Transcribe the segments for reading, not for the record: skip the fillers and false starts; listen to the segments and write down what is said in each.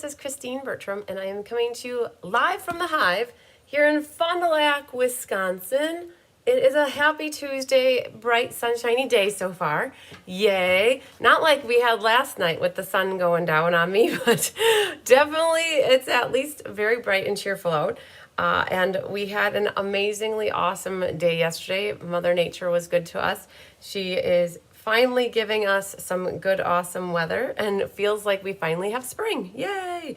is Christine Bertram, and I am coming to you live from the Hive here in Fond du Lac, Wisconsin. It is a happy Tuesday, bright, sunshiny day so far. Yay. Not like we had last night with the sun going down on me, but definitely it's at least very bright and cheerful out. And we had an amazingly awesome day yesterday. Mother Nature was good to us. She is finally giving us some good, awesome weather, and it feels like we finally have spring. Yay!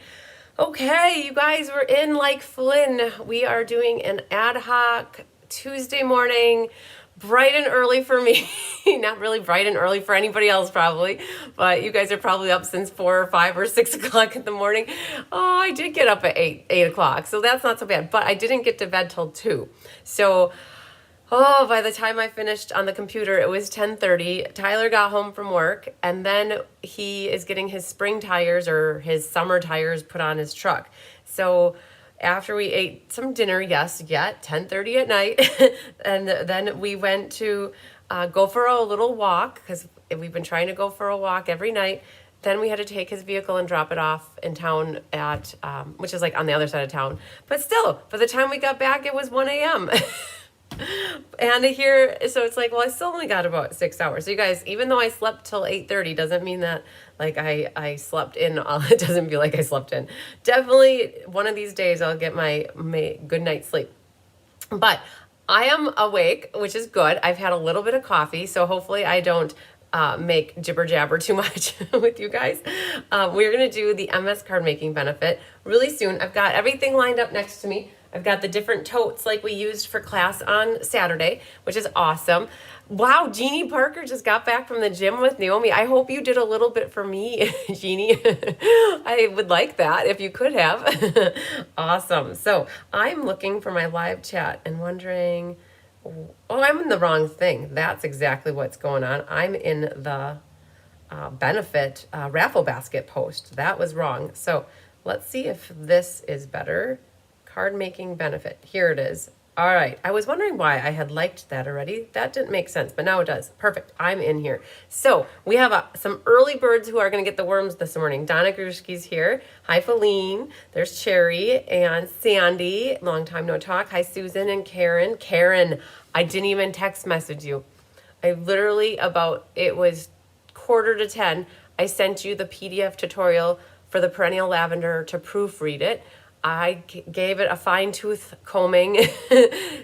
Okay, you guys, we're in like Flynn. We are doing an ad hoc Tuesday morning, bright and early for me. Not really bright and early for anybody else probably, but you guys are probably up since 4 or 5 or 6 o'clock in the morning. Oh, I did get up at 8 o'clock, so that's not so bad, but I didn't get to bed till 2. So by the time I finished on the computer, it was 10:30. Tyler got home from work, and then he is getting his spring tires or his summer tires put on his truck. So after we ate some dinner, yes, yet 10:30 at night, and then we went to go for a little walk, because we've been trying to go for a walk every night. Then we had to take his vehicle and drop it off in town at, which is like on the other side of town. But still, by the time we got back, it was 1 a.m. And here, so it's like, well, I still only got about 6 hours. So you guys, even though I slept till 8:30, doesn't mean that like I slept in. It doesn't feel like I slept in. Definitely one of these days I'll get my good night's sleep. But I am awake, which is good. I've had a little bit of coffee, so hopefully I don't make jibber jabber too much with you guys. We're going to do the MS card making benefit really soon. I've got everything lined up next to me. I've got the different totes like we used for class on Saturday, which is awesome. Wow, Jeannie Parker just got back from the gym with Naomi. I hope you did a little bit for me, Jeannie. I would like that if you could have. Awesome. So I'm looking for my live chat and wondering, I'm in the wrong thing. That's exactly what's going on. I'm in the benefit raffle basket post. That was wrong. So let's see if this is better. Card making benefit. Here it is. All right. I was wondering why I had liked that already. That didn't make sense, but now it does. Perfect. I'm in here. So we have some early birds who are going to get the worms this morning. Donna Grushki's here. Hi, Feline. There's Cherry and Sandy. Long time no talk. Hi, Susan and Karen. Karen, I didn't even text message you. I literally it was 9:45. I sent you the PDF tutorial for the perennial lavender to proofread it. I gave it a fine-tooth combing,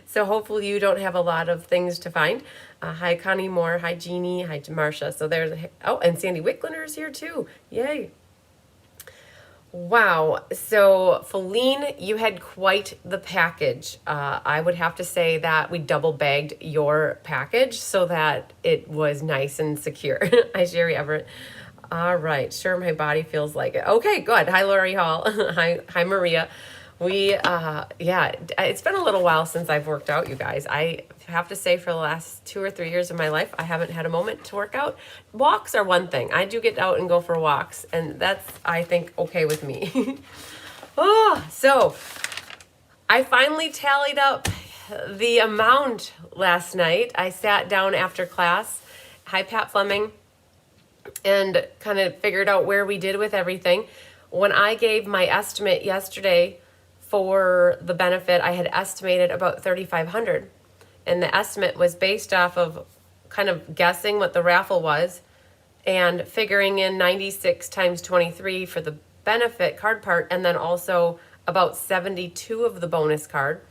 so hopefully you don't have a lot of things to find. Hi, Connie Moore. Hi, Jeannie. Hi, Marcia. So there's, and Sandy Wicklinder is here too. Yay. Wow. So, Feline, you had quite the package. I would have to say that we double-bagged your package so that it was nice and secure. Hi, Sherry Everett. All right. Sure, my body feels like it. Okay, good. Hi, Lori Hall. Hi, Maria. It's been a little while since I've worked out, you guys. I have to say for the last 2 or 3 years of my life, I haven't had a moment to work out. Walks are one thing. I do get out and go for walks, and that's, I think, okay with me. So I finally tallied up the amount last night. I sat down after class. Hi, Pat Fleming. And kind of figured out where we did with everything. When I gave my estimate yesterday for the benefit, I had estimated about $3,500. And the estimate was based off of kind of guessing what the raffle was and figuring in 96 times 23 for the benefit card part, and then also about 72 of the bonus card.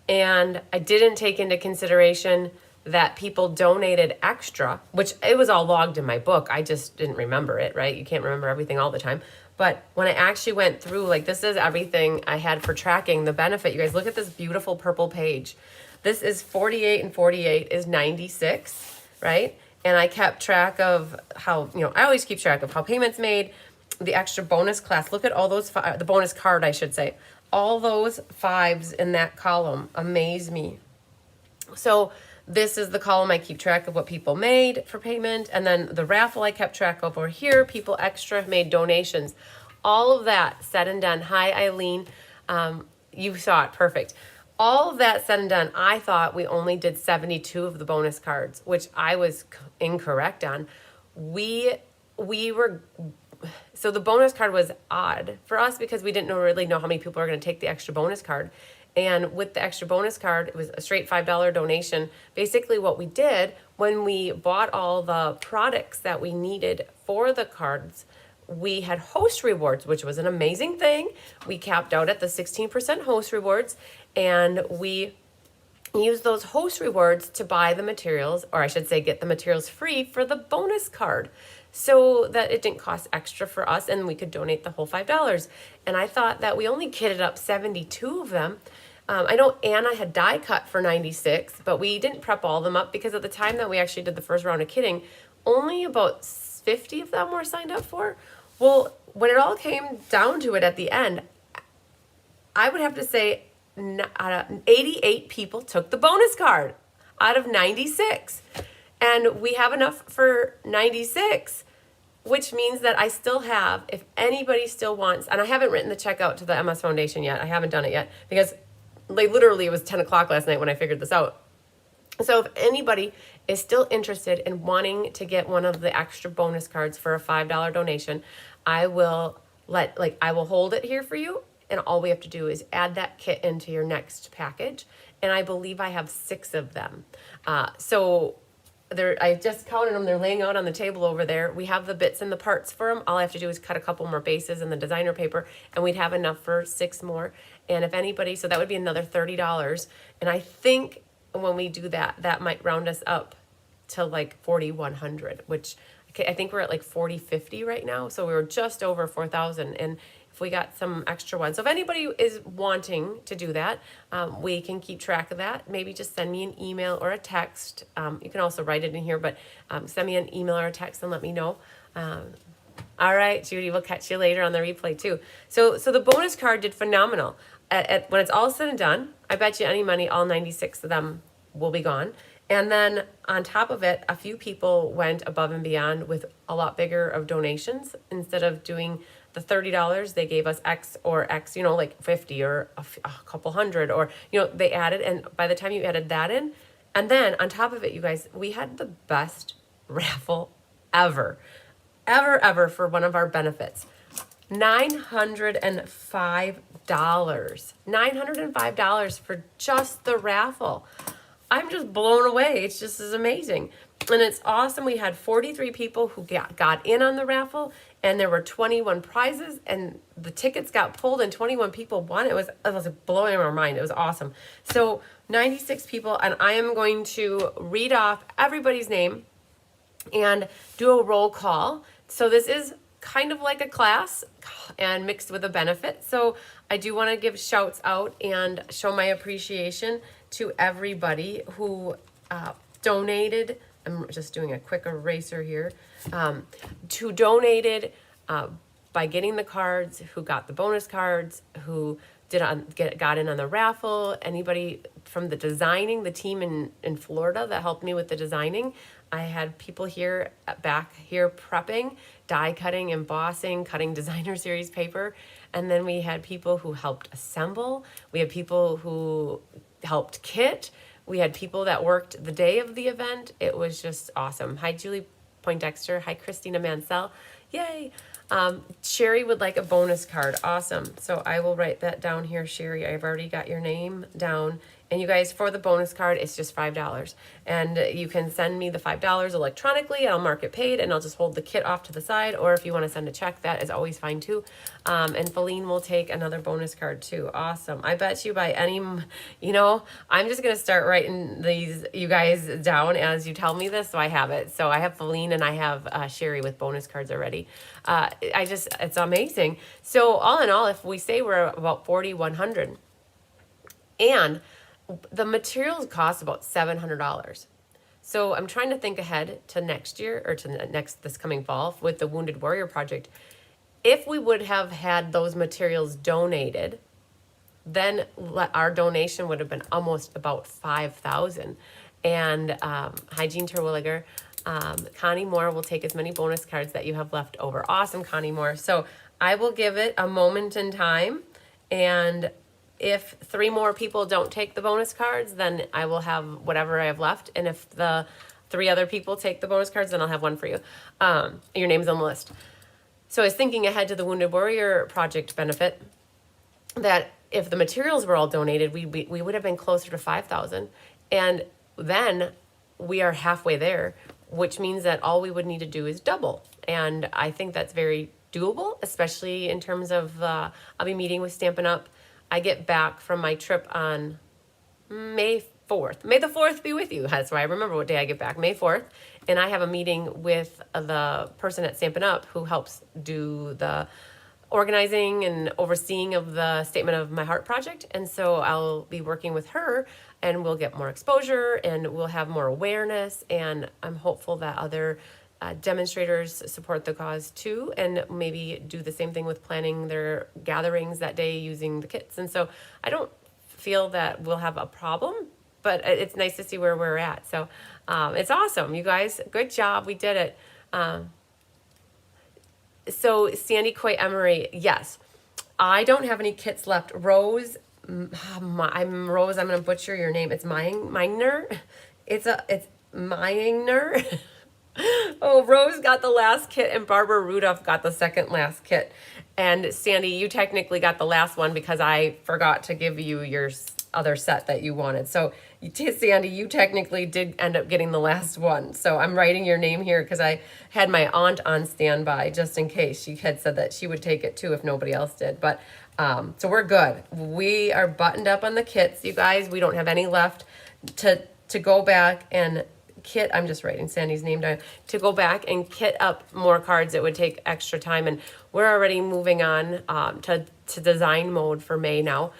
And I didn't take into consideration that people donated extra, which it was all logged in my book. I just didn't remember it, right? You can't remember everything all the time. But when I actually went through, like, this is everything I had for tracking the benefit. You guys, look at this beautiful purple page. This is 48 and 48 is 96, right? And I kept track of how, I always keep track of how payments made, the extra bonus class. Look at all those, the bonus card, I should say. All those 5s in that column amaze me. So this is the column I keep track of what people made for payment. And then the raffle I kept track of over here. People extra made donations. All of that said and done. Hi, Eileen. You saw it. Perfect. All of that said and done, I thought we only did 72 of the bonus cards, which I was incorrect on. We were so the bonus card was odd for us because we didn't really know how many people are going to take the extra bonus card. And with the extra bonus card, it was a straight $5 donation. Basically what we did when we bought all the products that we needed for the cards, we had host rewards, which was an amazing thing. We capped out at the 16% host rewards, and we use those host rewards to buy the materials, or I should say get the materials free for the bonus card, so that it didn't cost extra for us and we could donate the whole $5. And I thought that we only kitted up 72 of them. I know Anna had die cut for 96, but we didn't prep all of them up because at the time that we actually did the first round of kitting, only about 50 of them were signed up for. Well, when it all came down to it at the end, I would have to say 88 people took the bonus card out of 96. And we have enough for 96, which means that I still have, if anybody still wants, and I haven't written the check out to the MS Foundation yet. I haven't done it yet because like literally it was 10 o'clock last night when I figured this out. So if anybody is still interested in wanting to get one of the extra bonus cards for a $5 donation, I will hold it here for you. And all we have to do is add that kit into your next package. And I believe I have 6 of them. I just counted them. They're laying out on the table over there. We have the bits and the parts for them. All I have to do is cut a couple more bases in the designer paper, and we'd have enough for 6 more. And if anybody, so that would be another $30. And I think when we do that, that might round us up to like 4,100, which I think we're at like 4,050 right now. So we were just over 4,000. And if we got some extra ones. So if anybody is wanting to do that, we can keep track of that. Maybe just send me an email or a text. You can also write it in here, but send me an email or a text and let me know. All right, Judy, we'll catch you later on the replay too. So the bonus card did phenomenal. When it's all said and done, I bet you any money, all 96 of them will be gone. And then on top of it, a few people went above and beyond with a lot bigger of donations. Instead of doing the $30, they gave us X or X, like 50 or a couple hundred, or, they added. And by the time you added that in, and then on top of it, you guys, we had the best raffle ever for one of our benefits. $905. $905 for just the raffle. I'm just blown away. It's just as amazing. And it's awesome. We had 43 people who got in on the raffle, and there were 21 prizes, and the tickets got pulled and 21 people won. It was blowing our mind. It was awesome. So 96 people, and I am going to read off everybody's name and do a roll call. So this is kind of like a class and mixed with a benefit. So I do want to give shouts out and show my appreciation to everybody who donated. I'm just doing a quick eraser here. Who donated by getting the cards, who got the bonus cards, who got in on the raffle. Anybody from the designing, the team in Florida that helped me with the designing. I had people back here prepping, die cutting, embossing, cutting designer series paper. And then we had people who helped assemble. We had people who helped kit. We had people that worked the day of the event. It was just awesome. Hi, Julie Poindexter. Hi, Christina Mansell. Yay. Sherry would like a bonus card. Awesome. So I will write that down here, Sherry. I've already got your name down. And you guys, for the bonus card, it's just $5. And you can send me the $5 electronically. I'll mark it paid, and I'll just hold the kit off to the side. Or if you want to send a check, that is always fine too. And Feline will take another bonus card too. Awesome. I bet you by any, I'm just going to start writing these, you guys, down as you tell me this, so I have it. So I have Feline and I have Sherry with bonus cards already. It's amazing. So all in all, if we say we're about 4,100, and the materials cost about $700. So I'm trying to think ahead to next year, or to this coming fall with the Wounded Warrior Project. If we would have had those materials donated, then our donation would have been almost about 5,000. And Hygiene Terwilliger, Connie Moore will take as many bonus cards that you have left over. Awesome, Connie Moore. So I will give it a moment in time, and if 3 more people don't take the bonus cards, then I will have whatever I have left. And if the 3 other people take the bonus cards, then I'll have one for you. Your name's on the list. So I was thinking ahead to the Wounded Warrior Project benefit, that if the materials were all donated, we would have been closer to 5,000. And then we are halfway there, which means that all we would need to do is double. And I think that's very doable, especially in terms of, I'll be meeting with Stampin' Up. I get back from my trip on May 4th. May the 4th be with you. That's why I remember what day I get back, May 4th. And I have a meeting with the person at Stampin' Up who helps do the organizing and overseeing of the Statement of My Heart project. And so I'll be working with her, and we'll get more exposure and we'll have more awareness. And I'm hopeful that other demonstrators support the cause too, and maybe do the same thing with planning their gatherings that day using the kits. And so I don't feel that we'll have a problem, but it's nice to see where we're at. So it's awesome, you guys. Good job. We did it. So Sandy Coy Emery, yes. I don't have any kits left. Rose, I'm Rose. I'm gonna butcher your name. It's Meiner. It's Meiner. Oh, Rose got the last kit, and Barbara Rudolph got the second last kit. And Sandy, you technically got the last one because I forgot to give you your other set that you wanted. So Sandy, you technically did end up getting the last one. So I'm writing your name here because I had my aunt on standby just in case. She had said that she would take it too if nobody else did. But so we're good. We are buttoned up on the kits, you guys. We don't have any left to go back and kit. I'm just writing Sandy's name down. To go back and kit up more cards, it would take extra time. And we're already moving on to design mode for May now.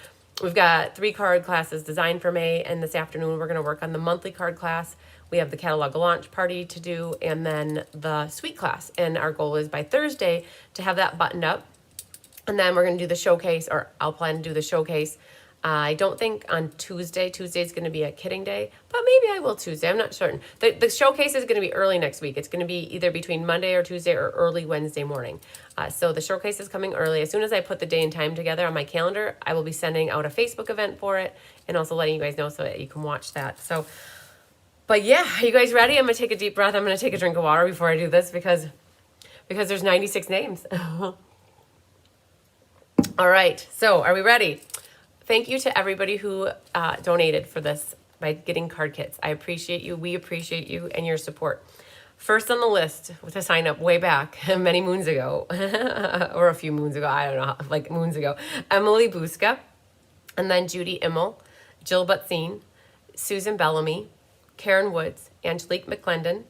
We've got 3 card classes designed for May, and this afternoon we're going to work on the monthly card class. We have the catalog launch party to do, and then the suite class. And our goal is by Thursday to have that buttoned up. And then we're going to do the showcase, or I'll plan to do the showcase. I don't think on Tuesday. Tuesday is going to be a kitting day, but maybe I will Tuesday. I'm not certain. The showcase is going to be early next week. It's going to be either between Monday or Tuesday or early Wednesday morning. So the showcase is coming early. As soon as I put the day and time together on my calendar, I will be sending out a Facebook event for it and also letting you guys know so that you can watch that. So, but yeah, are you guys ready? I'm going to take a deep breath. I'm going to take a drink of water before I do this because there's 96 names. All right. So are we ready? Thank you to everybody who donated for this by getting card kits. I appreciate you. We appreciate you and your support. First on the list with a sign up way back many moons ago, or a few moons ago, I don't know, like moons ago, Emily Buska, and then Judy Immel, Jill Butzine, Susan Bellamy, Karen Woods, Angelique McClendon,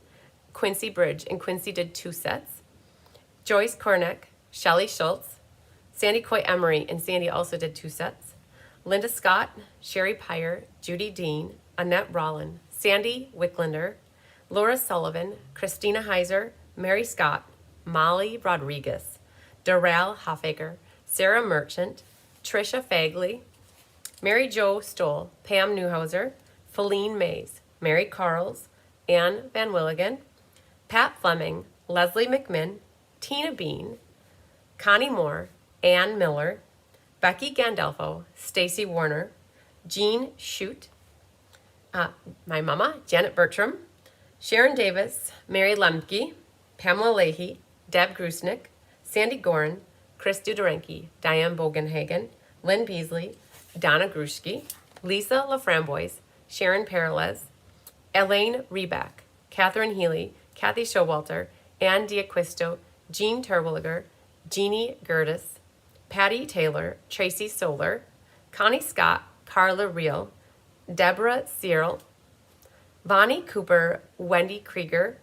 Quincy Bridge, and Quincy did 2 sets, Joyce Kornick, Shelley Schultz, Sandy Coy Emery, and Sandy also did 2 sets, Linda Scott, Sherry Pyre, Judy Dean, Annette Rollin, Sandy Wicklander, Laura Sullivan, Christina Heiser, Mary Scott, Molly Rodriguez, Doral Hoffaker, Sarah Merchant, Trisha Fagley, Mary Jo Stoll, Pam Newhauser, Feline Mays, Mary Carls, Anne Van Willigen, Pat Fleming, Leslie McMinn, Tina Bean, Connie Moore, Ann Miller, Becky Gandolfo, Stacy Warner, Jean Shute, my mama, Janet Bertram, Sharon Davis, Mary Lemke, Pamela Leahy, Deb Grusnick, Sandy Gorin, Chris Dudorenki, Diane Bogenhagen, Lynn Beasley, Donna Grushke, Lisa LaFramboise, Sharon Peralez, Elaine Reback, Catherine Healy, Kathy Showalter, Ann Diaquisto, Jean Terwilliger, Jeannie Gertis, Patty Taylor, Tracy Solar, Connie Scott, Carla Reel, Deborah Cyril, Bonnie Cooper, Wendy Krieger,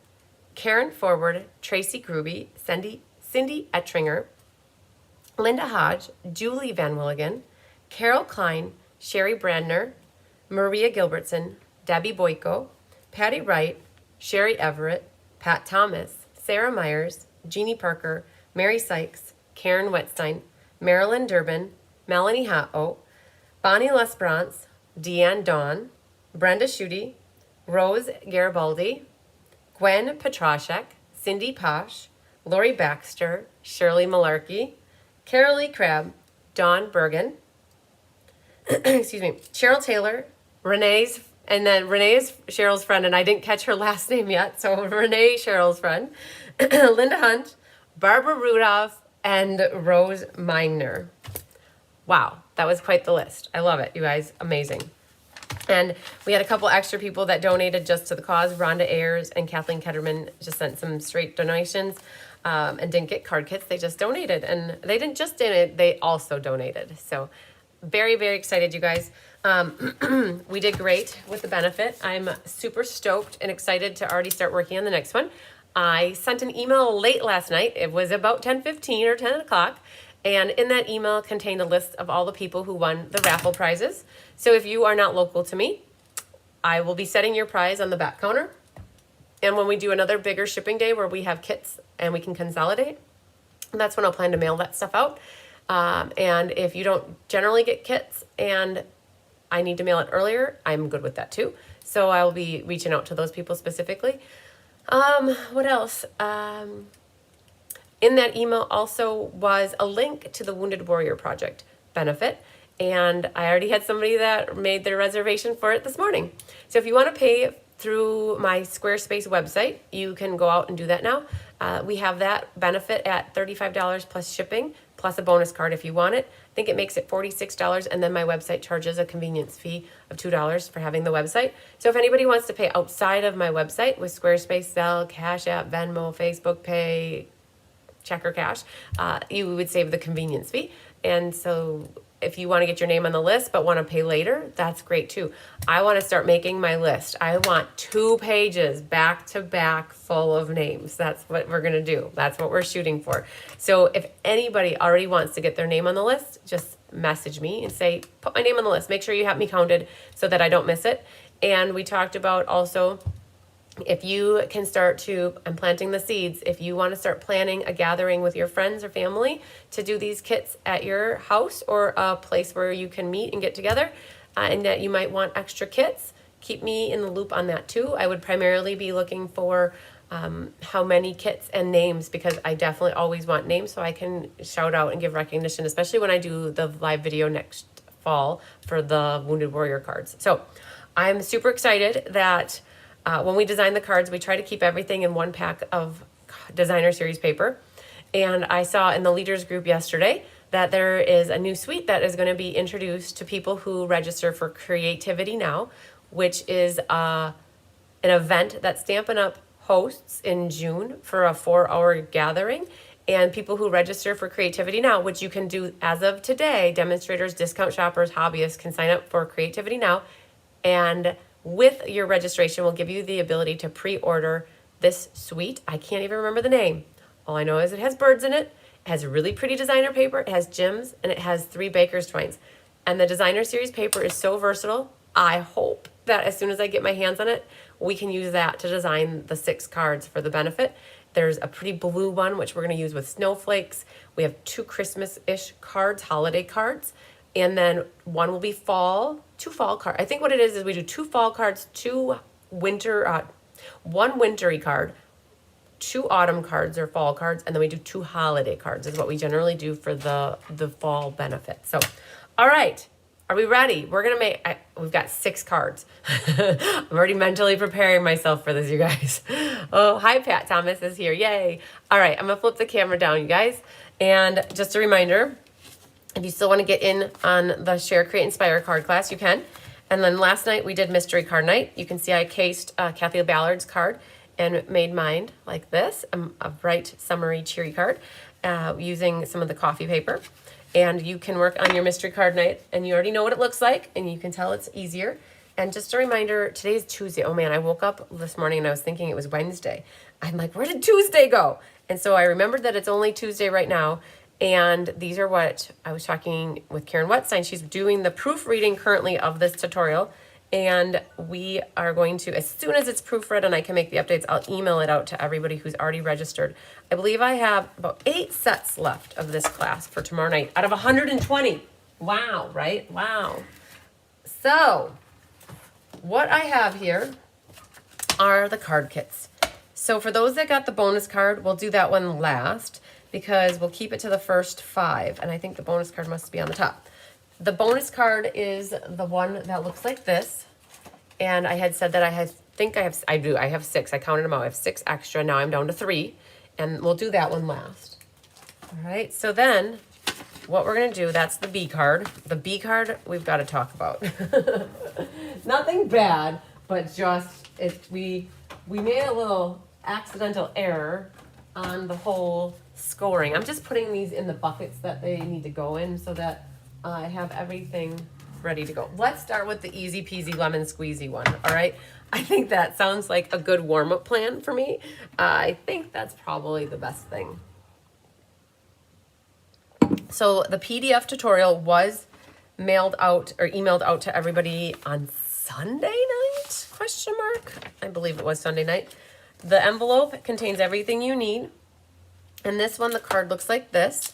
Karen Forward, Tracy Gruby, Cindy Ettringer, Linda Hodge, Julie Van Willigen, Carol Klein, Sherry Brandner, Maria Gilbertson, Debbie Boyko, Patty Wright, Sherry Everett, Pat Thomas, Sarah Myers, Jeannie Parker, Mary Sykes, Karen Wetstein, Marilyn Durbin, Melanie Hatto, Bonnie Lesbrance, Deanne Dawn, Brenda Schutte, Rose Garibaldi, Gwen Petrashek, Cindy Posh, Lori Baxter, Shirley Malarkey, Carolee Crabb, Dawn Bergen, excuse me, Cheryl Taylor, Renee's, and then Renee is Cheryl's friend, and I didn't catch her last name yet, so Renee, Cheryl's friend, Linda Hunt, Barbara Rudolph, and Rose Miner. Wow, that was quite the list. I love it, you guys. Amazing. And we had a couple extra people that donated just to the cause. Rhonda Ayers and Kathleen Ketterman just sent some straight donations and didn't get card kits. They just donated. And they didn't just donate, they also donated. So very, very excited, you guys. We did great with the benefit. I'm super stoked and excited to already start working on the next one. I sent an email late last night. It was about 10:15 or 10 o'clock. And in that email contained a list of all the people who won the raffle prizes. So if you are not local to me, I will be setting your prize on the back counter. And when we do another bigger shipping day where we have kits and we can consolidate, that's when I'll plan to mail that stuff out. And if you don't generally get kits and I need to mail it earlier, I'm good with that too. So I will be reaching out to those people specifically. What else? In that email also was a link to the Wounded Warrior Project benefit. And I already had somebody that made their reservation for it this morning. So if you want to pay through my Squarespace website, you can go out and do that now. We have that benefit at $35 plus shipping, plus a bonus card if you want it. I think it makes it $46, and then my website charges a convenience fee of $2 for having the website. So if anybody wants to pay outside of my website with Squarespace, Zelle, Cash App, Venmo, Facebook Pay, check or cash, you would save the convenience fee. And so if you want to get your name on the list but want to pay later, that's great too. I want to start making my list. I want 2 pages back to back full of names. That's what we're going to do. That's what we're shooting for. So if anybody already wants to get their name on the list, just message me and say, put my name on the list. Make sure you have me counted so that I don't miss it. And we talked about also, if you can start to, I'm planting the seeds, if you want to start planning a gathering with your friends or family to do these kits at your house or a place where you can meet and get together, and that you might want extra kits, keep me in the loop on that too. I would primarily be looking for how many kits and names, because I definitely always want names so I can shout out and give recognition, especially when I do the live video next fall for the Wounded Warrior cards. So I'm super excited that when we design the cards, we try to keep everything in one pack of designer series paper. And I saw in the leaders group yesterday that there is a new suite that is going to be introduced to people who register for Creativity Now, which is an event that Stampin' Up! Hosts in June for a 4-hour gathering. And people who register for Creativity Now, which you can do as of today, demonstrators, discount shoppers, hobbyists can sign up for Creativity Now. And with your registration, we'll give you the ability to pre-order this suite. I can't even remember the name. All I know is it has birds in it. It has really pretty designer paper. It has gems, and it has 3 baker's twines. And the designer series paper is so versatile. I hope that as soon as I get my hands on it, we can use that to design the 6 cards for the benefit. There's a pretty blue one, which we're going to use with snowflakes. We have 2 Christmas-ish cards, holiday cards. And then one will be fall, 2 fall cards. I think what it is we do 2 fall cards, 2 winter, 1 wintry card, 2 autumn cards or fall cards, and then we do 2 holiday cards is what we generally do for the fall benefit. So, all right, are we ready? We're going to make, we've got 6 cards. I'm already mentally preparing myself for this, you guys. Oh, hi, Pat Thomas is here. Yay. All right, I'm going to flip the camera down, you guys. And just a reminder, if you still want to get in on the Share, Create, Inspire card class, you can. And then last night we did Mystery Card Night. You can see I cased Kathy Ballard's card and made mine like this, a bright, summery, cheery card using some of the coffee paper. And you can work on your Mystery Card Night, and you already know what it looks like, and you can tell it's easier. And just a reminder, today's Tuesday. Oh man, I woke up this morning and I was thinking it was Wednesday. I'm like, where did Tuesday go? And so I remembered that it's only Tuesday right now. And these are what I was talking with Karen Wetstein. She's doing the proofreading currently of this tutorial. And we are going to, as soon as it's proofread and I can make the updates, I'll email it out to everybody who's already registered. I believe I have about 8 sets left of this class for tomorrow night out of 120. Wow, right? Wow. So what I have here are the card kits. So for those that got the bonus card, we'll do that one last, because we'll keep it to the first 5. And I think the bonus card must be on the top. The bonus card is the one that looks like this. And I had said that I have 6. I counted them out. I have 6 extra. Now I'm down to 3. And we'll do that one last. All right, so then what we're gonna do, that's the B card. The B card we've got to talk about. Nothing bad, but just we made a little accidental error on the whole scoring. I'm just putting these in the buckets that they need to go in so that I have everything ready to go. Let's start with the easy peasy lemon squeezy one, all right? I think that sounds like a good warm-up plan for me. I think that's probably the best thing. So the PDF tutorial was mailed out or emailed out to everybody on Sunday night, question mark? I believe it was Sunday night. The envelope contains everything you need. And this one, the card looks like this.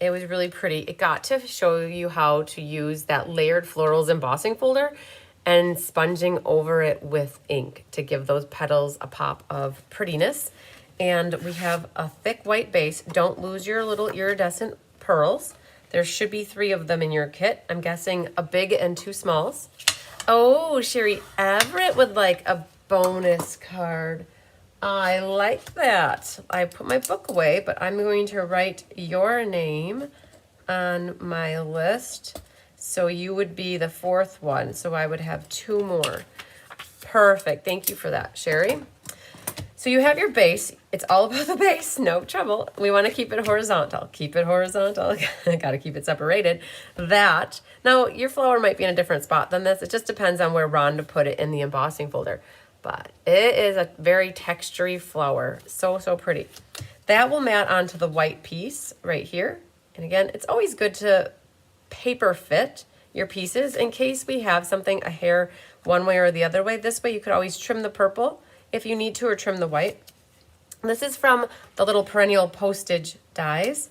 It was really pretty. It got to show you how to use that layered florals embossing folder and sponging over it with ink to give those petals a pop of prettiness. And we have a thick white base. Don't lose your little iridescent pearls. There should be 3 of them in your kit. I'm guessing a big and 2 smalls. Oh, Sherry Everett would like a bonus card. I like that. I put my book away, but I'm going to write your name on my list. So you would be the 4th one. So I would have 2 more. Perfect. Thank you for that, Sherry. So you have your base. It's all about the base, no trouble. We want to keep it horizontal. Keep it horizontal. Got to keep it separated. That. Now, your flower might be in a different spot than this. It just depends on where Rhonda put it in the embossing folder. But it is a very textury flower. So, so pretty. That will mat onto the white piece right here. And again, it's always good to paper fit your pieces in case we have something, a hair one way or the other way. This way you could always trim the purple if you need to, or trim the white. This is from the little perennial postage dies.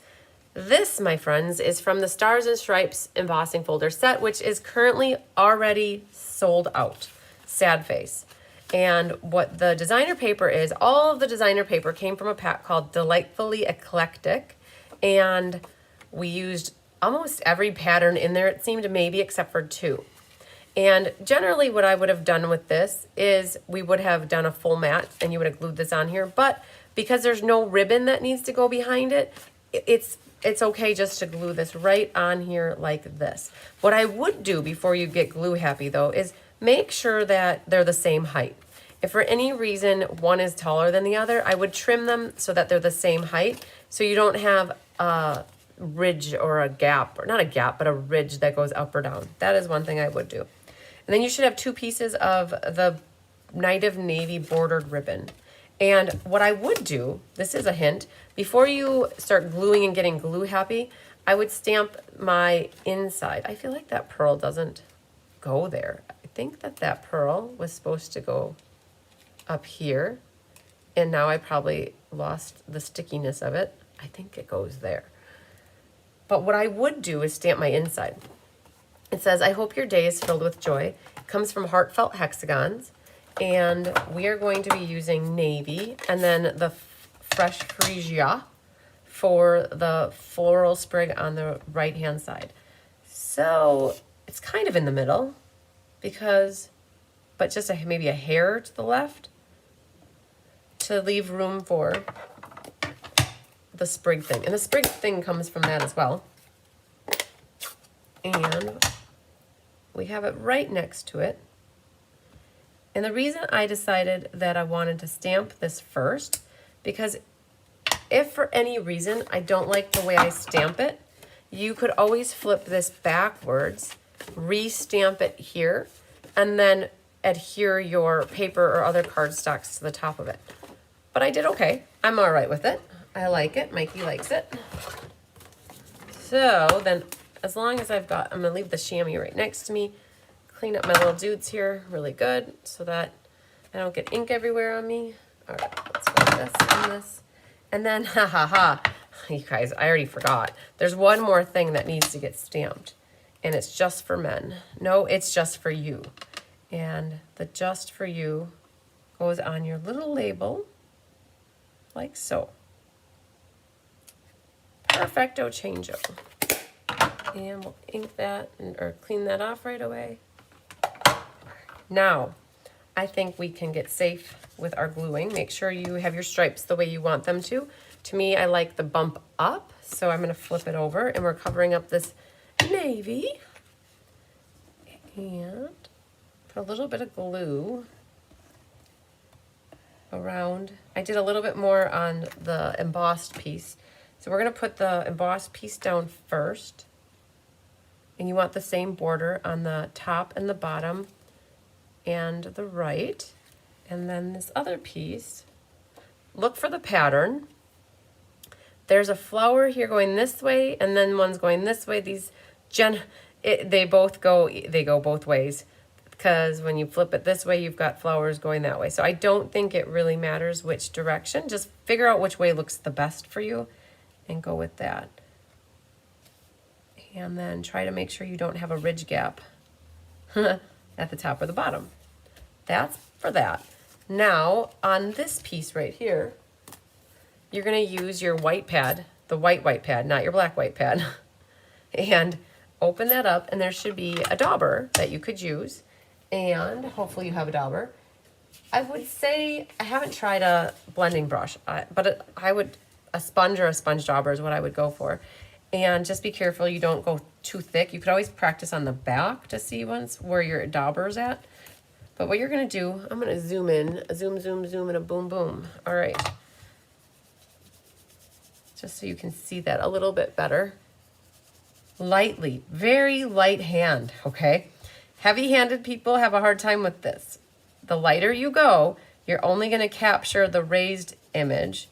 This, my friends, is from the Stars and Stripes embossing folder set, which is currently already sold out. Sad face. And what the designer paper is, all of the designer paper came from a pack called Delightfully Eclectic. And we used almost every pattern in there, it seemed, maybe except for 2. And generally what I would have done with this is we would have done a full mat and you would have glued this on here. But because there's no ribbon that needs to go behind it, it's okay just to glue this right on here like this. What I would do before you get glue happy though is make sure that they're the same height. If for any reason one is taller than the other, I would trim them so that they're the same height so you don't have a ridge or a gap, or not a gap, but a ridge that goes up or down. That is one thing I would do. And then you should have 2 pieces of the Night of Navy bordered ribbon. And what I would do, this is a hint, before you start gluing and getting glue happy, I would stamp my inside. I feel like that pearl doesn't go there. I think that pearl was supposed to go up here. And now I probably lost the stickiness of it. I think it goes there. But what I would do is stamp my inside. It says, I hope your day is filled with joy. It comes from Heartfelt Hexagons. And we are going to be using navy and then the fresh freesia for the floral sprig on the right-hand side. So it's kind of in the middle but just maybe a hair to the left to leave room for the sprig thing. And the sprig thing comes from that as well. And we have it right next to it. And the reason I decided that I wanted to stamp this first, because if for any reason I don't like the way I stamp it, you could always flip this backwards, re-stamp it here, and then adhere your paper or other cardstocks to the top of it. But I did okay. I'm all right with it. I like it. Mikey likes it. So then, as long as I'm going to leave the chamois right next to me, clean up my little dudes here really good so that I don't get ink everywhere on me. All right, let's put this and this. And then, you guys, I already forgot. There's one more thing that needs to get stamped, and it's just for men. No, it's just for you. And the just for you goes on your little label, like so. Perfecto changeo. And we'll ink that or clean that off right away. Now, I think we can get safe with our gluing. Make sure you have your stripes the way you want them to. To me, I like the bump up, so I'm gonna flip it over, and we're covering up this navy. And put a little bit of glue around. I did a little bit more on the embossed piece. So we're gonna put the embossed piece down first. And you want the same border on the top and the bottom and the right. And then this other piece, look for the pattern. There's a flower here going this way, and then one's going this way. These they go both ways, because when you flip it this way, you've got flowers going that way. So I don't think it really matters which direction. Just figure out which way looks the best for you and go with that. And then try to make sure you don't have a ridge gap at the top or the bottom. That's for that. Now, on this piece right here, you're gonna use your white pad, the white pad, not your black white pad, and open that up, and there should be a dauber that you could use, and hopefully you have a dauber. I would say, I haven't tried a blending brush, but a sponge or a sponge dauber is what I would go for. And just be careful you don't go too thick. You could always practice on the back to see once where your dauber's at. But what you're gonna do, I'm gonna zoom in, zoom, and a boom, boom. All right. Just so you can see that a little bit better. Lightly, very light hand, okay? Heavy-handed people have a hard time with this. The lighter you go, you're only gonna capture the raised image,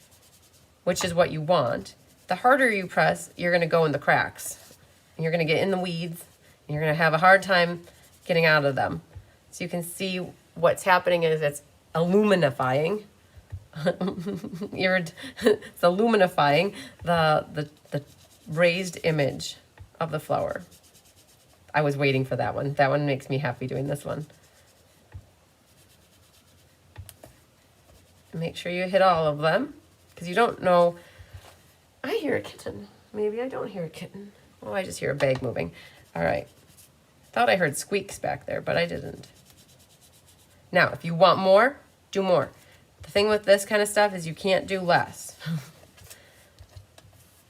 which is what you want. The harder you press, you're gonna go in the cracks. And you're gonna get in the weeds, and you're gonna have a hard time getting out of them. So you can see what's happening is it's illuminifying. It's illuminifying the raised image of the flower. I was waiting for that one. That one makes me happy doing this one. Make sure you hit all of them, because you don't know. I hear a kitten. Maybe I don't hear a kitten. Oh, I just hear a bag moving. All right. Thought I heard squeaks back there, but I didn't. Now, if you want more, do more. The thing with this kind of stuff is you can't do less.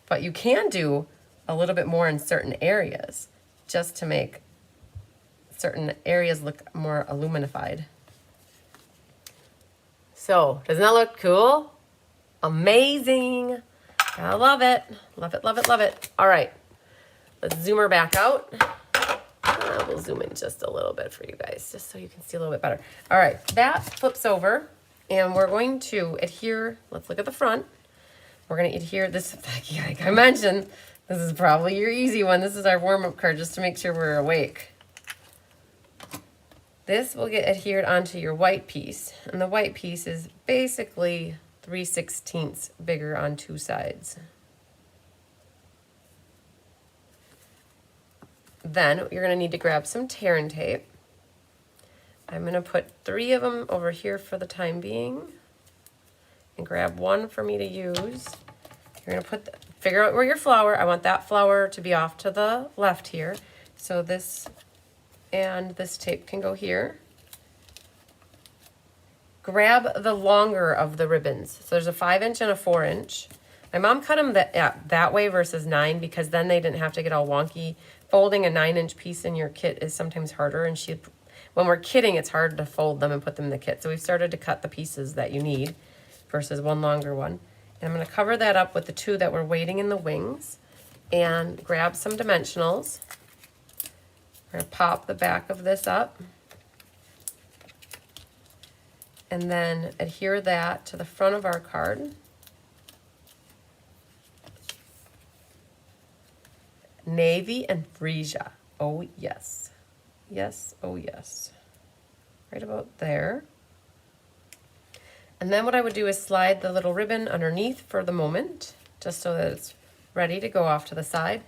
But you can do a little bit more in certain areas, just to make certain areas look more illuminified. So, doesn't that look cool? Amazing. I love it. Love it, love it, love it. All right, let's zoom her back out. We'll zoom in just a little bit for you guys, just so you can see a little bit better. All right, that flips over, and we're going to adhere. Let's look at the front. We're going to adhere this, like I mentioned, this is probably your easy one. This is our warm-up card, just to make sure we're awake. This will get adhered onto your white piece, and the white piece is basically 3/16 bigger on two sides. Then you're going to need to grab some tear and tape. I'm going to put 3 of them over here for the time being, and grab one for me to use. You're going to figure out where your flower, I want that flower to be off to the left here. So this and this tape can go here. Grab the longer of the ribbons. So there's a 5-inch and a 4-inch. My mom cut them that way versus 9, because then they didn't have to get all wonky. Folding a 9-inch piece in your kit is sometimes harder, and when we're kitting, it's hard to fold them and put them in the kit. So we've started to cut the pieces that you need versus one longer one. And I'm going to cover that up with the 2 that we're waiting in the wings, and grab some dimensionals. We're going to pop the back of this up, and then adhere that to the front of our card. Navy and freesia. Oh, yes. Yes, oh, yes. Right about there. And then what I would do is slide the little ribbon underneath for the moment, just so that it's ready to go off to the side.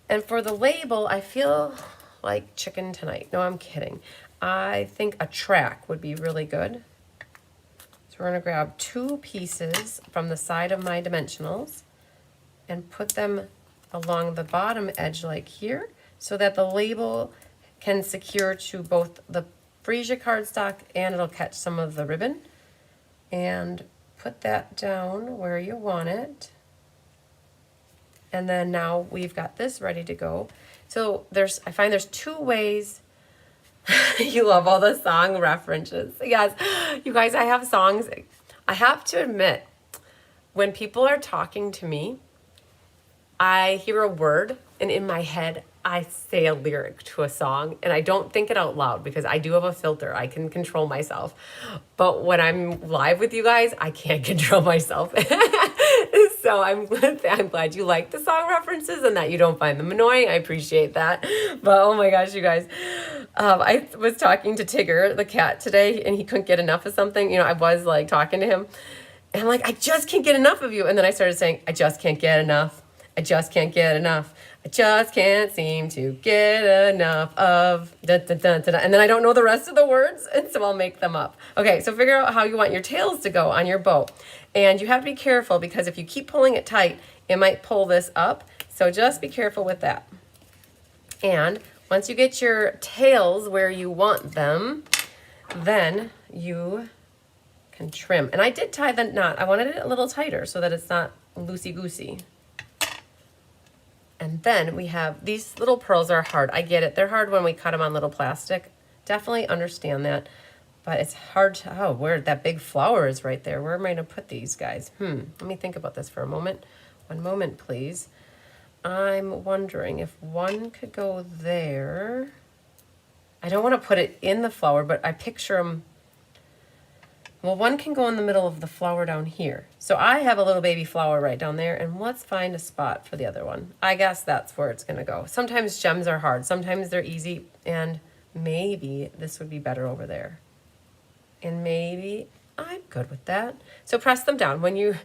And for the label, I feel like chicken tonight. No, I'm kidding. I think a track would be really good. So we're going to grab 2 pieces from the side of my dimensionals and put them along the bottom edge like here, so that the label can secure to both the freeze your cardstock and it'll catch some of the ribbon. And put that down where you want it. And then now we've got this ready to go. So I find there's two ways. You love all the song references. Yes, you guys, I have songs. I have to admit, when people are talking to me, I hear a word and in my head, I say a lyric to a song and I don't think it out loud because I do have a filter. I can control myself. But when I'm live with you guys, I can't control myself. So I'm glad you like the song references and that you don't find them annoying. I appreciate that. But oh my gosh, you guys. I was talking to Tigger, the cat, today, and he couldn't get enough of something. I was like talking to him and I'm like, I just can't get enough of you. And then I started saying, I just can't get enough. I just can't get enough. I just can't seem to get enough of da, da, da, da, da. And then I don't know the rest of the words, and so I'll make them up. Okay, so figure out how you want your tails to go on your bow. And you have to be careful because if you keep pulling it tight, it might pull this up. So just be careful with that. And once you get your tails where you want them, then you can trim. And I did tie the knot. I wanted it a little tighter so that it's not loosey-goosey. And then we have, these little pearls are hard. I get it. They're hard when we cut them on little plastic. Definitely understand that. But it's hard to, where that big flower is right there. Where am I going to put these guys? Let me think about this for a moment. One moment, please. I'm wondering if one could go there. I don't want to put it in the flower, but I picture them. Well, one can go in the middle of the flower down here. So I have a little baby flower right down there, and let's find a spot for the other one. I guess that's where it's gonna go. Sometimes gems are hard, sometimes they're easy, and maybe this would be better over there. And maybe I'm good with that. So press them down. When you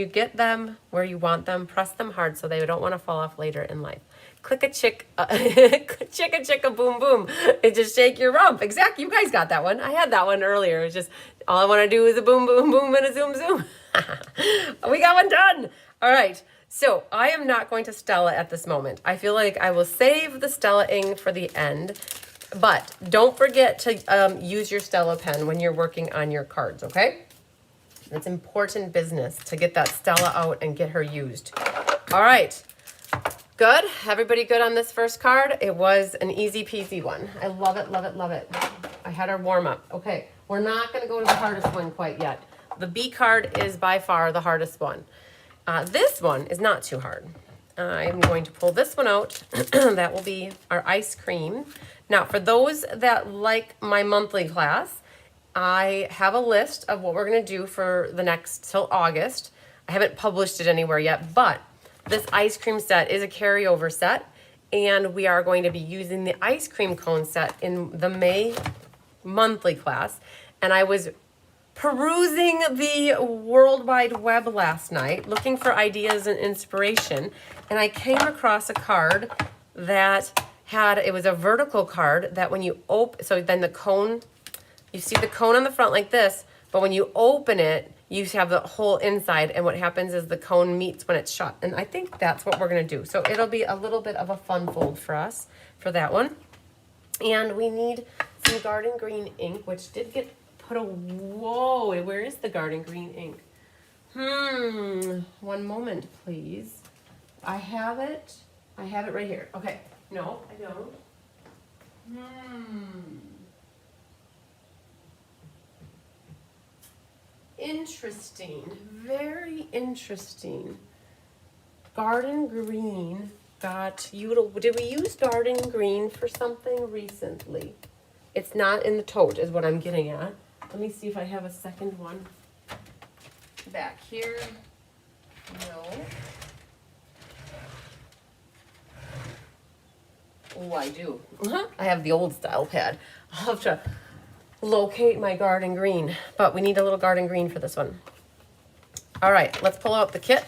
get them where you want them, press them hard so they don't wanna fall off later in life. Click a chick, chicka chicka boom boom. And just shake your rump. Exactly, you guys got that one. I had that one earlier. It was just, all I want to do is a boom boom boom and a zoom zoom. We got one done. All right, so I am not going to Stella at this moment. I feel like I will save the Stella-ing for the end, but don't forget to use your Stella pen when you're working on your cards, okay? It's important business to get that Stella out and get her used. All right. Good? Everybody good on this first card? It was an easy peasy one. I love it, love it, love it. I had our warm up. Okay, we're not gonna go to the hardest one quite yet. The B card is by far the hardest one. This one is not too hard. I'm going to pull this one out. That will be our ice cream. Now, for those that like my monthly class, I have a list of what we're gonna do for the next till August. I haven't published it anywhere yet, but this ice cream set is a carryover set, and we are going to be using the ice cream cone set in the May monthly class. And I was perusing the World Wide Web last night, looking for ideas and inspiration, and I came across a card that it was a vertical card that when you open, so then the cone, you see the cone on the front like this, but when you open it, you have the whole inside, and what happens is the cone meets when it's shut. And I think that's what we're gonna do. So it'll be a little bit of a fun fold for us for that one. And we need some garden green ink, which did get put whoa, where is the garden green ink? One moment, please. I have it right here. Okay, no, I don't. Interesting, very interesting. Garden green did we use garden green for something recently? It's not in the tote is what I'm getting at. Let me see if I have a second one back here. No. Oh, I do. I have the old style pad. I'll have to locate my garden green, but we need a little garden green for this one. All right, let's pull out the kit.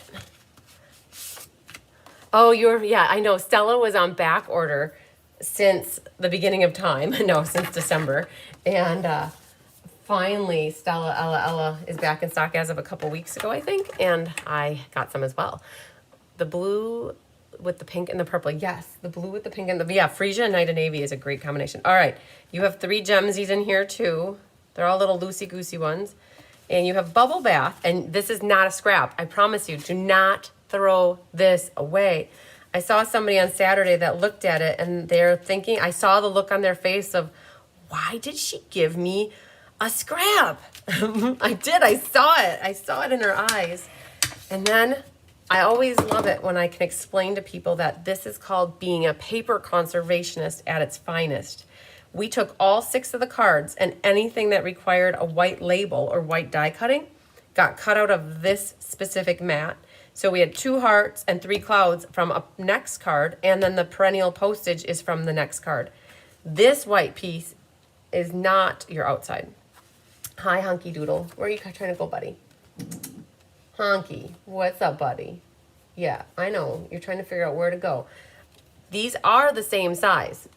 Oh, yeah, I know. Stella was on back order since the beginning of time. No, since December. And finally, Ella is back in stock as of a couple weeks ago, I think. And I got some as well. The blue with the pink and the purple. Yes, the blue with the pink and the, yeah, Freesia and Night of Navy is a great combination. All right, you have 3 gemsies in here too. They're all little loosey-goosey ones. And you have Bubble Bath, and this is not a scrap. I promise you, do not throw this away. I saw somebody on Saturday that looked at it, and they're thinking, I saw the look on their face of, why did she give me a scrap? I did, I saw it. I saw it in her eyes. And then I always love it when I can explain to people that this is called being a paper conservationist at its finest. We took all 6 of the cards, and anything that required a white label or white die cutting got cut out of this specific mat. So we had 2 hearts and 3 clouds from a next card, and then the perennial postage is from the next card. This white piece is not your outside. Hi, Hunky Doodle. Where are you trying to go, buddy? Honky, what's up, buddy? Yeah, I know. You're trying to figure out where to go. These are the same size,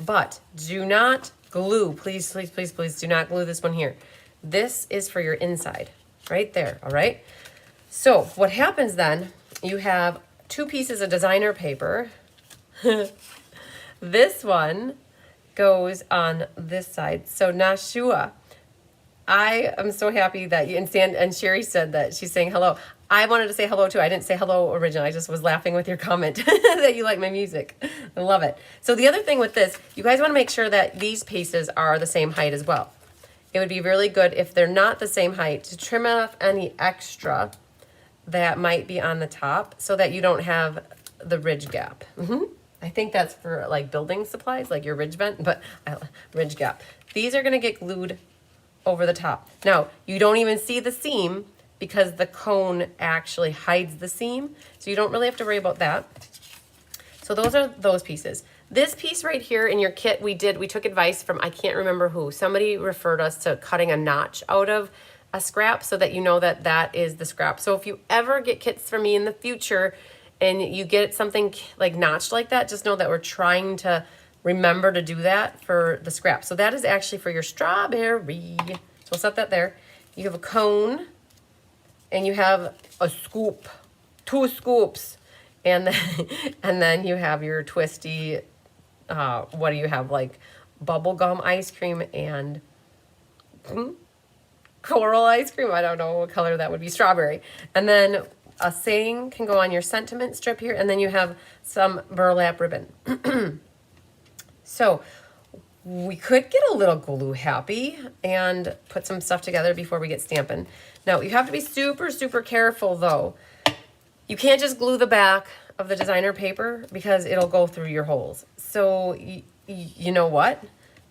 but do not glue. Please, please, please, please do not glue this one here. This is for your inside, right there, all right? So what happens then, you have 2 pieces of designer paper. This one goes on this side. So Nashua, I am so happy that you, and Sherry said that she's saying hello. I wanted to say hello too. I didn't say hello originally. I just was laughing with your comment that you like my music. I love it. So the other thing with this, you guys want to make sure that these pieces are the same height as well. It would be really good if they're not the same height to trim off any extra that might be on the top so that you don't have the ridge gap. I think that's for like building supplies, like your ridge vent, but ridge gap. These are going to get glued over the top. Now, you don't even see the seam because the cone actually hides the seam. So you don't really have to worry about that. So those are those pieces. This piece right here in your kit, we took advice from, I can't remember who. Somebody referred us to cutting a notch out of a scrap so that you know that that is the scrap. So if you ever get kits from me in the future and you get something like notched like that, just know that we're trying to remember to do that for the scrap. So that is actually for your strawberry. So we'll set that there. You have a cone and you have a scoop, 2 scoops. And then you have your twisty, what do you have, like bubblegum ice cream and coral ice cream? I don't know what color that would be, strawberry. And then a saying can go on your sentiment strip here, and then you have some burlap ribbon. So we could get a little glue happy and put some stuff together before we get stamping. Now you have to be super, super careful though. You can't just glue the back of the designer paper because it'll go through your holes. So you know what?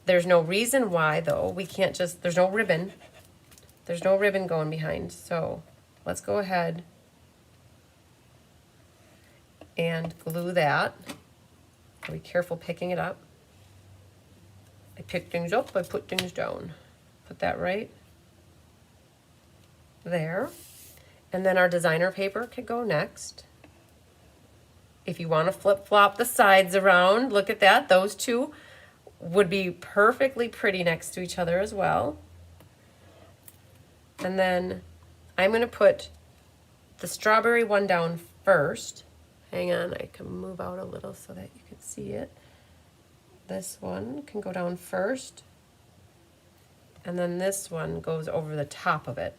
There's no reason why though. We can't just, there's no ribbon. There's no ribbon going behind. So let's go ahead and glue that. Be careful picking it up. I pick things up, I put things down. Put that right there. And then our designer paper could go next. If you want to flip-flop the sides around, look at that. Those 2 would be perfectly pretty next to each other as well. And then I'm going to put the strawberry one down first. Hang on, I can move out a little so that you can see it. This one can go down first. And then this one goes over the top of it.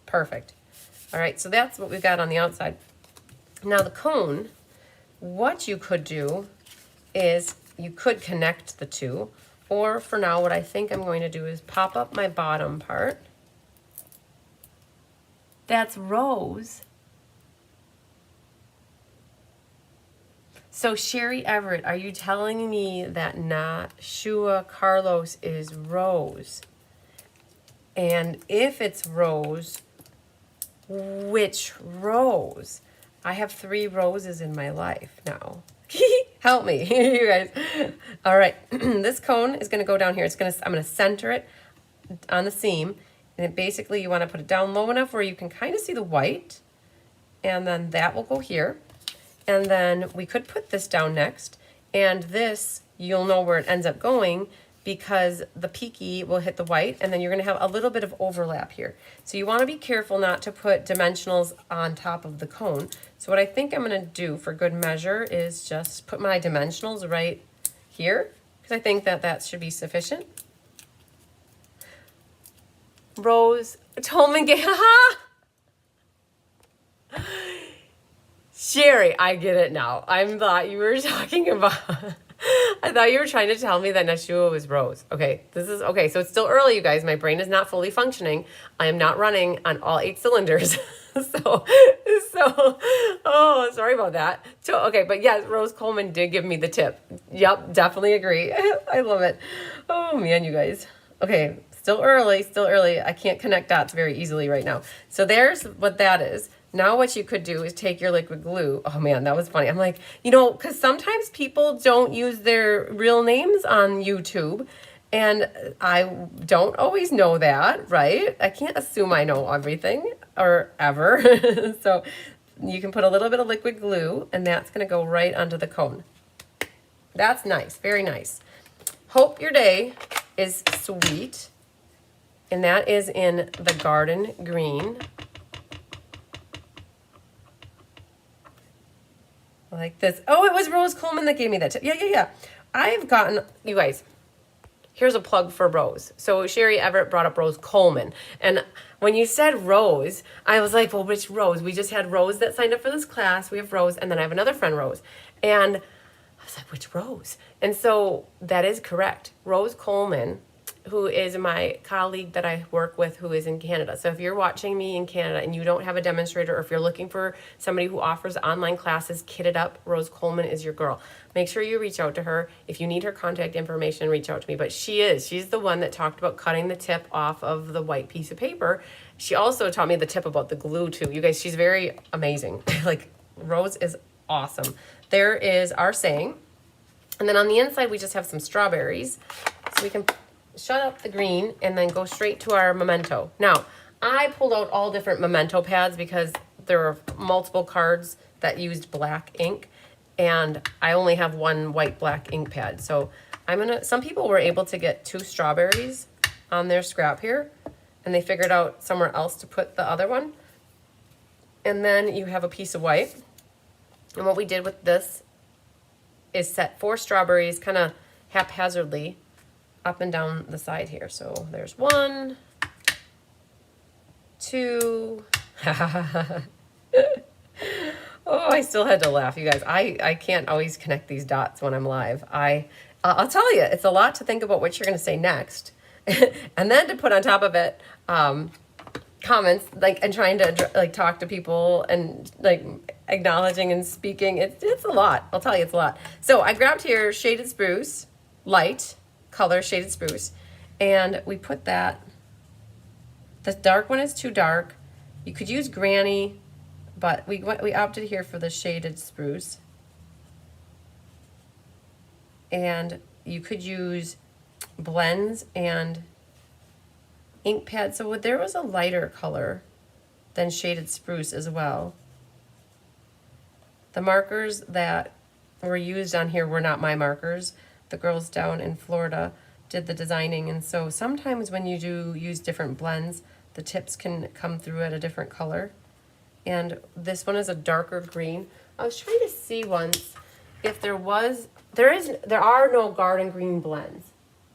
Perfect. All right, so that's what we've got on the outside. Now the cone, what you could do is you could connect the 2, or for now what I think I'm going to do is pop up my bottom part. That's rose. So Sherry Everett, are you telling me that Nashua Carlos is rose? And if it's rose, which rose? I have 3 roses in my life now. Help me, you guys. All right, this cone is gonna go down here. I'm gonna center it on the seam. And it basically, you wanna put it down low enough where you can kind of see the white. And then that will go here. And then we could put this down next. And this, you'll know where it ends up going because the peaky will hit the white, and then you're gonna have a little bit of overlap here. So you wanna be careful not to put dimensionals on top of the cone. So what I think I'm gonna do for good measure is just put my dimensionals right here, because I think that that should be sufficient. Rose Tolman, Sherry, I get it now. I thought you were talking about, I thought you were trying to tell me that Nashua was Rose. Okay, this is, okay, so it's still early, you guys. My brain is not fully functioning. I am not running on all 8 cylinders. so, oh, sorry about that. So, okay, but yes, Rose Coleman did give me the tip. Yep, definitely agree. I love it. Oh, man, you guys. Okay, still early, still early. I can't connect dots very easily right now. So there's what that is. Now what you could do is take your liquid glue. Oh man, that was funny. I'm like, you know, because sometimes people don't use their real names on YouTube, and I don't always know that, right? I can't assume I know everything or ever. So you can put a little bit of liquid glue, and that's gonna go right onto the cone. That's nice, very nice. Hope your day is sweet, and that is in the garden green. Like this. Oh, it was Rose Coleman that gave me that tip. Yeah. I've gotten, you guys, here's a plug for Rose. So Sherry Everett brought up Rose Coleman. And when you said Rose, I was like, well, which Rose? We just had Rose that signed up for this class. We have Rose, and then I have another friend, Rose. And I was like, which Rose? And so that is correct. Rose Coleman, who is my colleague that I work with who is in Canada. So if you're watching me in Canada and you don't have a demonstrator, or if you're looking for somebody who offers online classes kitted up, Rose Coleman is your girl. Make sure you reach out to her. If you need her contact information, reach out to me. But she's the one that talked about cutting the tip off of the white piece of paper. She also taught me the tip about the glue too. You guys, she's very amazing. Like, Rose is awesome. There is our saying. And then on the inside, we just have some strawberries. So we can shut up the green and then go straight to our memento. Now, I pulled out all different memento pads because there are multiple cards that used black ink, and I only have one white black ink pad. So some people were able to get 2 strawberries on their scrap here, and they figured out somewhere else to put the other one. And then you have a piece of white. And what we did with this is set 4 strawberries kind of haphazardly up and down the side here. So there's 1, 2. Oh, I still had to laugh, you guys. I can't always connect these dots when I'm live. I'll tell you, it's a lot to think about what you're going to say next, and then to put on top of it comments, like, and trying to like talk to people and like acknowledging and speaking. It's a lot. I'll tell you, it's a lot. So I grabbed here shaded spruce, light color shaded spruce, and we put that. The dark one is too dark. You could use granny, but we opted here for the shaded spruce. And you could use blends and ink pads. So there was a lighter color than shaded spruce as well. The markers that were used on here were not my markers. The girls down in Florida did the designing, and so sometimes when you do use different blends, the tips can come through at a different color. And this one is a darker green. I was trying to see once if there are no garden green blends.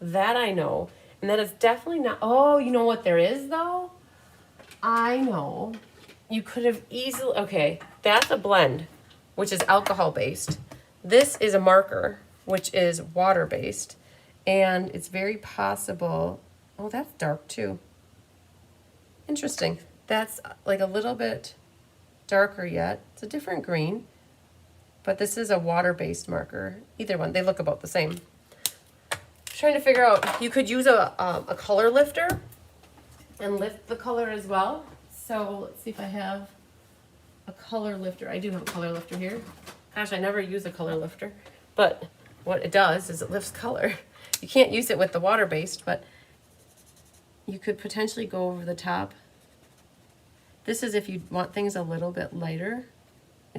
That I know. And that is definitely not, oh, you know what there is though? I know. You could have easily, okay, that's a blend, which is alcohol based. This is a marker, which is water based. And it's very possible, oh, that's dark too. Interesting. That's like a little bit darker yet. It's a different green, but this is a water-based marker. Either one, they look about the same. Trying to figure out, you could use a color lifter and lift the color as well. So let's see if I have a color lifter. I do have a color lifter here. Gosh, I never use a color lifter, but what it does is it lifts color. You can't use it with the water-based, but you could potentially go over the top. This is if you want things a little bit lighter.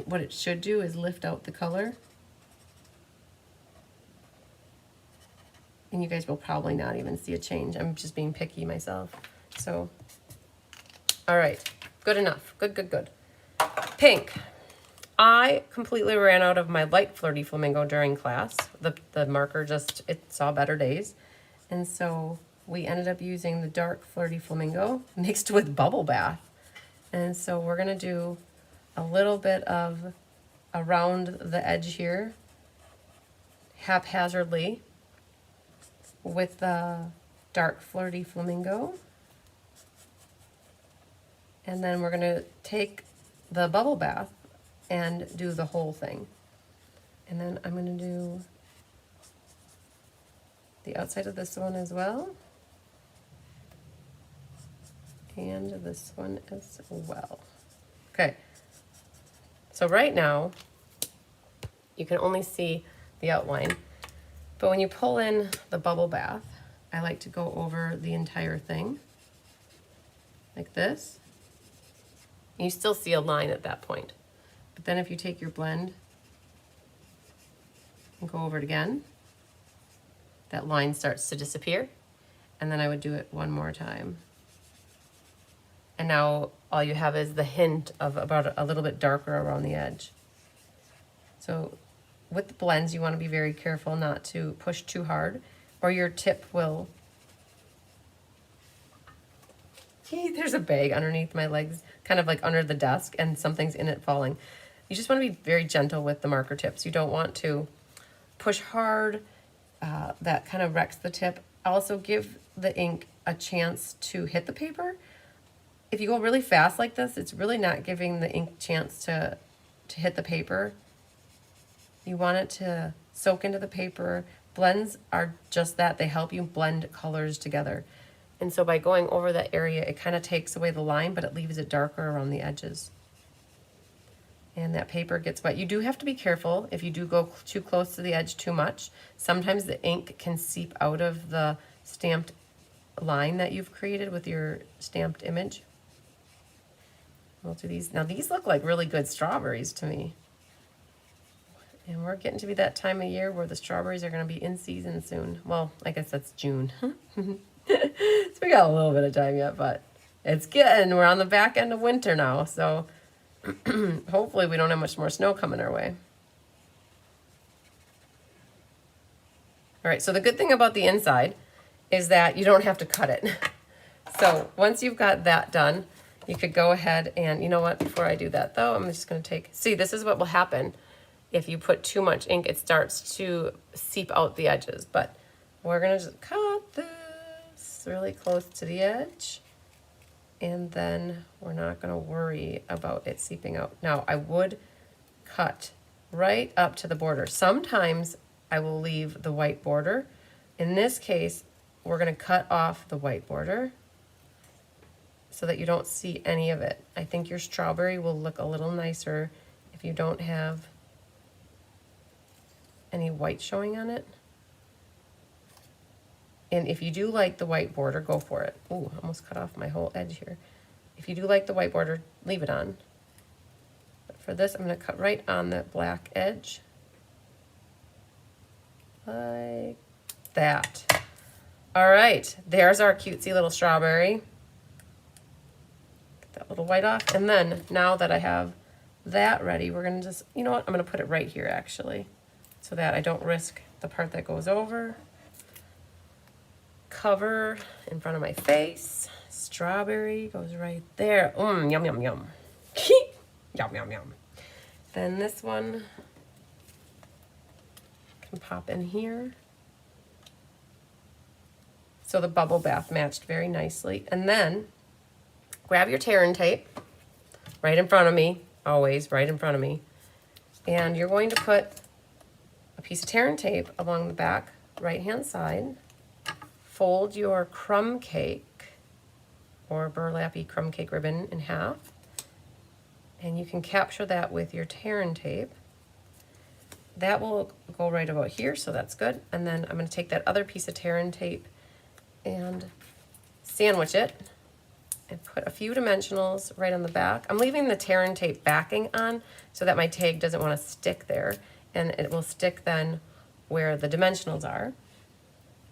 What it should do is lift out the color. And you guys will probably not even see a change. I'm just being picky myself. So, all right, good enough. Good, good, good. Pink. I completely ran out of my light Flirty Flamingo during class. The marker just, it saw better days. And so we ended up using the dark Flirty Flamingo mixed with Bubble Bath. And so we're gonna do a little bit of around the edge here, haphazardly, with the dark Flirty Flamingo. And then we're gonna take the Bubble Bath and do the whole thing. And then I'm gonna do the outside of this one as well. And this one as well. Okay, so right now, you can only see the outline, but when you pull in the Bubble Bath, I like to go over the entire thing, like this. You still see a line at that point. But then if you take your blend and go over it again, that line starts to disappear. And then I would do it one more time. And now all you have is the hint of about a little bit darker around the edge. So with the blends, you want to be very careful not to push too hard, or your tip will... There's a bag underneath my legs, kind of like under the desk, and something's in it falling. You just want to be very gentle with the marker tips. You don't want to push hard. That kind of wrecks the tip. Also give the ink a chance to hit the paper. If you go really fast like this, it's really not giving the ink chance to hit the paper. You want it to soak into the paper. Blends are just that. They help you blend colors together. And so by going over that area, it kind of takes away the line, but it leaves it darker around the edges. And that paper gets wet. You do have to be careful if you do go too close to the edge too much. Sometimes the ink can seep out of the stamped line that you've created with your stamped image. We'll do these. Now these look like really good strawberries to me. And we're getting to be that time of year where the strawberries are going to be in season soon. Well, I guess that's June. So we got a little bit of time yet, but it's getting, we're on the back end of winter now. So hopefully we don't have much more snow coming our way. All right, so the good thing about the inside is that you don't have to cut it. So once you've got that done, you could go ahead and, you know what, before I do that though, I'm just gonna take, see, this is what will happen if you put too much ink. It starts to seep out the edges, but we're gonna just cut this really close to the edge, and then we're not gonna worry about it seeping out. Now, I would cut right up to the border. Sometimes I will leave the white border. In this case, we're gonna cut off the white border so that you don't see any of it. I think your strawberry will look a little nicer if you don't have any white showing on it. And if you do like the white border, go for it. Ooh, almost cut off my whole edge here. If you do like the white border, leave it on. But for this, I'm gonna cut right on that black edge. Like that. All right, there's our cutesy little strawberry. Get that little white off. And then now that I have that ready, we're gonna just, you know what? I'm gonna put it right here actually, so that I don't risk the part that goes over. Cover in front of my face. Strawberry goes right there. Yum, yum, yum. Yum, yum, yum. Then this one can pop in here. So the bubble bath matched very nicely. And then grab your tear and tape right in front of me, always right in front of me. And you're going to put a piece of tear and tape along the back right-hand side. Fold your crumb cake or burlappy crumb cake ribbon in half, and you can capture that with your tear and tape. That will go right about here, so that's good. And then I'm going to take that other piece of tear and tape and sandwich it and put a few dimensionals right on the back. I'm leaving the tear and tape backing on so that my tag doesn't want to stick there, and it will stick then where the dimensionals are.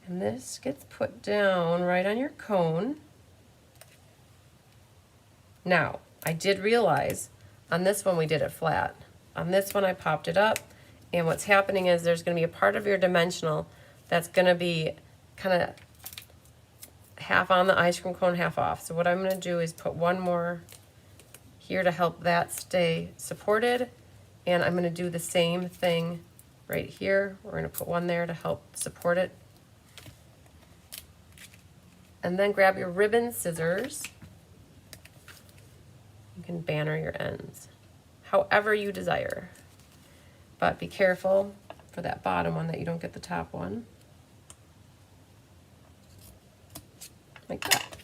And this gets put down right on your cone. Now, I did realize on this one we did it flat. On this one I popped it up, and what's happening is there's going to be a part of your dimensional that's going to be kind of half on the ice cream cone, half off. So what I'm going to do is put one more here to help that stay supported, and I'm going to do the same thing right here. We're going to put one there to help support it. And then grab your ribbon scissors. You can banner your ends however you desire, but be careful for that bottom one that you don't get the top one. Like that.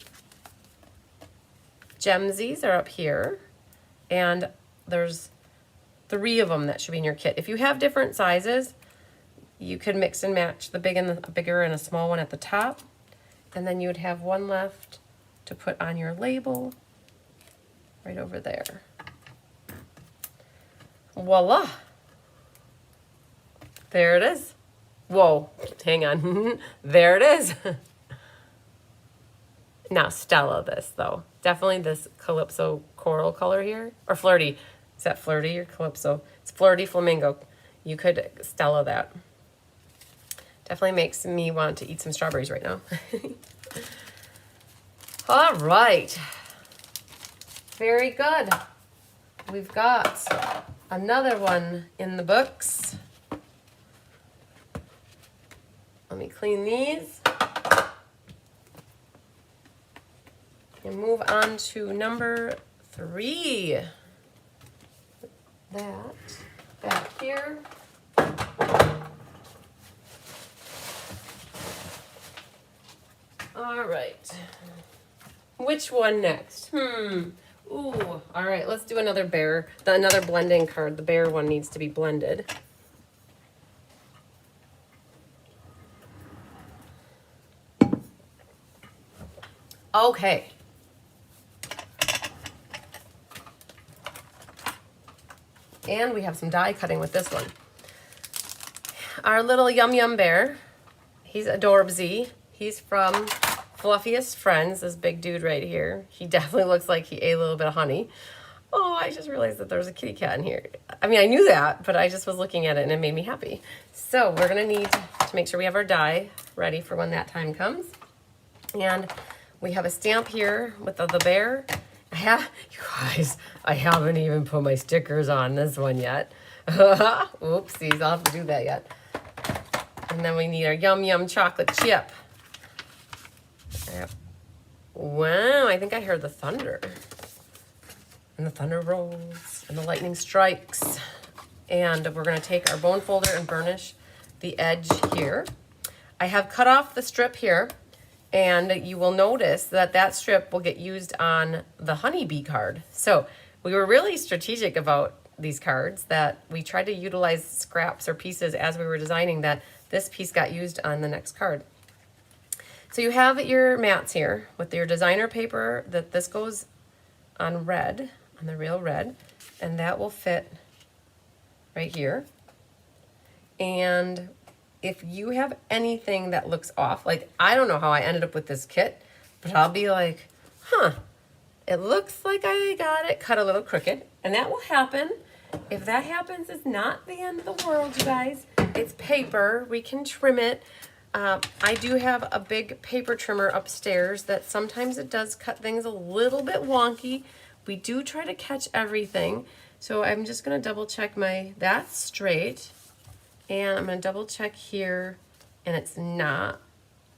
Gemsies are up here, and there's 3 of them that should be in your kit. If you have different sizes, you could mix and match the big and the bigger and a small one at the top, and then you would have one left to put on your label right over there. Voila! There it is. Whoa, hang on. There it is. Now, Stella this, though. Definitely this Calypso coral color here. Or Flirty. Is that Flirty or Calypso? It's Flirty Flamingo. You could Stella that. Definitely makes me want to eat some strawberries right now. All right. Very good. We've got another one in the books. Let me clean these. And move on to number 3. That back here. All right. Which one next? Ooh, all right, let's do another bear, another blending card. The bear one needs to be blended. Okay. And we have some die cutting with this one. Our little Yum Yum bear, he's adorbsy. He's from Fluffiest Friends, this big dude right here. He definitely looks like he ate a little bit of honey. Oh, I just realized that there was a kitty cat in here. I mean, I knew that, but I just was looking at it and it made me happy. So we're gonna need to make sure we have our die ready for when that time comes. And we have a stamp here with the bear. You guys, I haven't even put my stickers on this one yet. Oopsies, I'll have to do that yet. And then we need our Yum Yum chocolate chip. Wow, I think I heard the thunder. And the thunder rolls and the lightning strikes. And we're gonna take our bone folder and burnish the edge here. I have cut off the strip here, and you will notice that that strip will get used on the honeybee card. So we were really strategic about these cards, that we tried to utilize scraps or pieces as we were designing, that this piece got used on the next card. So you have your mats here with your designer paper, that this goes on red, on the real red, and that will fit right here. And if you have anything that looks off, like I don't know how I ended up with this kit, but I'll be like, it looks like I got it cut a little crooked, and that will happen. If that happens, it's not the end of the world, you guys. It's paper, we can trim it. I do have a big paper trimmer upstairs that sometimes it does cut things a little bit wonky. We do try to catch everything. So I'm just gonna double check that's straight. And I'm gonna double check here, and it's not.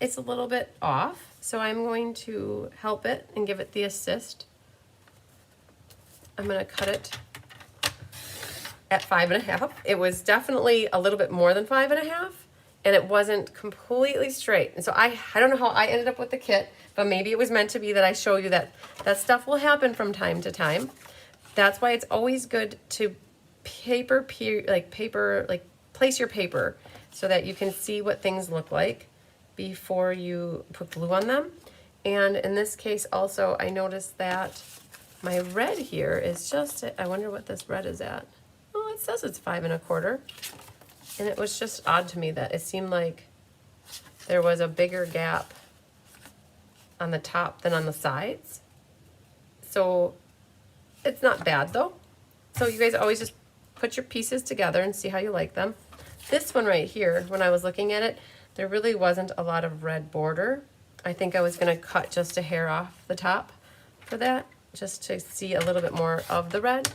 It's a little bit off. So I'm going to help it and give it the assist. I'm gonna cut it at 5.5. It was definitely a little bit more than 5.5. And it wasn't completely straight. And so I don't know how I ended up with the kit, but maybe it was meant to be that I show you that that stuff will happen from time to time. That's why it's always good to place your paper so that you can see what things look like before you put glue on them. And in this case also, I noticed that my red here is just, I wonder what this red is at. Oh, it says it's 5.25. And it was just odd to me that it seemed like there was a bigger gap on the top than on the sides. So it's not bad though. So you guys always just put your pieces together and see how you like them. This one right here, when I was looking at it, there really wasn't a lot of red border. I think I was gonna cut just a hair off the top for that, just to see a little bit more of the red.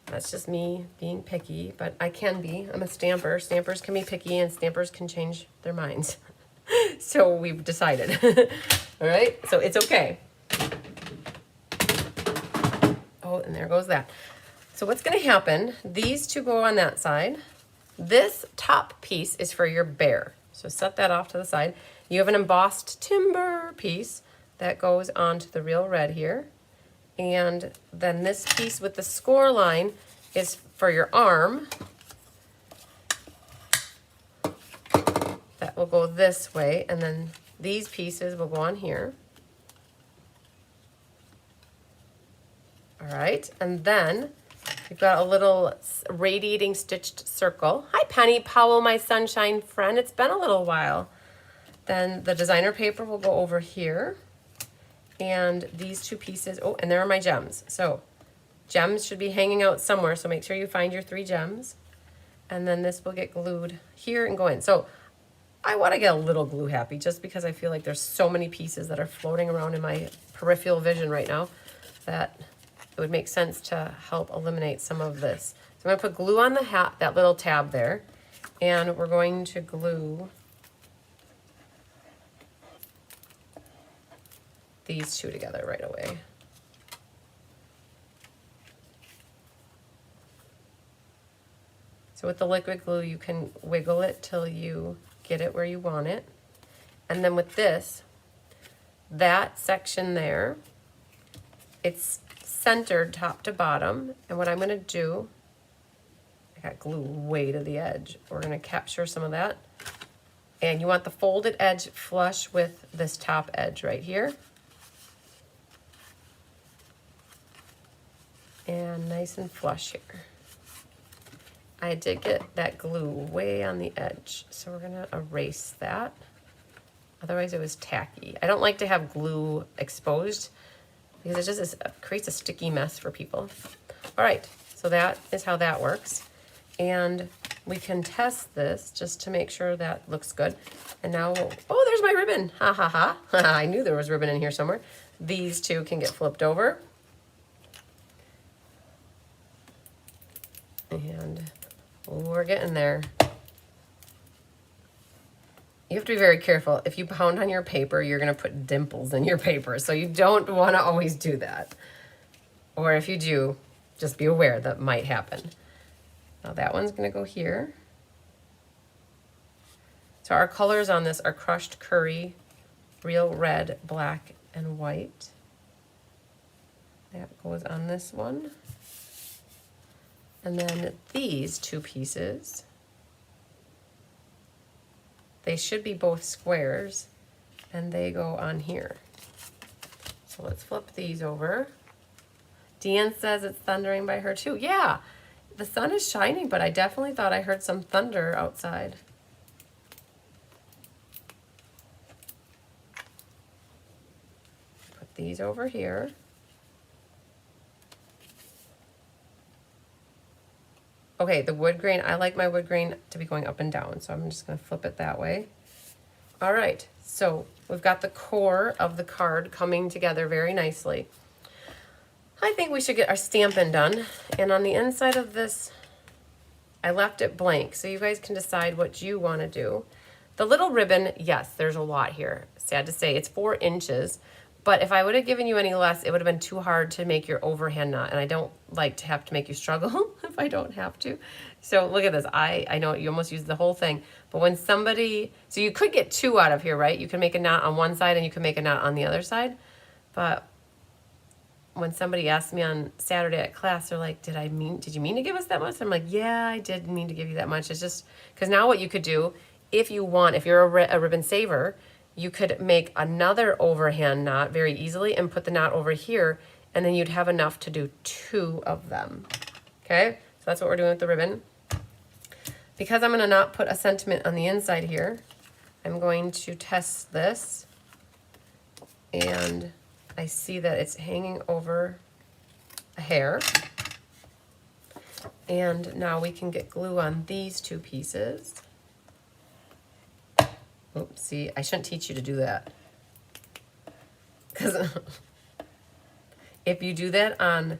That's just me being picky, but I can be. I'm a stamper. Stampers can be picky and stampers can change their minds. So we've decided. All right, so it's okay. Oh, and there goes that. So what's gonna happen, these two go on that side. This top piece is for your bear. So set that off to the side. You have an embossed timber piece that goes onto the real red here. And then this piece with the score line is for your arm. That will go this way, and then these pieces will go on here. All right, and then you've got a little radiating stitched circle. Hi, Penny Powell, my sunshine friend. It's been a little while. Then the designer paper will go over here. And these two pieces, oh, and there are my gems. So gems should be hanging out somewhere, so make sure you find your 3 gems. And then this will get glued here and go in. So I want to get a little glue happy just because I feel like there's so many pieces that are floating around in my peripheral vision right now that it would make sense to help eliminate some of this. So I'm going to put glue on the hat, that little tab there, and we're going to glue these two together right away. So with the liquid glue, you can wiggle it till you get it where you want it. And then with this, that section there, it's centered top to bottom. And what I'm gonna do, I got glue way to the edge. We're gonna capture some of that. And you want the folded edge flush with this top edge right here. And nice and flush here. I did get that glue way on the edge, so we're gonna erase that. Otherwise it was tacky. I don't like to have glue exposed because it just creates a sticky mess for people. All right, so that is how that works. And we can test this just to make sure that looks good. And now, oh, there's my ribbon. Ha ha ha. I knew there was ribbon in here somewhere. These two can get flipped over. And we're getting there. You have to be very careful. If you pound on your paper, you're going to put dimples in your paper. So you don't want to always do that. Or if you do, just be aware that might happen. Now that one's going to go here. So our colors on this are crushed curry, real red, black, and white. That goes on this one. And then these two pieces, they should be both squares, and they go on here. So let's flip these over. Deanne says it's thundering by her too. Yeah, the sun is shining, but I definitely thought I heard some thunder outside. Put these over here. Okay, the wood grain, I like my wood grain to be going up and down, so I'm just gonna flip it that way. All right, so we've got the core of the card coming together very nicely. I think we should get our stamping done. And on the inside of this, I left it blank, so you guys can decide what you wanna do. The little ribbon, yes, there's a lot here. Sad to say, it's 4 inches. But if I would have given you any less, it would have been too hard to make your overhand knot. And I don't like to have to make you struggle if I don't have to. So look at this. I know you almost used the whole thing. But when somebody, so you could get 2 out of here, right? You can make a knot on one side and you can make a knot on the other side. But when somebody asked me on Saturday at class, they're like, did you mean to give us that much? I'm like, yeah, I did mean to give you that much. It's just, because now what you could do, if you want, if you're a ribbon saver, you could make another overhand knot very easily and put the knot over here, and then you'd have enough to do 2 of them. Okay, so that's what we're doing with the ribbon. Because I'm gonna not put a sentiment on the inside here, I'm going to test this, and I see that it's hanging over a hair. And now we can get glue on these two pieces. Oops, see, I shouldn't teach you to do that. Because if you do that on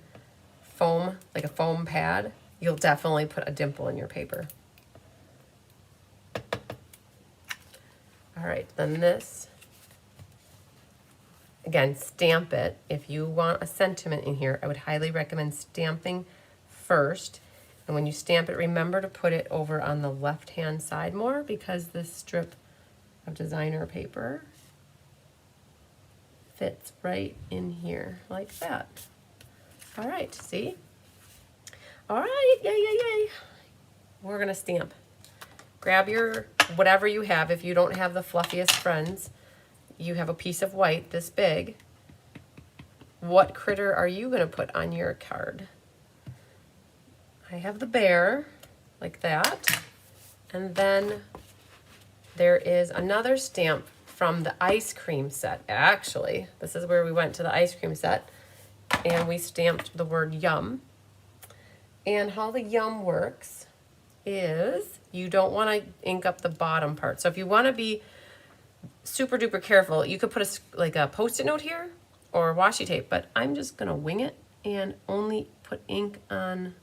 foam, like a foam pad, you'll definitely put a dimple in your paper. All right, then this, again, stamp it. If you want a sentiment in here, I would highly recommend stamping first. And when you stamp it, remember to put it over on the left-hand side more, because this strip of designer paper fits right in here like that. All right, see? All right, yay, yay, yay. We're gonna stamp. Grab your, whatever you have. If you don't have the fluffiest friends, you have a piece of white this big. What critter are you gonna put on your card? I have the bear, like that. And then there is another stamp from the ice cream set. Actually, this is where we went to the ice cream set, and we stamped the word yum. And how the yum works is you don't want to ink up the bottom part. So if you want to be super duper careful, you could put a Post-it note here or washi tape, but I'm just gonna wing it and only put ink on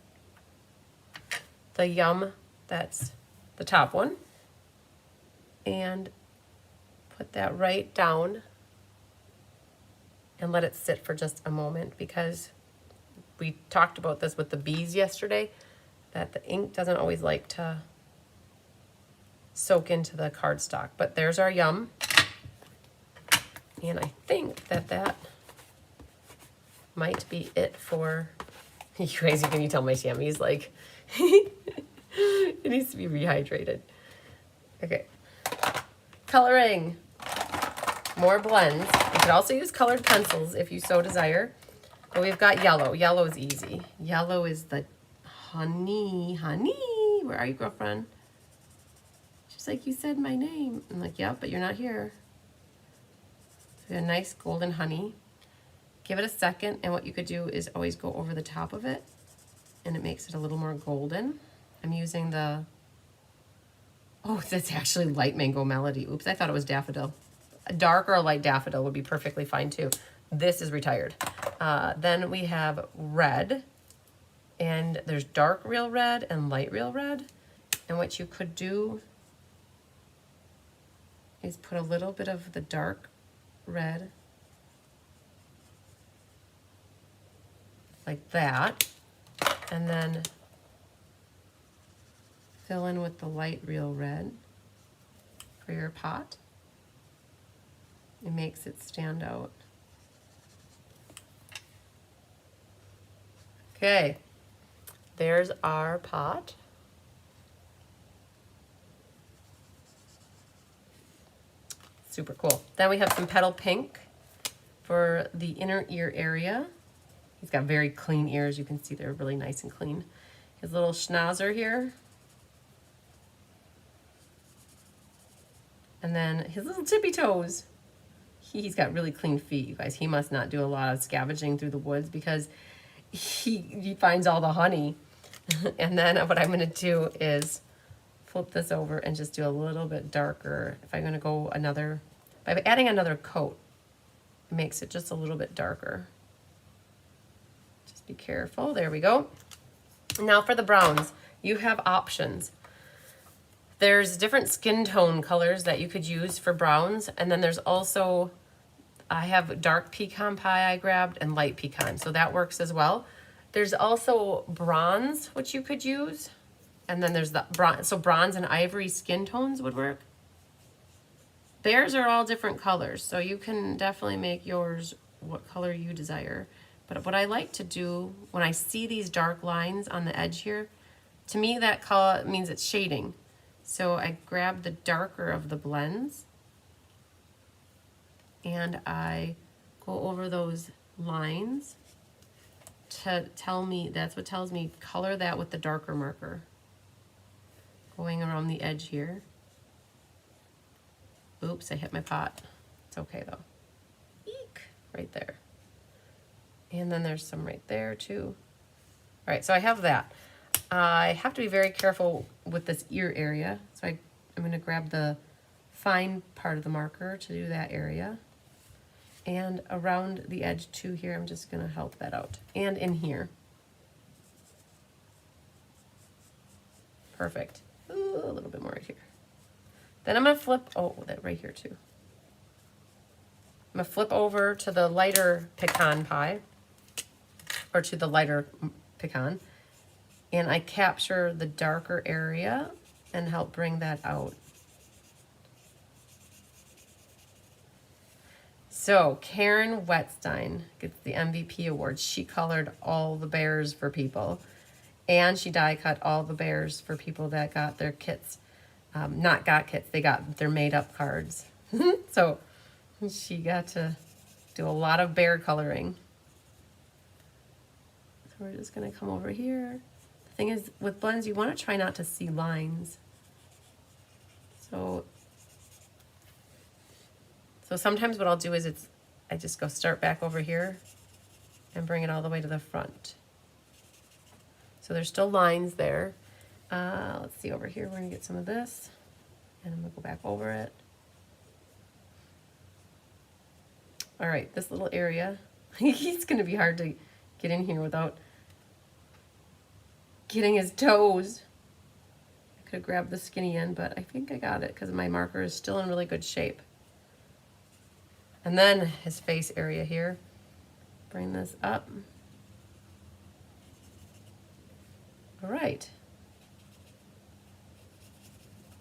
the yum, that's the top one, and put that right down and let it sit for just a moment, because we talked about this with the bees yesterday, that the ink doesn't always like to soak into the cardstock. But there's our yum. And I think that that might be it for, you guys, can you tell my Tammy's like, it needs to be rehydrated. Okay. Coloring. More blends. You could also use colored pencils if you so desire. But we've got yellow. Yellow is easy. Yellow is the honey. Where are you, girlfriend? She's like, you said my name. I'm like, yep, but you're not here. So a nice golden honey. Give it a second, and what you could do is always go over the top of it, and it makes it a little more golden. I'm using the, oh, that's actually light mango melody. Oops, I thought it was daffodil. A dark or a light daffodil would be perfectly fine too. This is retired. Then we have red, and there's dark real red and light real red. And what you could do is put a little bit of the dark red like that, and then fill in with the light real red for your pot. It makes it stand out. Okay, there's our pot. Super cool. Then we have some petal pink for the inner ear area. He's got very clean ears. You can see they're really nice and clean. His little schnauzer here. And then his little tippy toes. He's got really clean feet, you guys. He must not do a lot of scavenging through the woods, because he finds all the honey. And then what I'm gonna do is flip this over and just do a little bit darker. If I'm gonna go another, by adding another coat, it makes it just a little bit darker. Just be careful, there we go. Now for the browns, you have options. There's different skin tone colors that you could use for browns, and then there's also, I have dark pecan pie I grabbed and light pecan, so that works as well. There's also bronze, which you could use, and then there's the bronze, so bronze and ivory skin tones would work. Theirs are all different colors, so you can definitely make yours what color you desire. But what I like to do when I see these dark lines on the edge here, to me that color means it's shading. So I grab the darker of the blends and I go over those lines to tell me, that's what tells me color that with the darker marker. Going around the edge here. Oops, I hit my pot. It's okay though. Eek, right there. And then there's some right there too. All right, so I have that. I have to be very careful with this ear area. So I'm gonna grab the fine part of the marker to do that area. And around the edge too here, I'm just gonna help that out. And in here. Perfect. Ooh, a little bit more right here. Then I'm gonna flip, oh, that right here too. I'm gonna flip over to the lighter pecan pie, or to the lighter pecan, and I capture the darker area and help bring that out. So Karen Wetstein gets the MVP award. She colored all the bears for people, and she die cut all the bears for people that got their kits. Not got kits, they got their made up cards. So she got to do a lot of bear coloring. So we're just gonna come over here. The thing is, with blends, you wanna try not to see lines. So sometimes what I'll do is I just go start back over here and bring it all the way to the front. So there's still lines there. Let's see over here, we're gonna get some of this, and I'm gonna go back over it. All right, this little area, he's gonna be hard to get in here without getting his toes. I could have grabbed the skinny end, but I think I got it because my marker is still in really good shape. And then his face area here, bring this up. All right.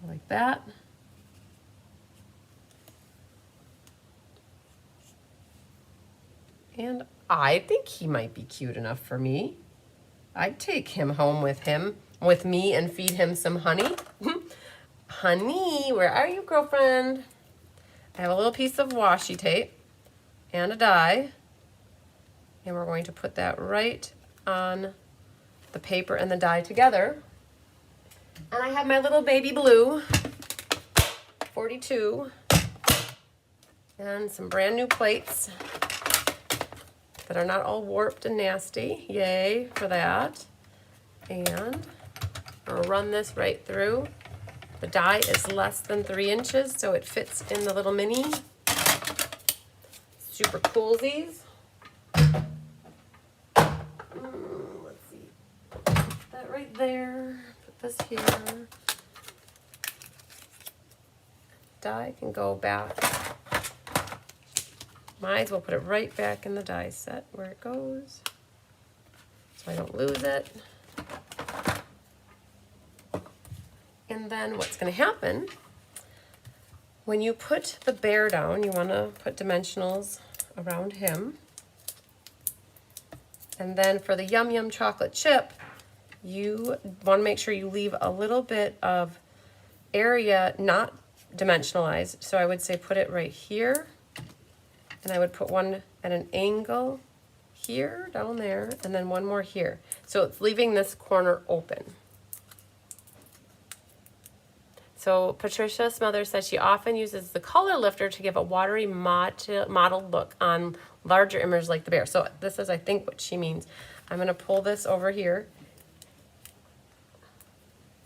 Like that. And I think he might be cute enough for me. I'd take him home with me, and feed him some honey. Honey, where are you, girlfriend? I have a little piece of washi tape and a die, and we're going to put that right on the paper and the die together. And I have my little baby blue, 42, and some brand new plates that are not all warped and nasty. Yay for that. And I'll run this right through. The die is less than 3 inches, so it fits in the little mini. Super coolsies. Let's see. Put that right there. Put this here. Die can go back. Might as well put it right back in the die set where it goes, so I don't lose it. And then what's going to happen, when you put the bear down, you want to put dimensionals around him. And then for the Yum Yum chocolate chip, you want to make sure you leave a little bit of area not dimensionalized. So I would say put it right here. And I would put one at an angle here, down there, and then one more here. So it's leaving this corner open. So Patricia Smothers says she often uses the color lifter to give a watery mottled look on larger images like the bear. So this is, I think, what she means. I'm going to pull this over here.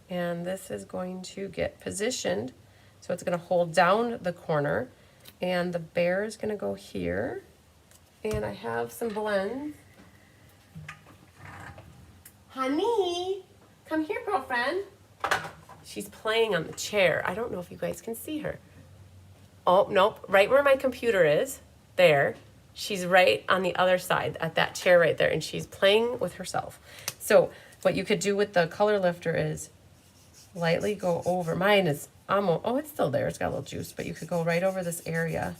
And this is going to get positioned. So it's going to hold down the corner. And the bear is going to go here. And I have some blends. Honey, come here, girlfriend. She's playing on the chair. I don't know if you guys can see her. Oh, nope. Right where my computer is, there. She's right on the other side at that chair right there, and she's playing with herself. So what you could do with the color lifter is lightly go over. Mine is almost, oh, it's still there. It's got a little juice, but you could go right over this area,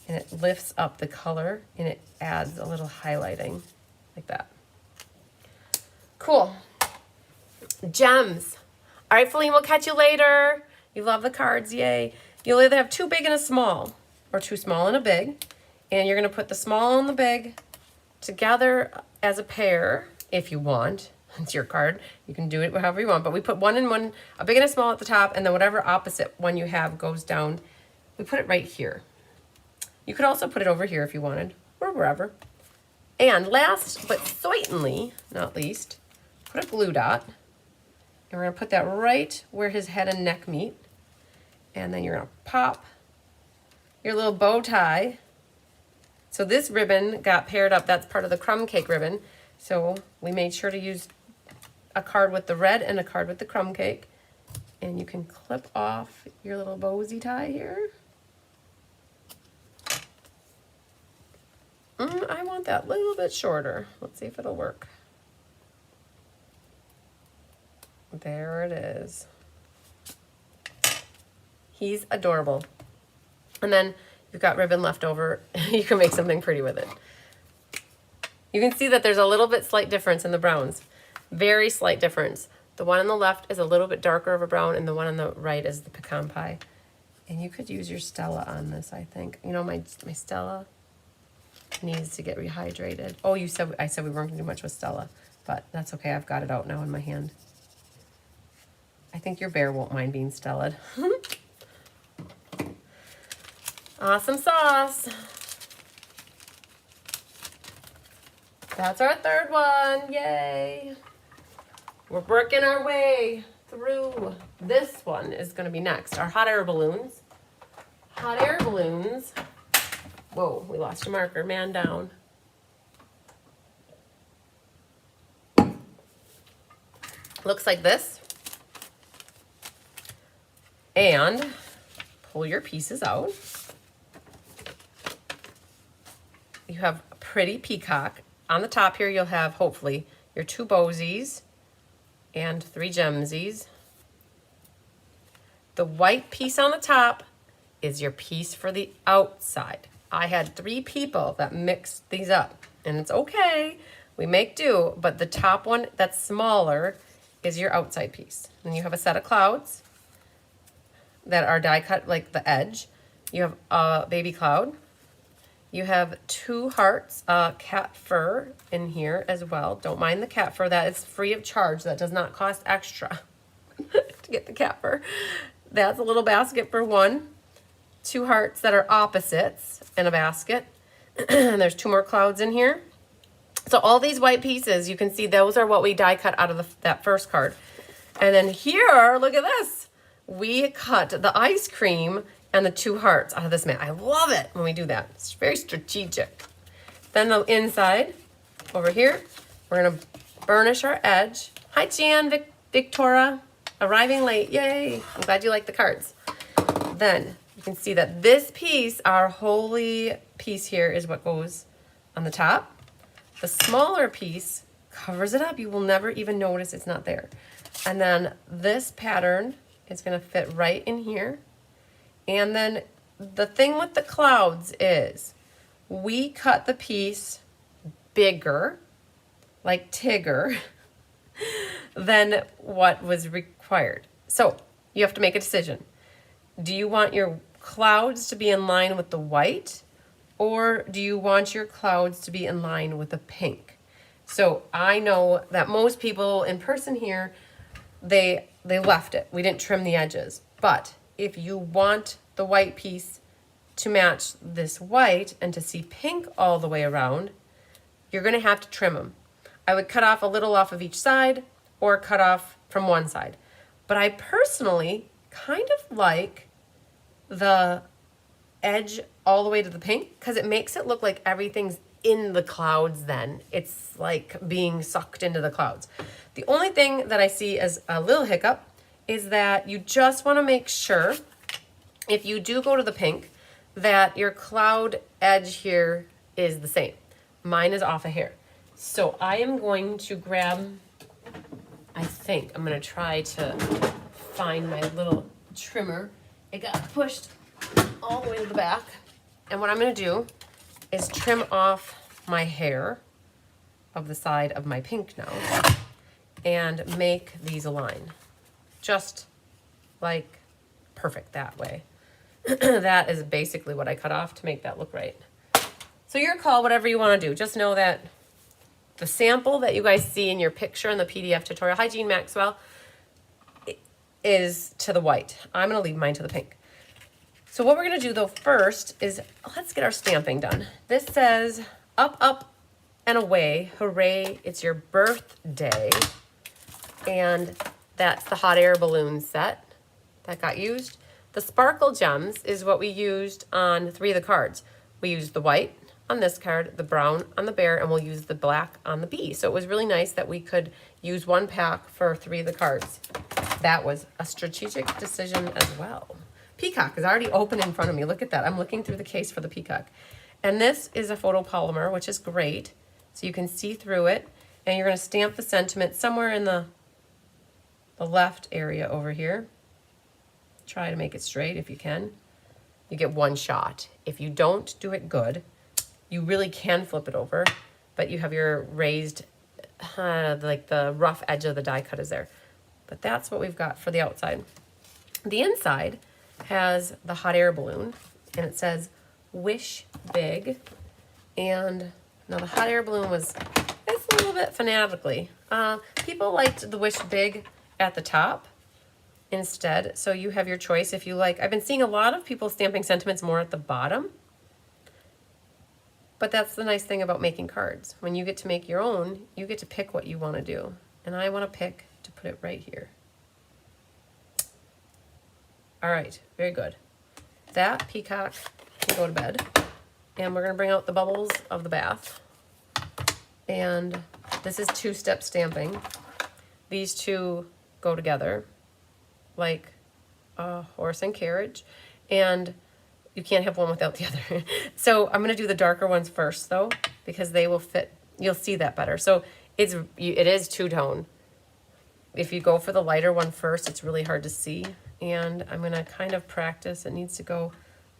and it lifts up the color, and it adds a little highlighting like that. Cool. Gems. All right, Feline, we'll catch you later. You love the cards, yay. You'll either have 2 big and a small, or 2 small and a big. And you're gonna put the small and the big together as a pair, if you want. It's your card. You can do it however you want, but we put one and one, a big and a small at the top, and then whatever opposite one you have goes down we put it right here. You could also put it over here if you wanted, or wherever. And last but certainly not least, put a glue dot. And we're gonna put that right where his head and neck meet. And then you're gonna pop your little bow tie. So this ribbon got paired up, that's part of the crumb cake ribbon. So we made sure to use a card with the red and a card with the crumb cake. And you can clip off your little bow tie here. I want that a little bit shorter. Let's see if it'll work. There it is. He's adorable. And then you've got ribbon left over. You can make something pretty with it. You can see that there's a little bit slight difference in the browns. Very slight difference. The one on the left is a little bit darker of a brown, and the one on the right is the pecan pie. And you could use your Stella on this, I think. You know, my Stella needs to get rehydrated. Oh, I said we weren't gonna do much with Stella, but that's okay. I've got it out now in my hand. I think your bear won't mind being Stellaed. Awesome sauce. That's our third one. Yay. We're working our way through. This one is going to be next. Our hot air balloons. Hot air balloons. Whoa, we lost your marker. Man down. Looks like this. And pull your pieces out. You have a pretty peacock. On the top here, you'll have, hopefully, your 2 bowsies and 3 gemsies. The white piece on the top is your piece for the outside. I had 3 people that mixed these up, and it's okay. We make do, but the top one that's smaller is your outside piece. Then you have a set of clouds that are die cut like the edge. You have a baby cloud. You have 2 hearts, cat fur in here as well. Don't mind the cat fur. That is free of charge. That does not cost extra to get the cat fur. That's a little basket for 1. 2 hearts that are opposites in a basket. And there's 2 more clouds in here. So all these white pieces, you can see those are what we die cut out of that first card. And then here, look at this. We cut the ice cream and the 2 hearts out of this mat. I love it when we do that. It's very strategic. Then the inside, over here, we're gonna burnish our edge. Hi, Jan, Victoria, arriving late, yay. I'm glad you like the cards. Then you can see that this piece, our holy piece here, is what goes on the top. The smaller piece covers it up. You will never even notice it's not there. And then this pattern is gonna fit right in here. And then the thing with the clouds is we cut the piece bigger, like Tigger, than what was required. So you have to make a decision. Do you want your clouds to be in line with the white, or do you want your clouds to be in line with the pink? So I know that most people in person here, they left it. We didn't trim the edges. But if you want the white piece to match this white and to see pink all the way around, you're gonna have to trim them. I would cut off a little off of each side or cut off from one side. But I personally kind of like the edge all the way to the pink because it makes it look like everything's in the clouds then. It's like being sucked into the clouds. The only thing that I see as a little hiccup is that you just want to make sure, if you do go to the pink, that your cloud edge here is the same. Mine is off a hair. So I am going to grab, I think I'm going to try to find my little trimmer. It got pushed all the way to the back. And what I'm going to do is trim off my hair of the side of my pink now and make these align. Just like perfect that way. That is basically what I cut off to make that look right. So your call, whatever you want to do. Just know that the sample that you guys see in your picture in the PDF tutorial, hi Jean Maxwell, is to the white. I'm going to leave mine to the pink. So what we're gonna do though first is, let's get our stamping done. This says, up, up, and away, hooray, it's your birthday. And that's the hot air balloon set that got used. The sparkle gems is what we used on 3 of the cards. We used the white on this card, the brown on the bear, and we'll use the black on the bee. So it was really nice that we could use 1 pack for 3 of the cards. That was a strategic decision as well. Peacock is already open in front of me. Look at that. I'm looking through the case for the peacock. And this is a photopolymer, which is great. So you can see through it. And you're going to stamp the sentiment somewhere in the left area over here. Try to make it straight if you can. You get 1 shot. If you don't do it good, you really can flip it over, but you have your raised, like the rough edge of the die cut is there. But that's what we've got for the outside. The inside has the hot air balloon, and it says, wish big. And now the hot air balloon was, it's a little bit fanatically. People liked the wish big at the top instead, so you have your choice if you like. I've been seeing a lot of people stamping sentiments more at the bottom, but that's the nice thing about making cards. When you get to make your own, you get to pick what you want to do. And I want to pick to put it right here. All right, very good. That peacock can go to bed. And we're going to bring out the bubbles of the bath. And this is 2-step stamping. These 2 go together like a horse and carriage. And you can't have one without the other. So I'm going to do the darker ones first though, because they will fit. You'll see that better. So it is 2-tone. If you go for the lighter one first, it's really hard to see. And I'm going to kind of practice. It needs to go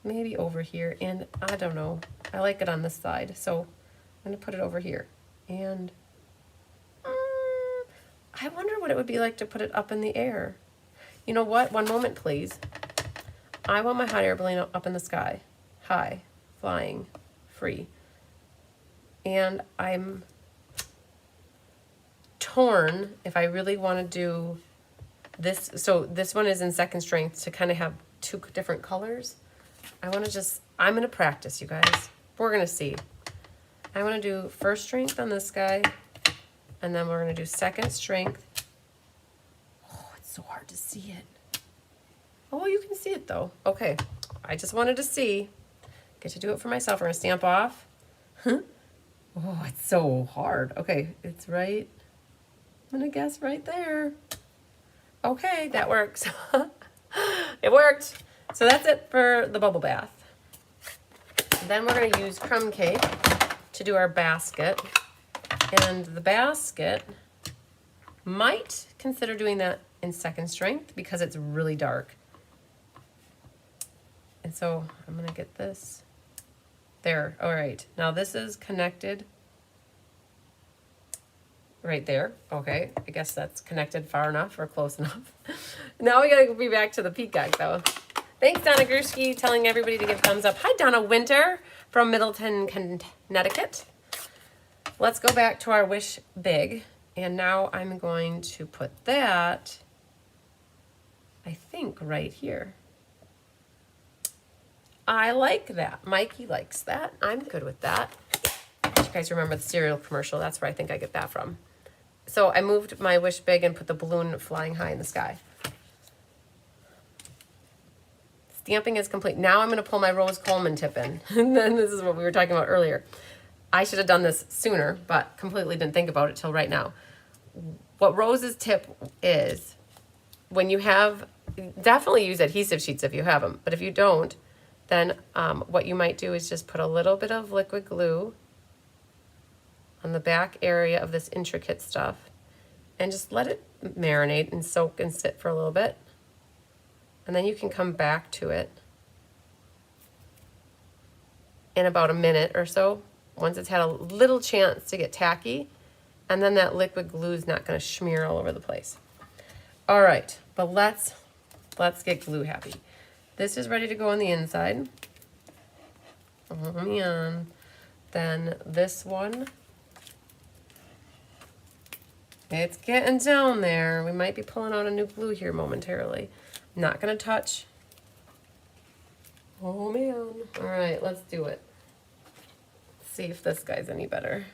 maybe over here. And I don't know. I like it on this side. So I'm going to put it over here. And I wonder what it would be like to put it up in the air. You know what? One moment, please. I want my hot air balloon up in the sky. High, flying, free. And I'm torn if I really want to do this. So this one is in 2nd strength to kind of have 2 different colors. I'm going to practice, you guys. We're going to see. I want to do 1st strength on this guy, and then we're going to do 2nd strength. Oh, it's so hard to see it. Oh, you can see it though. Okay, I just wanted to see. Get to do it for myself. We're going to stamp off. Oh, it's so hard. Okay, it's right. I'm going to guess right there. Okay, that works. It worked. So that's it for the bubble bath. Then we're going to use crumb cake to do our basket. And the basket, might consider doing that in 2nd strength because it's really dark. And so I'm going to get this there. All right. Now this is connected right there. Okay. I guess that's connected far enough or close enough. Now we got to be back to the peacock though. Thanks, Donna Gruski, telling everybody to give thumbs up. Hi, Donna Winter from Middleton, Connecticut. Let's go back to our wish big. And now I'm going to put that, I think, right here. I like that. Mikey likes that. I'm good with that. You guys remember the cereal commercial? That's where I think I get that from. So I moved my wish big and put the balloon flying high in the sky. Stamping is complete. Now I'm going to pull my Rose Coleman tip in. And then this is what we were talking about earlier. I should have done this sooner, but completely didn't think about it till right now. What Rose's tip is, when you have, definitely use adhesive sheets if you have them, but if you don't, then what you might do is just put a little bit of liquid glue on the back area of this intricate stuff and just let it marinate and soak and sit for a little bit. And then you can come back to it in about a minute or so, once it's had a little chance to get tacky, and then that liquid glue is not going to smear all over the place. All right, but let's get glue happy. This is ready to go on the inside. Oh man. Then this one. It's getting down there. We might be pulling out a new glue here momentarily. Not going to touch Oh man. All right, let's do it. See if this guy's any better.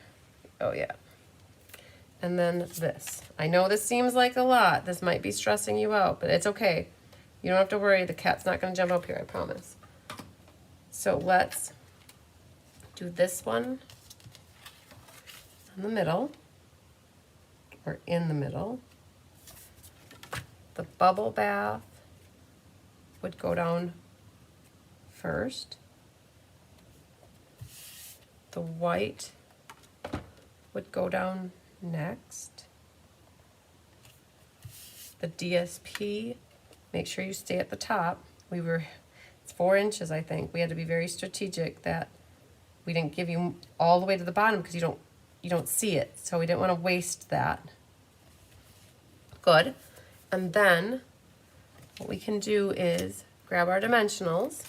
Oh yeah. And then this. I know this seems like a lot. This might be stressing you out, but it's okay. You don't have to worry. The cat's not going to jump up here, I promise. So let's do this one in the middle, or in the middle. The bubble bath would go down first. The white would go down next. The DSP, make sure you stay at the top. It's 4 inches, I think. We had to be very strategic that we didn't give you all the way to the bottom because you don't see it. So we didn't want to waste that. Good. And then what we can do is grab our dimensionals.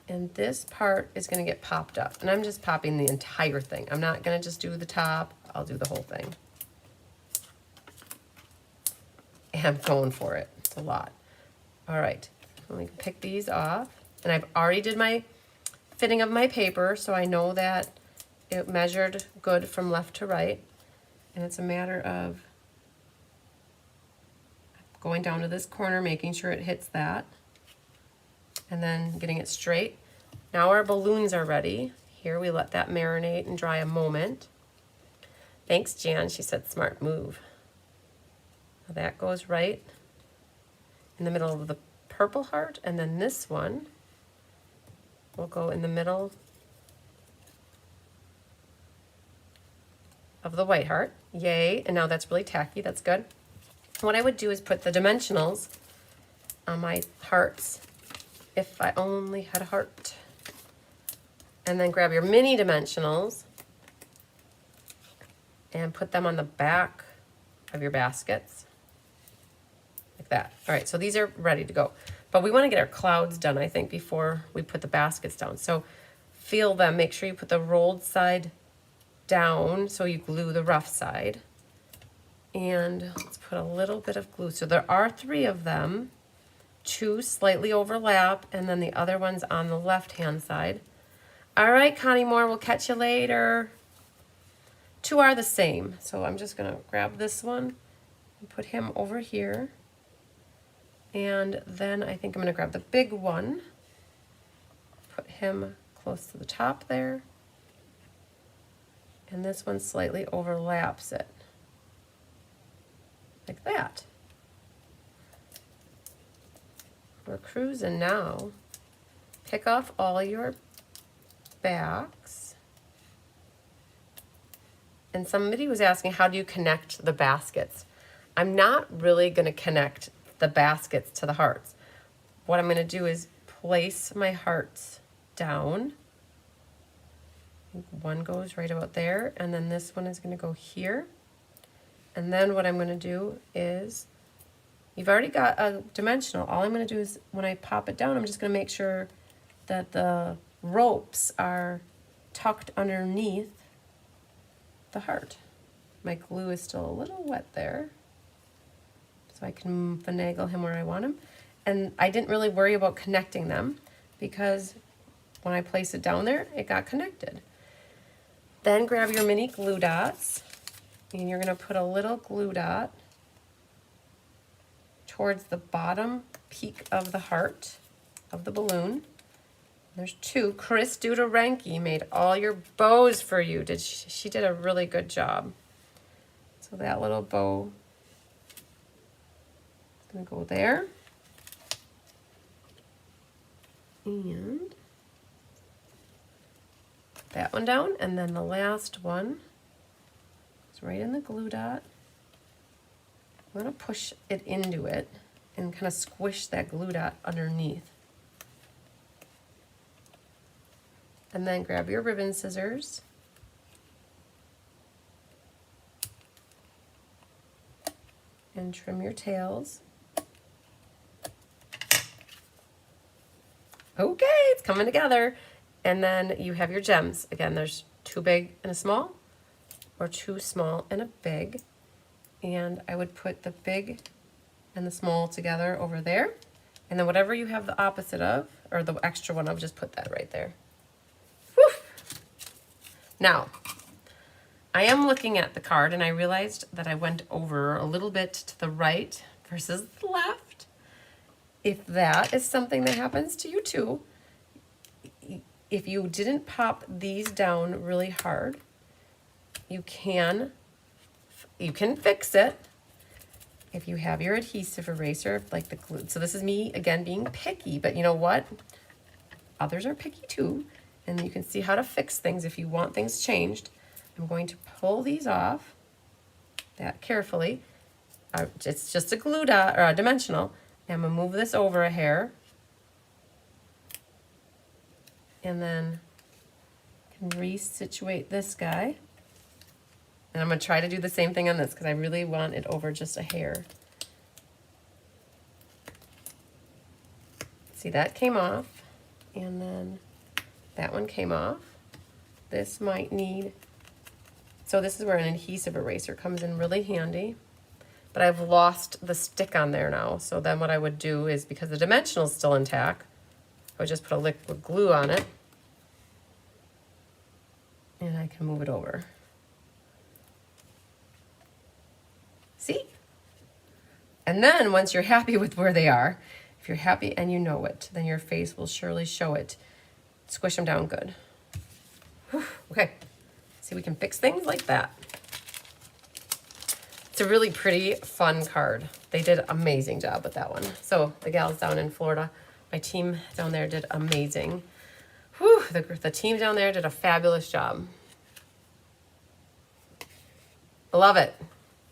And this part is going to get popped up. And I'm just popping the entire thing. I'm not going to just do the top. I'll do the whole thing. And I'm going for it. It's a lot. All right. Let me pick these off. And I've already did my fitting of my paper, so I know that it measured good from left to right. And it's a matter of going down to this corner, making sure it hits that, and then getting it straight. Now our balloons are ready. Here we let that marinate and dry a moment. Thanks, Jan. She said smart move. Now that goes right in the middle of the purple heart, and then this one will go in the middle of the white heart. Yay. And now that's really tacky. That's good. What I would do is put the dimensionals on my hearts, if I only had a heart. And then grab your mini dimensionals and put them on the back of your baskets, like that. All right, so these are ready to go. But we want to get our clouds done, I think, before we put the baskets down. So feel them. Make sure you put the rolled side down so you glue the rough side. And let's put a little bit of glue. So there are 3 of them. 2 slightly overlap, and then the other one's on the left-hand side. All right, Connie Moore, we'll catch you later. 2 are the same. So I'm just going to grab this one and put him over here. And then I think I'm going to grab the big one, put him close to the top there. And this one slightly overlaps it, like that. We're cruising now. Pick off all your backs. And somebody was asking, how do you connect the baskets? I'm not really going to connect the baskets to the hearts. What I'm going to do is place my hearts down. One goes right about there, and then this one is going to go here. And then what I'm going to do is, you've already got a dimensional. All I'm going to do is, when I pop it down, I'm just going to make sure that the ropes are tucked underneath the heart. My glue is still a little wet there, so I can finagle him where I want him. And I didn't really worry about connecting them because when I place it down there, it got connected. Then grab your mini glue dots, and you're going to put a little glue dot towards the bottom peak of the heart of the balloon. There's 2. Chris Dudarenki made all your bows for you. She did a really good job. So that little bow is going to go there. And put that one down. And then the last one is right in the glue dot. I'm going to push it into it and kind of squish that glue dot underneath. And then grab your ribbon scissors and trim your tails. Okay, it's coming together. And then you have your gems. Again, there's 2 big and a small, or 2 small and a big. And I would put the big and the small together over there. And then whatever you have the opposite of, or the extra one, I'll just put that right there. Whew. Now, I am looking at the card and I realized that I went over a little bit to the right versus the left. If that is something that happens to you too, if you didn't pop these down really hard, you can fix it if you have your adhesive eraser, like the glue. So this is me, again, being picky, but you know what? Others are picky too, and you can see how to fix things if you want things changed. I'm going to pull these off that carefully. It's just a glue dot, or a dimensional. And I'm gonna move this over a hair. And then I can resituate this guy. And I'm gonna try to do the same thing on this because I really want it over just a hair. See, that came off. And then that one came off. This might need, so this is where an adhesive eraser comes in really handy. But I've lost the stick on there now. So then what I would do is, because the dimensional is still intact, I would just put a liquid glue on it. And I can move it over. See? And then once you're happy with where they are, if you're happy and you know it, then your face will surely show it. Squish them down good. Whew. Okay, see, we can fix things like that. It's a really pretty, fun card. They did an amazing job with that one. So the gals down in Florida, my team down there did amazing. Whew, the team down there did a fabulous job. I love it.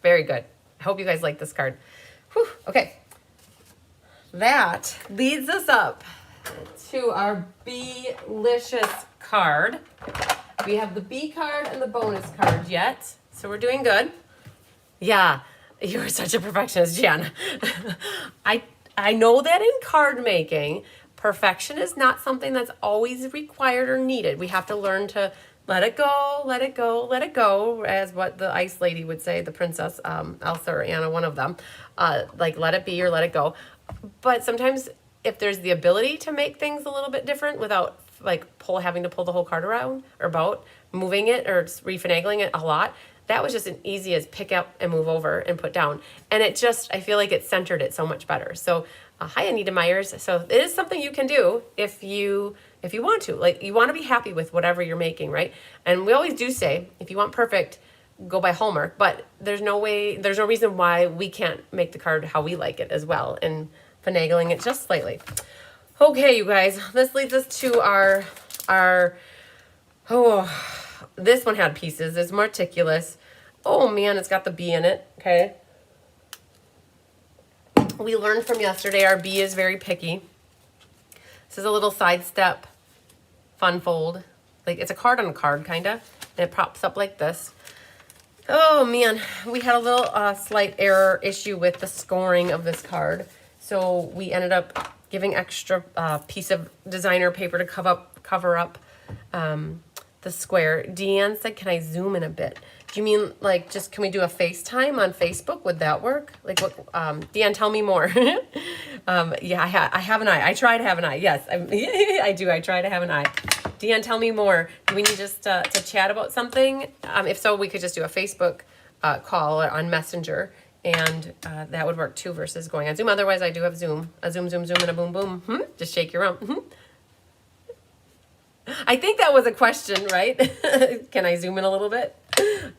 Very good. I hope you guys like this card. Whew, okay. That leads us up to our Bee-licious card. We have the B card and the bonus card yet, so we're doing good. Yeah, you're such a perfectionist, Jen. I know that in card making, perfection is not something that's always required or needed. We have to learn to let it go, let it go, let it go, as what the ice lady would say, the princess, Elsa or Anna, one of them, like let it be or let it go. But sometimes if there's the ability to make things a little bit different without like having to pull the whole card around or about moving it or refinagling it a lot, that was just an easy as pick up and move over and put down. And it just, I feel like it centered it so much better. So hi, Anita Myers. So it is something you can do if you want to. Like, you want to be happy with whatever you're making, right? And we always do say, if you want perfect, go by Hallmark. But there's no reason why we can't make the card how we like it as well, and finagling it just slightly. Okay, you guys, this leads us to our this one had pieces. It's meticulous. Oh man, it's got the bee in it. Okay. We learned from yesterday our bee is very picky. This is a little side step fun fold. Like, it's a card on a card, kind of. And it pops up like this. Oh man, we had a little slight error issue with the scoring of this card. So we ended up giving extra piece of designer paper to cover up the square. Deanne said, can I zoom in a bit? Do you mean like just, can we do a FaceTime on Facebook? Would that work? Like what, Deanne, tell me more. Yeah, I have an eye. I try to have an eye. Yes, I do. I try to have an eye. Deanne, tell me more. Do we need just to chat about something? If so, we could just do a Facebook call or on Messenger, and that would work too versus going on Zoom. Otherwise, I do have Zoom. A zoom, zoom, zoom, and a boom, boom. Just shake your rump. I think that was a question, right? Can I zoom in a little bit?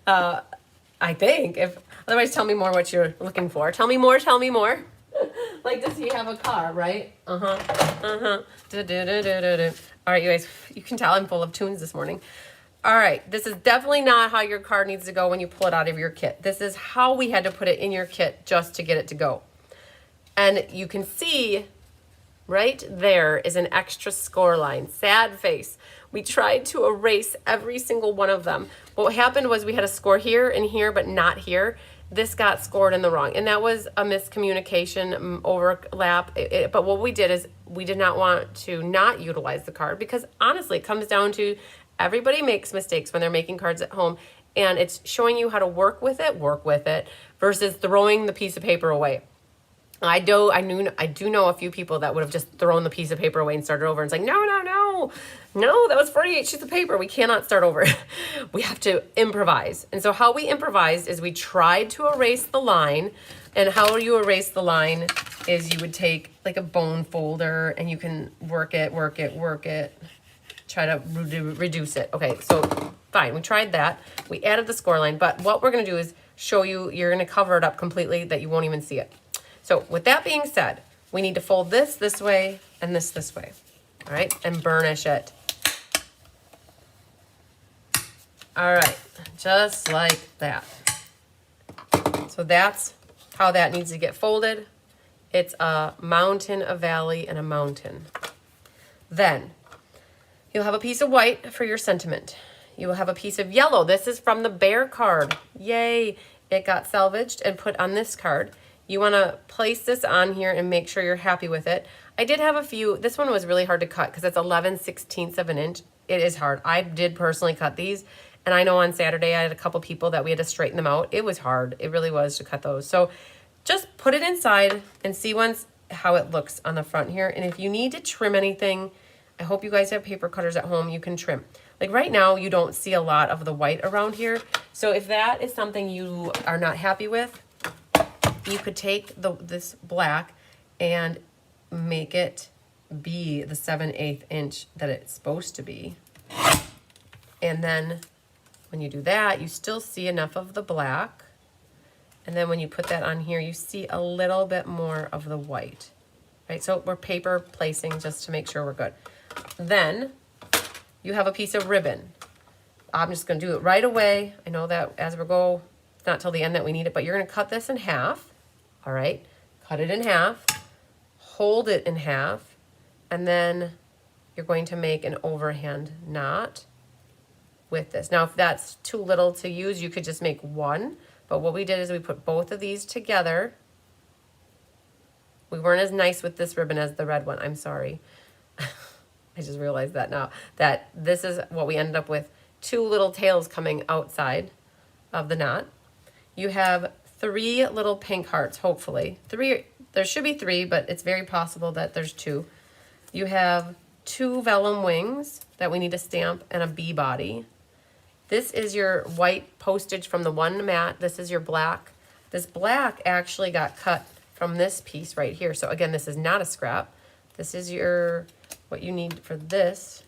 I think. Otherwise, tell me more what you're looking for. Tell me more, tell me more. Like, does he have a car, right? All right, you guys, you can tell I'm full of tunes this morning. All right, this is definitely not how your card needs to go when you pull it out of your kit. This is how we had to put it in your kit just to get it to go. And you can see right there is an extra score line. Sad face. We tried to erase every single one of them. What happened was we had a score here and here, but not here. This got scored in the wrong. And that was a miscommunication, overlap. But what we did is we did not want to not utilize the card, because honestly, it comes down to everybody makes mistakes when they're making cards at home. And it's showing you how to work with it versus throwing the piece of paper away. I do know a few people that would have just thrown the piece of paper away and started over and it's like, no, no, no, no, that was 48 sheets of paper. We cannot start over. We have to improvise. And so how we improvised is we tried to erase the line. And how you erase the line is you would take like a bone folder and you can work it, try to reduce it. Okay, so fine, we tried that. We added the score line, but what we're gonna do is show you, you're gonna cover it up completely that you won't even see it. So with that being said, we need to fold this way and this way, all right? And burnish it. All right, just like that. So that's how that needs to get folded. It's a mountain, a valley, and a mountain. Then you'll have a piece of white for your sentiment. You will have a piece of yellow. This is from the bear card. Yay, it got salvaged and put on this card. You want to place this on here and make sure you're happy with it. I did have a few. This one was really hard to cut because it's 11/16 of an inch. It is hard. I did personally cut these. And I know on Saturday I had a couple people that we had to straighten them out. It was hard. It really was to cut those. So just put it inside and see once how it looks on the front here. And if you need to trim anything, I hope you guys have paper cutters at home. You can trim. Like right now, you don't see a lot of the white around here. So if that is something you are not happy with, you could take this black and make it be the 7/8 inch that it's supposed to be. And then when you do that, you still see enough of the black. And then when you put that on here, you see a little bit more of the white, right? So we're paper placing just to make sure we're good. Then you have a piece of ribbon. I'm just gonna do it right away. I know that as we go, it's not till the end that we need it, but you're gonna cut this in half, all right? Cut it in half, hold it in half, and then you're going to make an overhand knot with this. Now, if that's too little to use, you could just make one, but what we did is we put both of these together. We weren't as nice with this ribbon as the red one, I'm sorry. I just realized that now, that this is what we ended up with, two little tails coming outside of the knot. You have 3 little pink hearts, hopefully. 3, there should be 3, but it's very possible that there's 2. You have 2 vellum wings that we need to stamp and a bee body. This is your white postage from the one mat. This is your black. This black actually got cut from this piece right here. So again, this is not a scrap. This is your, what you need for this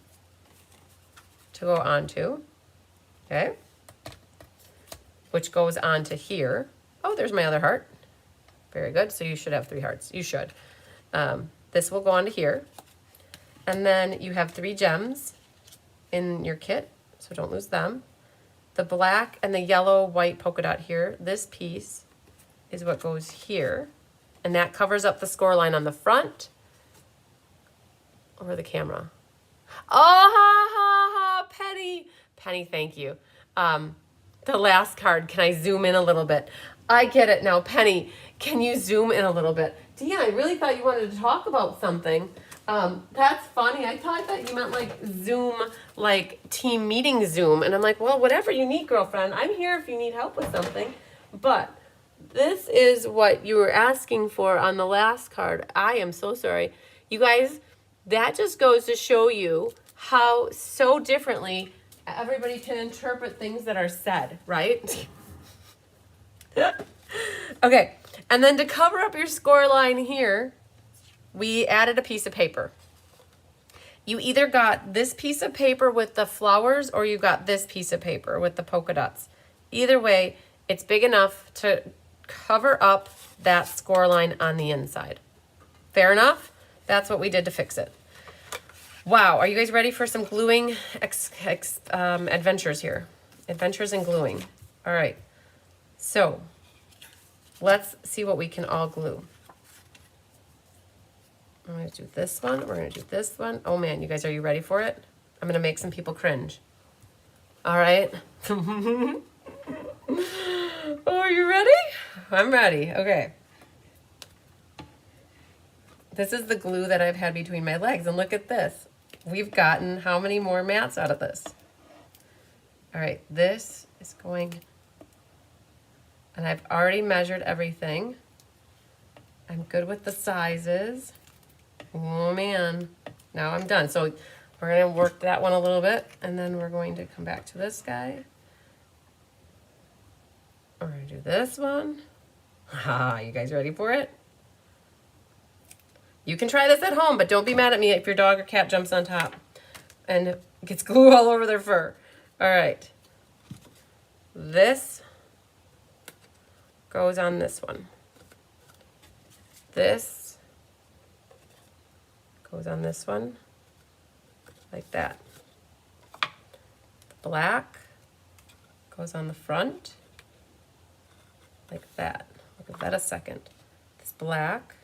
to go onto, okay? Which goes onto here. Oh, there's my other heart. Very good, so you should have 3 hearts. You should. This will go onto here. And then you have 3 gems in your kit, so don't lose them. The black and the yellow white polka dot here, this piece is what goes here. And that covers up the score line on the front over the camera. Oh, ha, ha, ha, Penny. Penny, thank you. The last card, can I zoom in a little bit? I get it now. Penny, can you zoom in a little bit? Deanna, I really thought you wanted to talk about something. That's funny. I thought that you meant like Zoom, like team meeting Zoom. And I'm like, well, whatever you need, girlfriend. I'm here if you need help with something. But this is what you were asking for on the last card. I am so sorry. You guys, that just goes to show you how so differently everybody can interpret things that are said, right? Okay, and then to cover up your score line here, we added a piece of paper. You either got this piece of paper with the flowers or you got this piece of paper with the polka dots. Either way, it's big enough to cover up that score line on the inside. Fair enough? That's what we did to fix it. Wow, are you guys ready for some gluing adventures here? Adventures in gluing. All right, so let's see what we can all glue. I'm going to do this one. We're going to do this one. Oh, man, you guys, are you ready for it? I'm going to make some people cringe. All right. Oh, are you ready? I'm ready. Okay. This is the glue that I've had between my legs. And look at this. We've gotten how many more mats out of this? All right. This is going... And I've already measured everything. I'm good with the sizes. Oh man, now I'm done. So we're gonna work that one a little bit, and then we're going to come back to this guy. We're gonna do this one. Ha, you guys ready for it? You can try this at home, but don't be mad at me if your dog or cat jumps on top and gets glue all over their fur. All right. This goes on this one. This goes on this one, like that. The black goes on the front, like that. I'll give that a second. This black,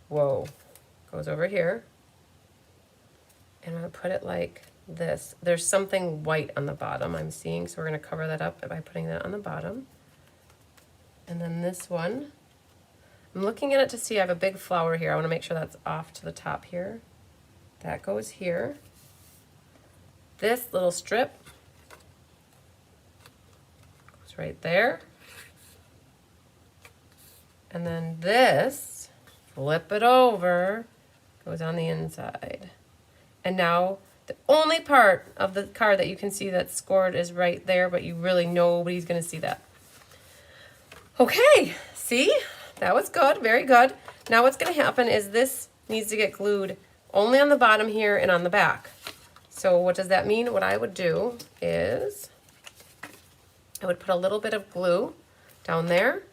whoa, goes over here. And I'm gonna put it like this. There's something white on the bottom I'm seeing, so we're gonna cover that up by putting that on the bottom. And then this one, I'm looking at it to see I have a big flower here. I wanna make sure that's off to the top here. That goes here. This little strip goes right there. And then this, flip it over, goes on the inside. And now the only part of the card that you can see that's scored is right there, but you really, nobody's gonna see that. Okay, see? That was good, very good. Now what's gonna happen is this needs to get glued only on the bottom here and on the back. So what does that mean? What I would do is I would put a little bit of glue down there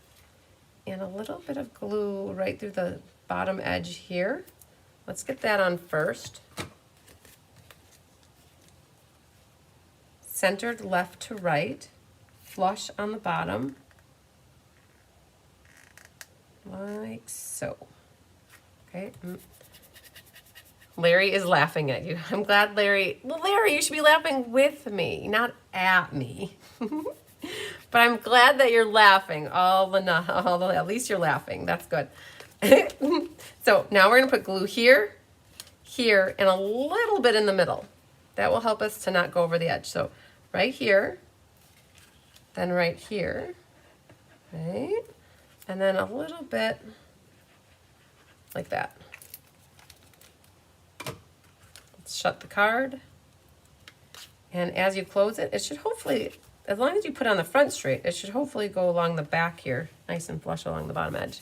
and a little bit of glue right through the bottom edge here. Let's get that on first. Centered left to right, flush on the bottom, like so. Okay. Larry is laughing at you. I'm glad Larry, well, Larry, you should be laughing with me, not at me. But I'm glad that you're laughing at least you're laughing. That's good. So now we're gonna put glue here, here, and a little bit in the middle. That will help us to not go over the edge. So right here, then right here, right? And then a little bit like that. Let's shut the card. And as you close it, it should hopefully, as long as you put it on the front straight, it should hopefully go along the back here, nice and flush along the bottom edge.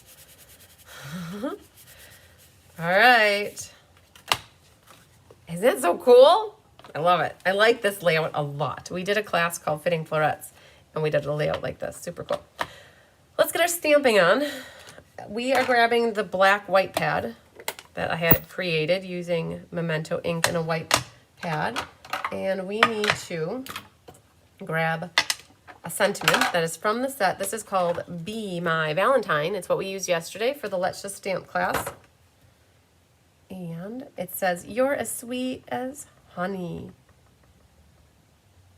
All right. Isn't that so cool? I love it. I like this layout a lot. We did a class called Fitting Florets, and we did a layout like this. Super cool. Let's get our stamping on. We are grabbing the black white pad that I had created using Memento ink and a white pad. And we need to grab a sentiment that is from the set. This is called Be My Valentine. It's what we used yesterday for the Let's Just Stamp class. And it says, "You're as sweet as honey."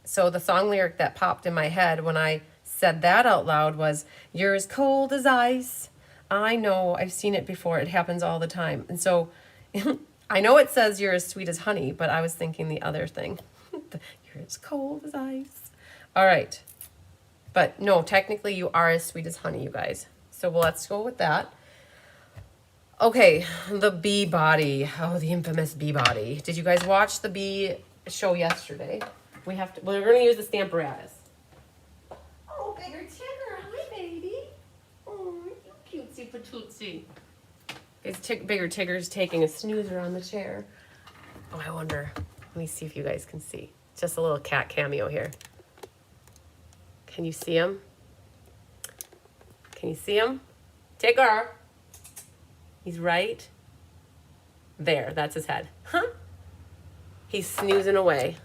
So the song lyric that popped in my head when I said that out loud was, "You're as cold as ice." I know, I've seen it before. It happens all the time. And so I know it says you're as sweet as honey, but I was thinking the other thing. You're as cold as ice. All right. But no, technically you are as sweet as honey, you guys. So let's go with that. Okay, the bee body. Oh, the infamous bee body. Did you guys watch the bee show yesterday? We're going to use the Stamparatus. Oh, bigger Tigger. Hi, baby. Oh, you cutesy patootsy. Bigger Tigger's taking a snoozer on the chair. Oh, I wonder. Let me see if you guys can see. Just a little cat cameo here. Can you see him? Can you see him? Tigger. He's right there. That's his head. Huh? He's snoozing away.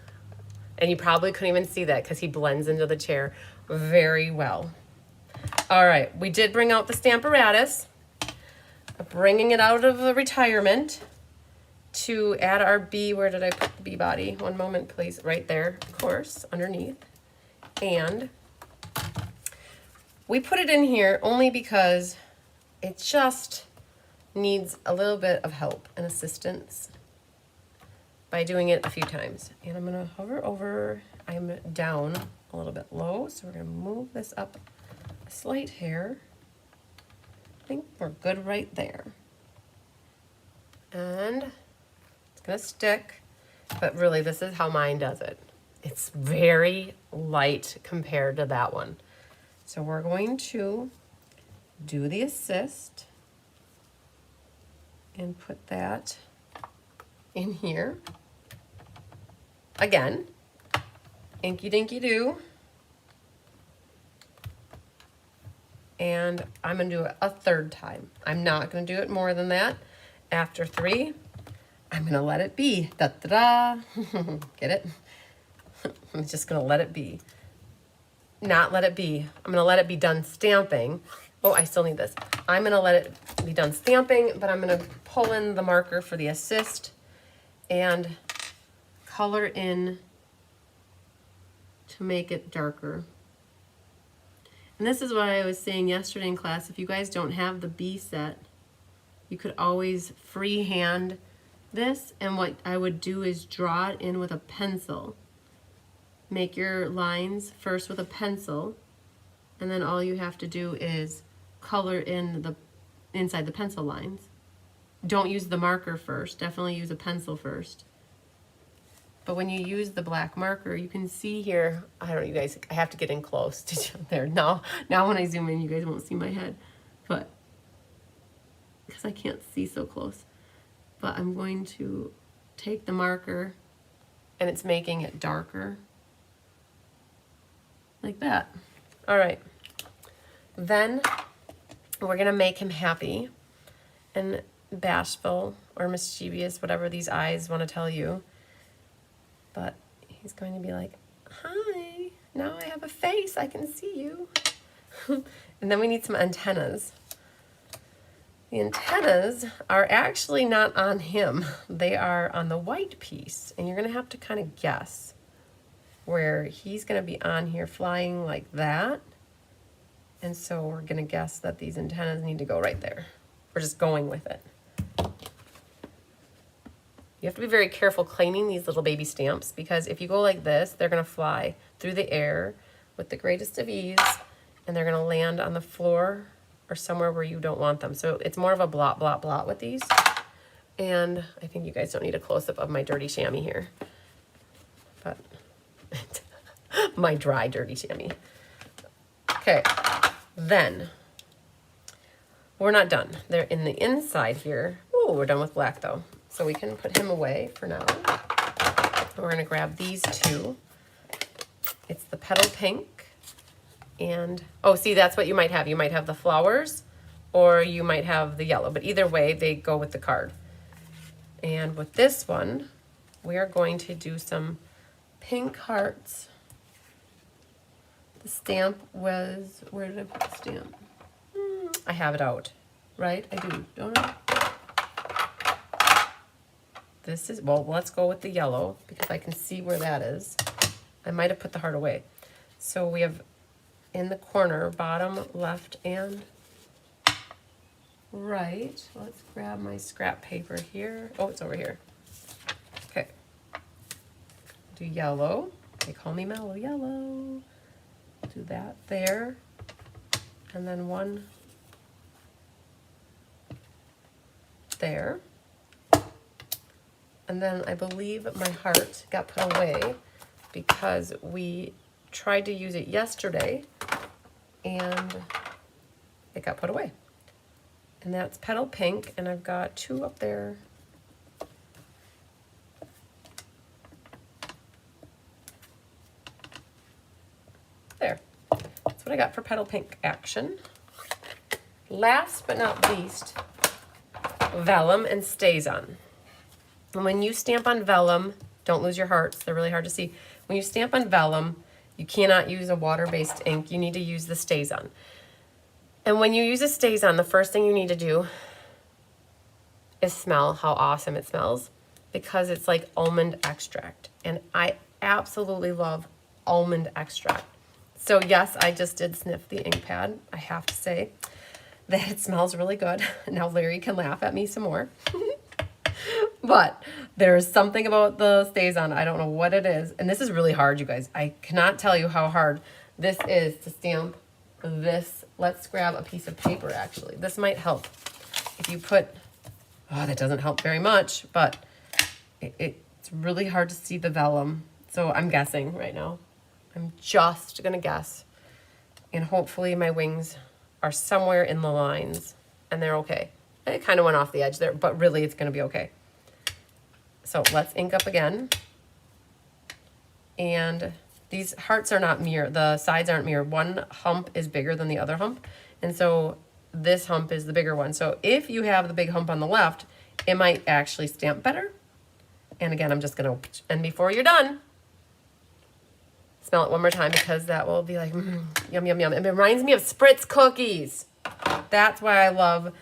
And you probably couldn't even see that because he blends into the chair very well. All right, we did bring out the Stamparatus. Bringing it out of the retirement to add our bee. Where did I put the bee body? One moment, please. Right there, of course, underneath. And we put it in here only because it just needs a little bit of help and assistance by doing it a few times. And I'm gonna hover over, I'm down a little bit low, so we're gonna move this up a slight hair. I think we're good right there. And it's gonna stick, but really this is how mine does it. It's very light compared to that one. So we're going to do the assist and put that in here. Again, inky dinky do. And I'm gonna do it a third time. I'm not gonna do it more than that. After 3, I'm gonna let it be. Da da da. Get it? I'm just gonna let it be. Not let it be. I'm gonna let it be done stamping. Oh, I still need this. I'm gonna let it be done stamping, but I'm gonna pull in the marker for the assist and color in to make it darker. And this is what I was saying yesterday in class. If you guys don't have the B set, you could always freehand this, and what I would do is draw it in with a pencil. Make your lines first with a pencil, and then all you have to do is color in the inside the pencil lines. Don't use the marker first. Definitely use a pencil first. But when you use the black marker, you can see here, I don't know, you guys, I have to get in close to there. Now when I zoom in, you guys won't see my head, but because I can't see so close. But I'm going to take the marker, and it's making it darker. Like that. All right. Then we're gonna make him happy and bashful or mischievous, whatever these eyes want to tell you. But he's going to be like, hi, now I have a face, I can see you. And then we need some antennas. The antennas are actually not on him. They are on the white piece. And you're gonna have to kind of guess where he's gonna be on here flying like that. And so we're gonna guess that these antennas need to go right there. We're just going with it. You have to be very careful cleaning these little baby stamps, because if you go like this, they're gonna fly through the air with the greatest of ease, and they're gonna land on the floor or somewhere where you don't want them. So it's more of a blot, blot, blot with these. And I think you guys don't need a close-up of my dirty chamois here. But my dry, dirty chamois. Okay, then we're not done. They're in the inside here. Oh, we're done with black though. So we can put him away for now. We're gonna grab these two. It's the petal pink and, oh, see, that's what you might have. You might have the flowers or you might have the yellow, but either way, they go with the card. And with this one, we are going to do some pink hearts. The stamp was, where did I put the stamp? I have it out, right? I do, don't I? This is, well, let's go with the yellow because I can see where that is. I might have put the heart away. So we have in the corner, bottom, left, and right. Let's grab my scrap paper here. Oh, it's over here. Okay. Do yellow. They call me Mellow Yellow. Do that there. And then one there. And then I believe my heart got put away because we tried to use it yesterday and it got put away. And that's petal pink, and I've got two up there. There. That's what I got for petal pink action. Last but not least, vellum and StazOn. And when you stamp on vellum, don't lose your hearts, they're really hard to see. When you stamp on vellum, you cannot use a water-based ink, you need to use the StazOn. And when you use a StazOn, the first thing you need to do is smell how awesome it smells, because it's like almond extract. And I absolutely love almond extract. So yes, I just did sniff the ink pad. I have to say that it smells really good. Now Larry can laugh at me some more. But there's something about the StazOn, I don't know what it is. And this is really hard, you guys. I cannot tell you how hard this is to stamp this, let's grab a piece of paper actually. This might help. If you put, oh, that doesn't help very much, but it's really hard to see the vellum. So I'm guessing right now. I'm just gonna guess. And hopefully my wings are somewhere in the lines and they're okay. It kind of went off the edge there, but really it's gonna be okay. So let's ink up again. And these hearts are not mirror, the sides aren't mirror. One hump is bigger than the other hump. And so this hump is the bigger one. So if you have the big hump on the left, it might actually stamp better. And again, I'm just gonna, and before you're done, smell it one more time because that will be like, yum, yum, yum. It reminds me of Spritz cookies. That's why I love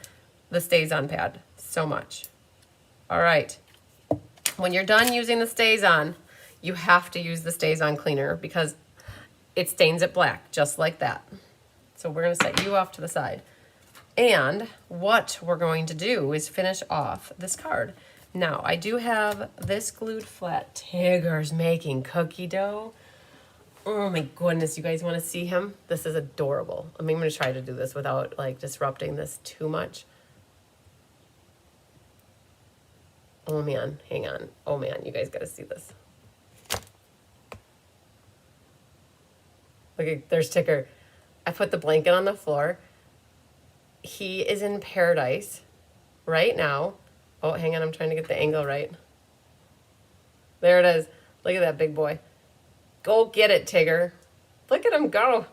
the Stays-On pad so much. All right. When you're done using the Stays-On, you have to use the Stays-On cleaner because it stains it black, just like that. So we're gonna set you off to the side. And what we're going to do is finish off this card. Now, I do have this glued flat. Tigger's making cookie dough. Oh my goodness, you guys want to see him? This is adorable. I mean, I'm going to try to do this without like disrupting this too much. Oh man, hang on. Oh man, you guys got to see this. Look, there's Tigger. I put the blanket on the floor. He is in paradise right now. Oh, hang on, I'm trying to get the angle right. There it is. Look at that big boy. Go get it, Tigger. Look at him go.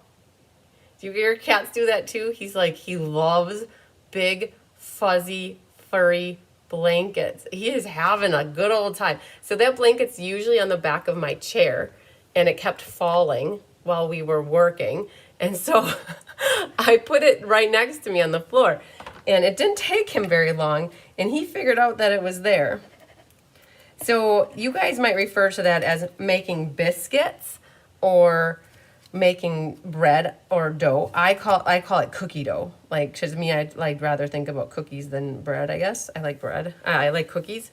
Do you hear cats do that too? He's like, he loves big, fuzzy, furry blankets. He is having a good old time. So that blanket's usually on the back of my chair, and it kept falling while we were working. And so I put it right next to me on the floor. And it didn't take him very long, and he figured out that it was there. So you guys might refer to that as making biscuits or making bread or dough. I call it cookie dough. Like, to me, I'd rather think about cookies than bread, I guess. I like bread. I like cookies.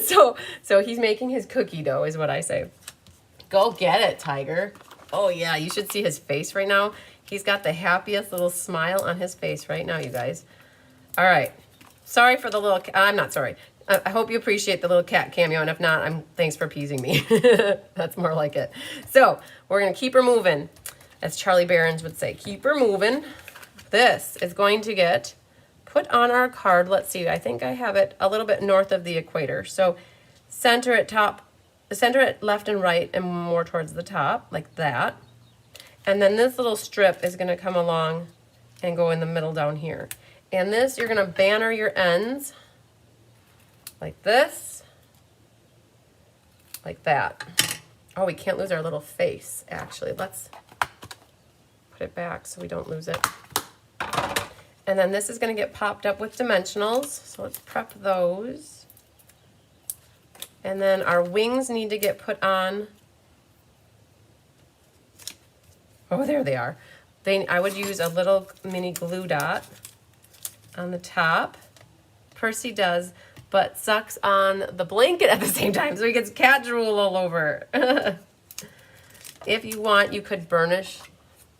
So he's making his cookie dough is what I say. Go get it, Tiger. Oh yeah, you should see his face right now. He's got the happiest little smile on his face right now, you guys. All right. Sorry for the little, I'm not sorry. I hope you appreciate the little cat cameo, and if not, thanks for appeasing me. That's more like it. So we're gonna keep her moving, as Charlie Barons would say. Keep her moving. This is going to get put on our card. Let's see, I think I have it a little bit north of the equator. So center it left and right and more towards the top, like that. And then this little strip is gonna come along and go in the middle down here. And this, you're gonna banner your ends like this, like that. Oh, we can't lose our little face, actually. Let's put it back so we don't lose it. And then this is gonna get popped up with dimensionals, so let's prep those. And then our wings need to get put on. Oh, there they are. I would use a little mini glue dot on the top. Percy does, but sucks on the blanket at the same time, so he gets cat drool all over. If you want, you could burnish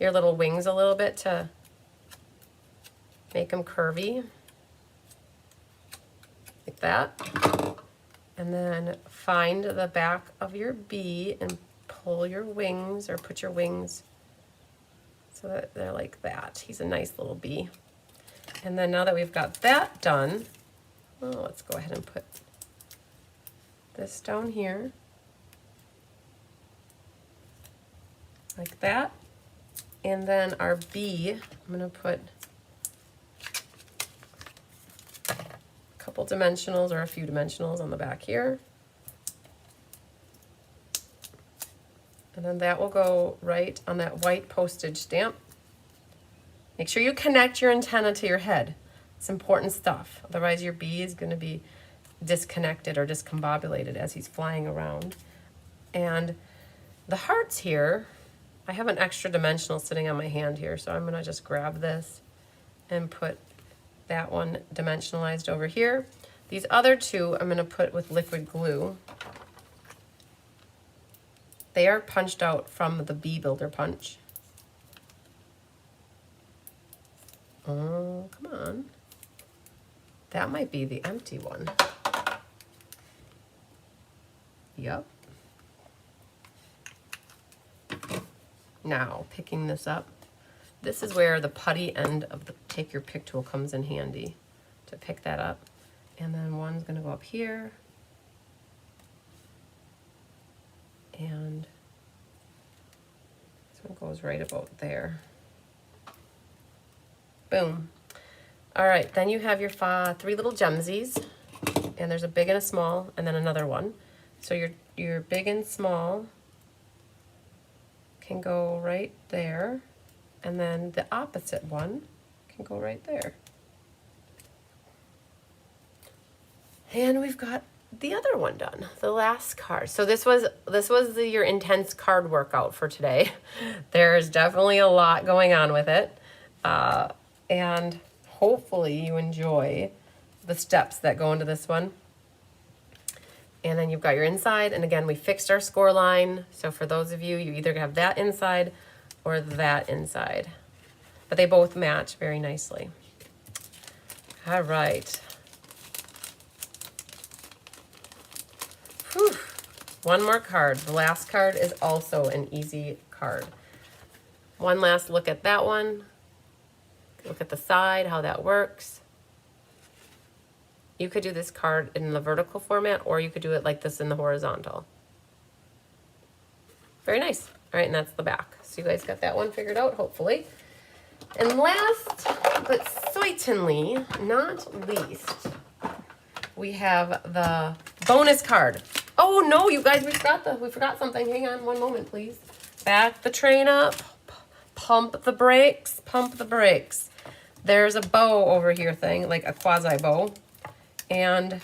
your little wings a little bit to make them curvy, like that. And then find the back of your bee and pull your wings, or put your wings so that they're like that. He's a nice little bee. And then now that we've got that done, oh, let's go ahead and put this down here, like that. And then our bee, I'm gonna put a couple dimensionals or a few dimensionals on the back here. And then that will go right on that white postage stamp. Make sure you connect your antenna to your head. It's important stuff. Otherwise your bee is gonna be disconnected or discombobulated as he's flying around. And the hearts here, I have an extra dimensional sitting on my hand here, so I'm gonna just grab this and put that one dimensionalized over here. These other two I'm gonna put with liquid glue. They are punched out from the Bee Builder punch. Oh, come on. That might be the empty one. Yep. Now, picking this up. This is where the putty end of the take your pick tool comes in handy to pick that up. And then one's gonna go up here. And this one goes right about there. Boom. All right, then you have your 3 little gemsies, and there's a big and a small, and then another one. So your big and small can go right there, and then the opposite one can go right there. And we've got the other one done, the last card. So this was your intense card workout for today. There's definitely a lot going on with it, and hopefully you enjoy the steps that go into this one. And then you've got your inside, and again, we fixed our score line. So for those of you, you either have that inside or that inside, but they both match very nicely. All right. Whew. One more card. The last card is also an easy card. One last look at that one. Look at the side, how that works. You could do this card in the vertical format, or you could do it like this in the horizontal. Very nice. All right, and that's the back. So you guys got that one figured out, hopefully. And last, but certainly not least, we have the bonus card. Oh no, you guys, we forgot something. Hang on one moment, please. Back the train up. Pump the brakes. Pump the brakes. There's a bow over here thing, like a quasi bow. And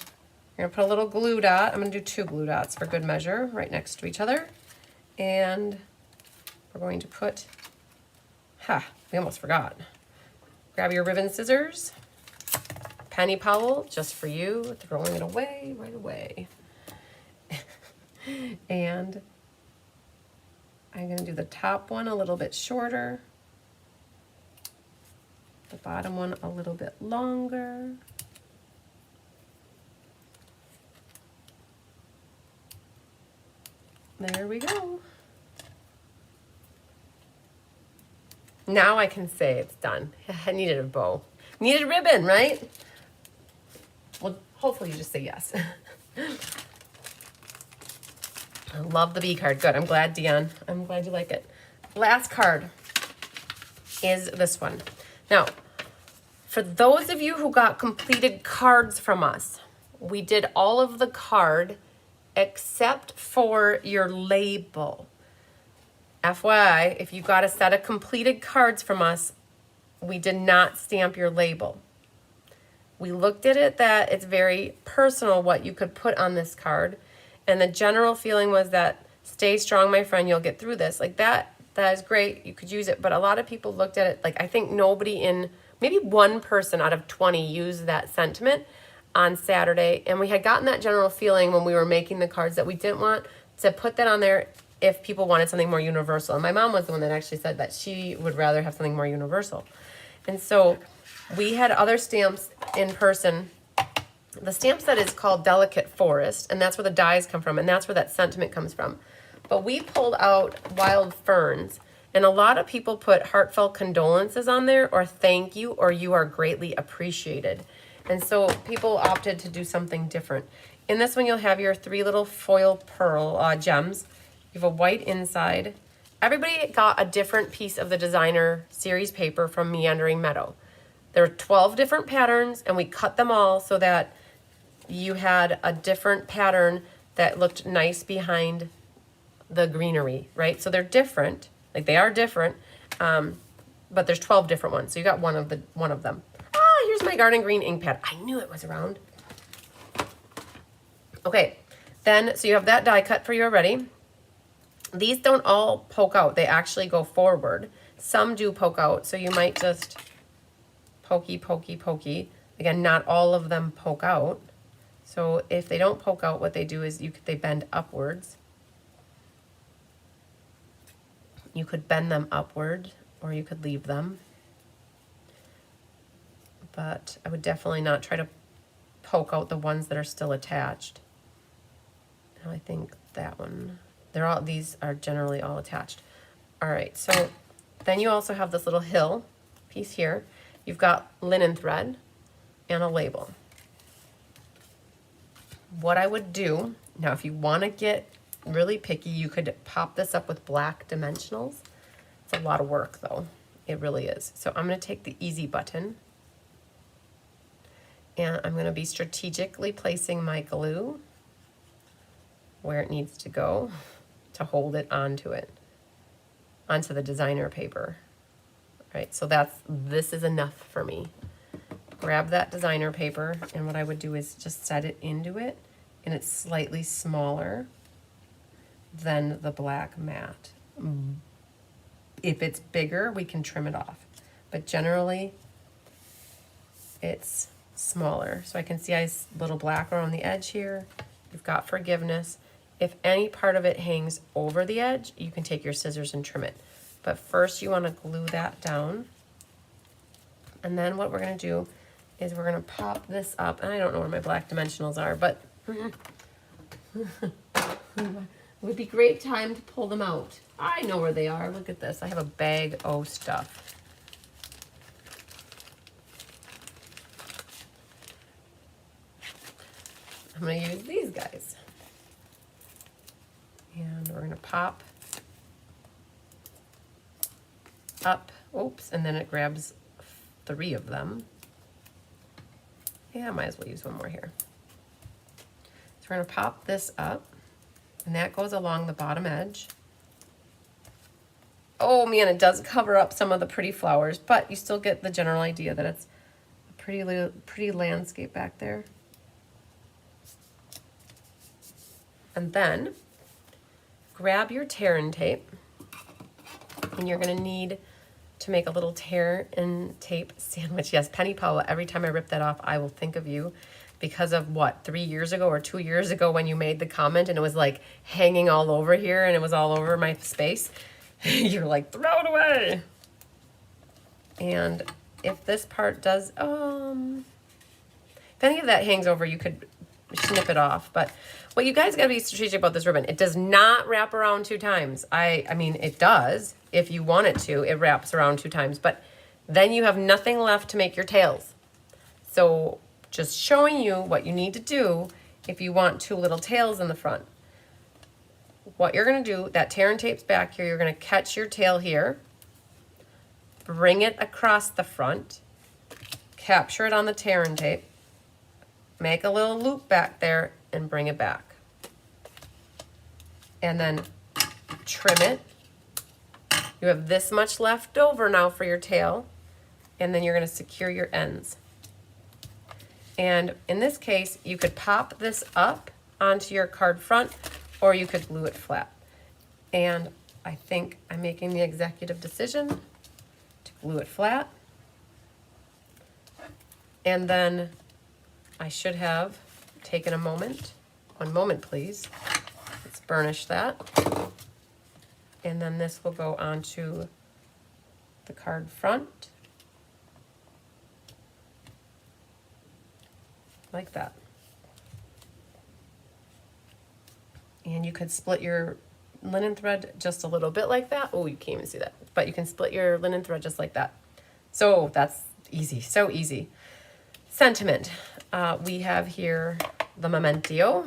you're gonna put a little glue dot. I'm gonna do 2 glue dots for good measure right next to each other. And we're going to put, we almost forgot. Grab your ribbon scissors. Penny Powell, just for you, throwing it away right away. And I'm gonna do the top one a little bit shorter. The bottom one a little bit longer. There we go. Now I can say it's done. I needed a bow. Needed a ribbon, right? Well, hopefully you just say yes. I love the B card. Good. I'm glad, Dion. I'm glad you like it. Last card is this one. Now, for those of you who got completed cards from us, we did all of the card except for your label. FYI, if you got a set of completed cards from us, we did not stamp your label. We looked at it that it's very personal what you could put on this card, and the general feeling was that stay strong, my friend, you'll get through this. Like that is great, you could use it, but a lot of people looked at it, like I think maybe one person out of 20 used that sentiment on Saturday, and we had gotten that general feeling when we were making the cards that we didn't want to put that on there if people wanted something more universal. And my mom was the one that actually said that she would rather have something more universal. And so we had other stamps in person. The stamp set is called Delicate Forest, and that's where the dies come from, and that's where that sentiment comes from. But we pulled out Wild Ferns, and a lot of people put heartfelt condolences on there, or thank you, or you are greatly appreciated. And so people opted to do something different. In this one, you'll have your 3 little foil pearl gems. You have a white inside. Everybody got a different piece of the designer series paper from Meandering Meadow. There were 12 different patterns, and we cut them all so that you had a different pattern that looked nice behind the greenery, right? So they're different, like they are different, but there's 12 different ones. So you got one of them. Here's my garden green ink pad. I knew it was around. Okay, then, so you have that die cut for you already. These don't all poke out. They actually go forward. Some do poke out, so you might just pokey, pokey, pokey. Again, not all of them poke out. So if they don't poke out, what they do is they bend upwards. You could bend them upward, or you could leave them. but I would definitely not try to poke out the ones that are still attached. Now I think that one, these are generally all attached. All right, so then you also have this little hill piece here. You've got linen thread and a label. What I would do, now if you want to get really picky, you could pop this up with black dimensionals. It's a lot of work though, it really is. So I'm going to take the easy button and I'm going to be strategically placing my glue where it needs to go to hold it onto the designer paper. Right, so this is enough for me. Grab that designer paper, and what I would do is just set it into it, and it's slightly smaller than the black mat. If it's bigger, we can trim it off, but generally it's smaller. So I can see a little black around the edge here. You've got forgiveness. If any part of it hangs over the edge, you can take your scissors and trim it. But first you want to glue that down. And then what we're going to do is we're going to pop this up. And I don't know where my black dimensionals are, but it would be great time to pull them out. I know where they are. Look at this. I have a bag of stuff. I'm going to use these guys. And we're going to pop up. Oops, and then it grabs 3 of them. Yeah, I might as well use one more here. So we're going to pop this up, and that goes along the bottom edge. Oh man, it does cover up some of the pretty flowers, but you still get the general idea that it's a pretty landscape back there. And then grab your tear and tape, and you're going to need to make a little tear and tape sandwich. Yes, Penny Paula, every time I rip that off, I will think of you because of what, 3 years ago or 2 years ago when you made the comment and it was like hanging all over here and it was all over my space. You're like, throw it away. And if this part does, if any of that hangs over, you could snip it off. But what you guys got to be strategic about this ribbon. It does not wrap around 2 times. I mean, it does. If you want it to, it wraps around 2 times. But then you have nothing left to make your tails. So just showing you what you need to do if you want 2 little tails in the front. What you're going to do, that tear and tape's back here, you're going to catch your tail here, bring it across the front, capture it on the tear and tape, make a little loop back there, and bring it back. And then trim it. You have this much left over now for your tail, and then you're going to secure your ends. And in this case, you could pop this up onto your card front, or you could glue it flat. And I think I'm making the executive decision to glue it flat. And then I should have taken a moment. 1 moment, please. Let's burnish that. And then this will go onto the card front. Like that. And you could split your linen thread just a little bit like that. Oh, you can't even see that. But you can split your linen thread just like that. So that's easy, so easy. Sentiment. We have here the memento.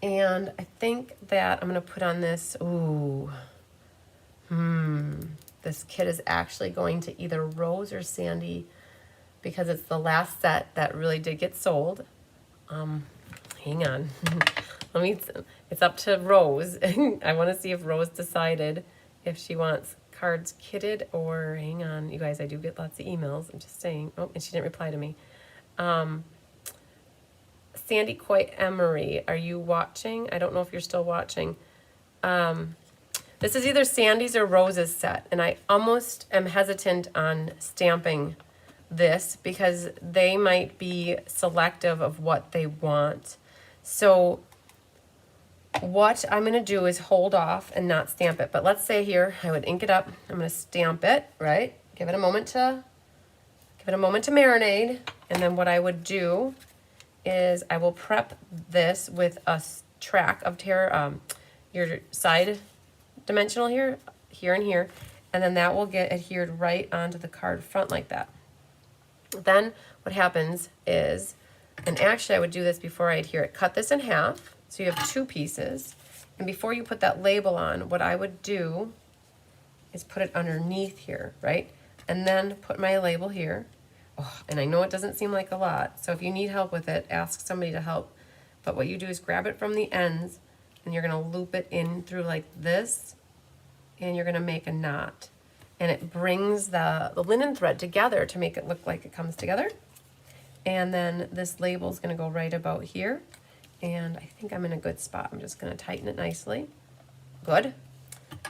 And I think that I'm going to put on this, this kit is actually going to either Rose or Sandy because it's the last set that really did get sold. Hang on. It's up to Rose. I want to see if Rose decided if she wants cards kitted or, hang on, you guys, I do get lots of emails. I'm just saying. Oh, and she didn't reply to me. Sandy Coy Emery, are you watching? I don't know if you're still watching. This is either Sandy's or Rose's set, and I almost am hesitant on stamping this because they might be selective of what they want. So what I'm going to do is hold off and not stamp it. But let's say here, I would ink it up. I'm going to stamp it, right? Give it a moment to give it a moment to marinate. And then what I would do is I will prep this with a track of your side dimensional here, and here. And then that will get adhered right onto the card front like that. Then what happens is, and actually I would do this before I adhere it, cut this in half so you have 2 pieces. And before you put that label on, what I would do is put it underneath here, right? And then put my label here. Oh, and I know it doesn't seem like a lot, so if you need help with it, ask somebody to help. But what you do is grab it from the ends, and you're gonna loop it in through like this, and you're gonna make a knot. And it brings the linen thread together to make it look like it comes together. And then this label is gonna go right about here. And I think I'm in a good spot. I'm just gonna tighten it nicely. Good.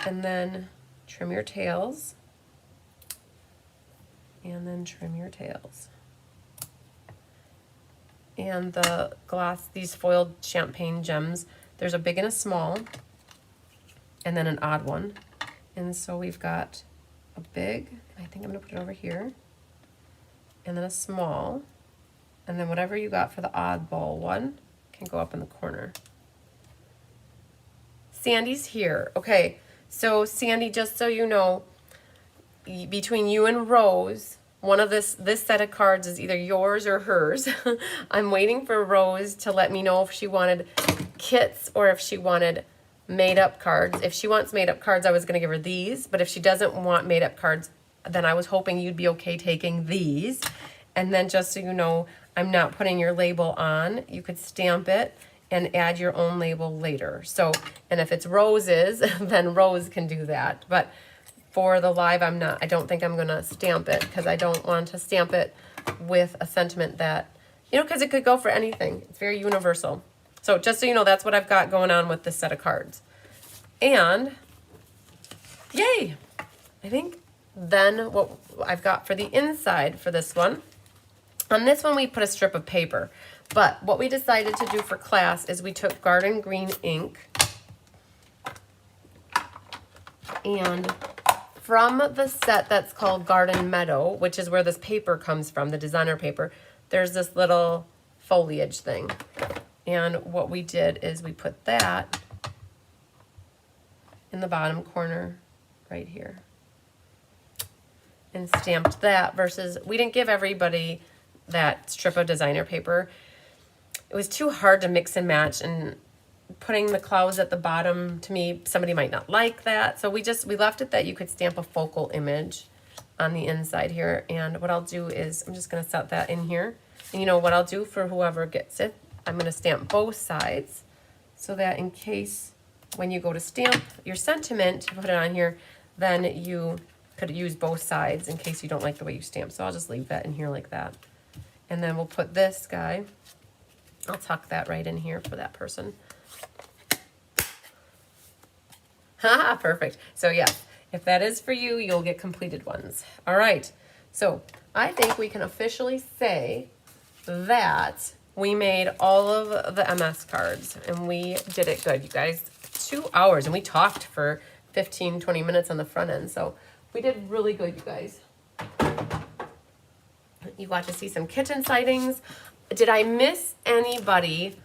And then trim your tails. And then trim your tails. And the gloss, these foiled champagne gems, there's a big and a small, and then an odd one. And so we've got a big, I think I'm gonna put it over here, and then a small, and then whatever you got for the oddball one can go up in the corner. Sandy's here. Okay, so Sandy, just so you know, between you and Rose, one of this set of cards is either yours or hers. I'm waiting for Rose to let me know if she wanted kits or if she wanted made-up cards. If she wants made-up cards, I was going to give her these. But if she doesn't want made-up cards, then I was hoping you'd be okay taking these. And then just so you know, I'm not putting your label on. You could stamp it and add your own label later. So, and if it's Rose's, then Rose can do that. But for the live, I don't think I'm gonna stamp it because I don't want to stamp it with a sentiment that, you know, because it could go for anything. It's very universal. So just so you know, that's what I've got going on with this set of cards. And yay! I think then what I've got for the inside for this one, on this one we put a strip of paper. But what we decided to do for class is we took garden green ink and from the set that's called Garden Meadow, which is where this paper comes from, the designer paper, there's this little foliage thing. And what we did is we put that in the bottom corner right here and stamped that versus, we didn't give everybody that strip of designer paper. It was too hard to mix and match, and putting the clouds at the bottom, to me, somebody might not like that. So we left it that you could stamp a focal image on the inside here. And what I'll do is I'm just gonna set that in here. And you know what I'll do for whoever gets it, I'm gonna stamp both sides so that in case when you go to stamp your sentiment to put it on here, then you could use both sides in case you don't like the way you stamp. So I'll just leave that in here like that. And then we'll put this guy, I'll tuck that right in here for that person. Haha, perfect. So yeah, if that is for you, you'll get completed ones. All right, so I think we can officially say that we made all of the MS cards and we did it good, you guys. 2 hours and we talked for 15, 20 minutes on the front end. So we did really good, you guys. You got to see some kitchen sightings. Did I miss anybody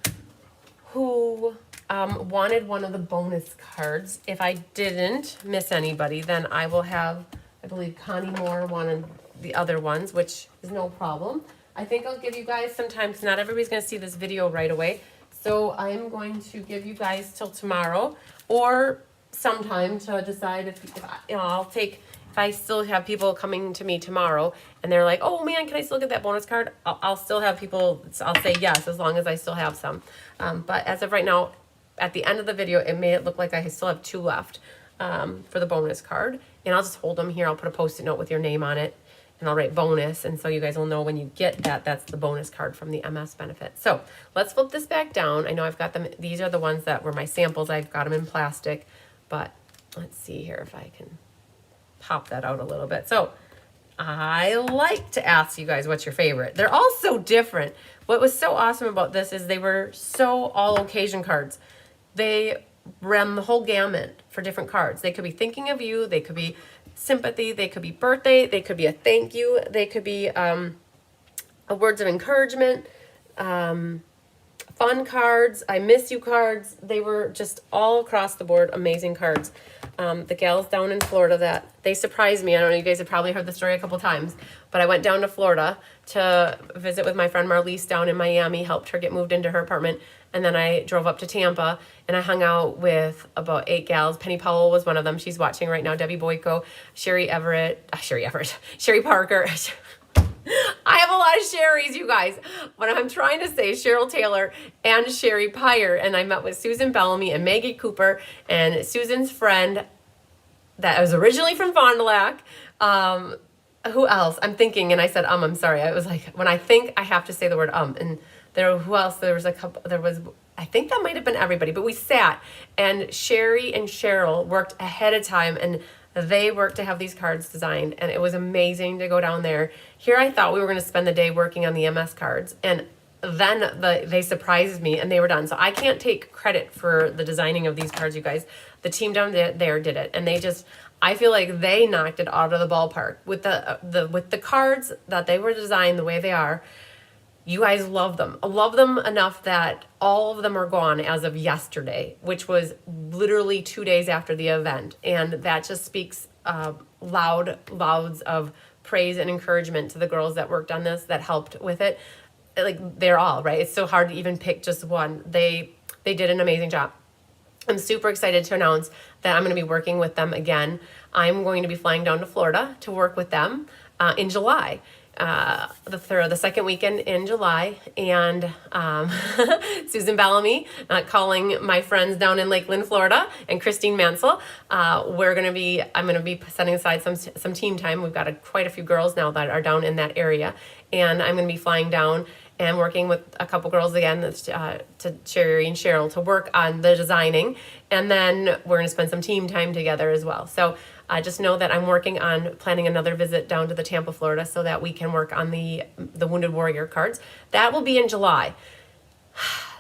who wanted one of the bonus cards? If I didn't miss anybody, then I will have, I believe Connie Moore wanted the other ones, which is no problem. I think I'll give you guys some time because not everybody's going to see this video right away. So I'm going to give you guys till tomorrow or sometime to decide if I'll take, if I still have people coming to me tomorrow and they're like, oh man, can I still get that bonus card? I'll still have people, I'll say yes, as long as I still have some. But as of right now, at the end of the video, it made it look like I still have 2 left for the bonus card. And I'll just hold them here. I'll put a Post-it note with your name on it and I'll write bonus. And so you guys will know when you get that, that's the bonus card from the MS benefit. So let's flip this back down. I know I've got them. These are the ones that were my samples. I've got them in plastic, but let's see here if I can pop that out a little bit. So I like to ask you guys what's your favorite. They're all so different. What was so awesome about this is they were so all occasion cards. They ran the whole gamut for different cards. They could be thinking of you. They could be sympathy, they could be birthday, they could be a thank you, they could be a words of encouragement, fun cards, I miss you cards. They were just all across the board amazing cards. The gals down in Florida, that they surprised me. I don't know, you guys have probably heard the story a couple times, but I went down to Florida to visit with my friend Marlise down in Miami, helped her get moved into her apartment, and then I drove up to Tampa and I hung out with about 8 gals. Penny Powell was one of them. She's watching right now. Debbie Boyko, Sherry Parker. I have a lot of Sherrys, you guys. What I'm trying to say, Cheryl Taylor and Sherry Pyre. And I met with Susan Bellamy and Maggie Cooper and Susan's friend that was originally from Fond du Lac. Who else? I'm thinking, and I said, I'm sorry. I was like, when I think I have to say the word and who else? There was a couple, I think that might have been everybody, but we sat and Sherry and Cheryl worked ahead of time and they worked to have these cards designed, and it was amazing to go down there. Here I thought we were going to spend the day working on the MS cards, and then they surprised me and they were done. So I can't take credit for the designing of these cards, you guys. The team down there did it, and I feel like they knocked it out of the ballpark with the cards that they were designed the way they are. You guys love them. I love them enough that all of them are gone as of yesterday, which was literally 2 days after the event. And that just speaks louds of praise and encouragement to the girls that worked on this, that helped with it. Like, they're all, right? It's so hard to even pick just one. They did an amazing job. I'm super excited to announce that I'm going to be working with them again. I'm going to be flying down to Florida to work with them in July. The second weekend in July, and Susan Bellamy calling my friends down in Lakeland, Florida, and Christine Mansell. I'm going to be setting aside some team time. We've got quite a few girls now that are down in that area, and I'm going to be flying down and working with a couple girls again, to Sherry and Cheryl, to work on the designing, and then we're going to spend some team time together as well. So just know that I'm working on planning another visit down to the Tampa, Florida, so that we can work on the Wounded Warrior cards. That will be in July.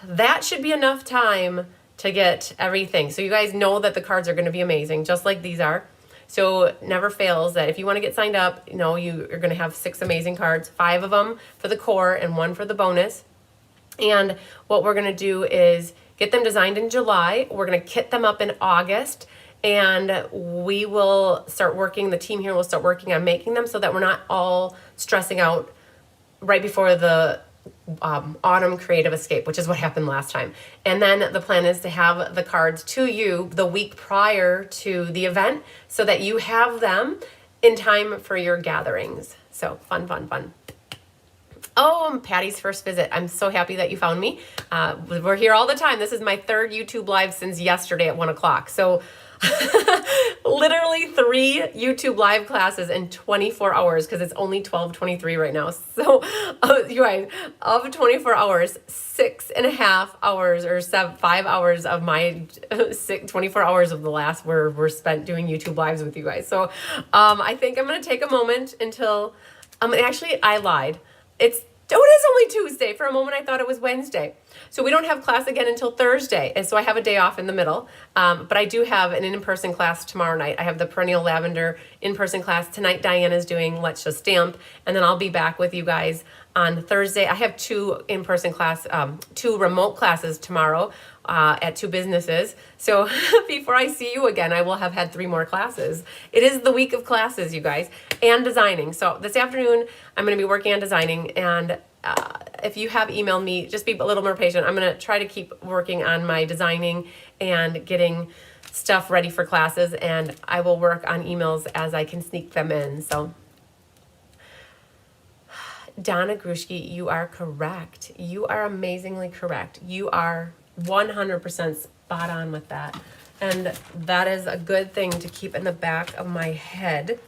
That should be enough time to get everything. So you guys know that the cards are going to be amazing, just like these are. So never fails that if you want to get signed up, you're going to have 6 amazing cards, 5 of them for the core and 1 for the bonus. And what we're going to do is get them designed in July. We're going to kit them up in August. And we will start working, the team here will start working on making them so that we're not all stressing out right before the autumn creative escape, which is what happened last time. And then the plan is to have the cards to you the week prior to the event so that you have them in time for your gatherings. So fun. Oh, Patty's first visit. I'm so happy that you found me. We're here all the time. This is my 3rd YouTube live since yesterday at 1 o'clock. So literally 3 YouTube live classes in 24 hours because it's only 12:23 right now. So you guys, of 24 hours, 6.5 hours or 5 hours of my 24 hours of the last were spent doing YouTube lives with you guys. So I think I'm going to take a moment until, actually I lied. It is only Tuesday. For a moment, I thought it was Wednesday. So we don't have class again until Thursday. And so I have a day off in the middle. But I do have an in-person class tomorrow night. I have the Perennial Lavender in-person class. Tonight, Diana's doing Let's Just Stamp. And then I'll be back with you guys on Thursday. I have 2 in-person class, 2 remote classes tomorrow at 2 businesses. So before I see you again, I will have had 3 more classes. It is the week of classes, you guys, and designing. So this afternoon, I'm going to be working on designing. And if you have emailed me, just be a little more patient. I'm going to try to keep working on my designing and getting stuff ready for classes. And I will work on emails as I can sneak them in. So Donna Grushke, you are correct. You are amazingly correct. You are 100% spot on with that. And that is a good thing to keep in the back of my head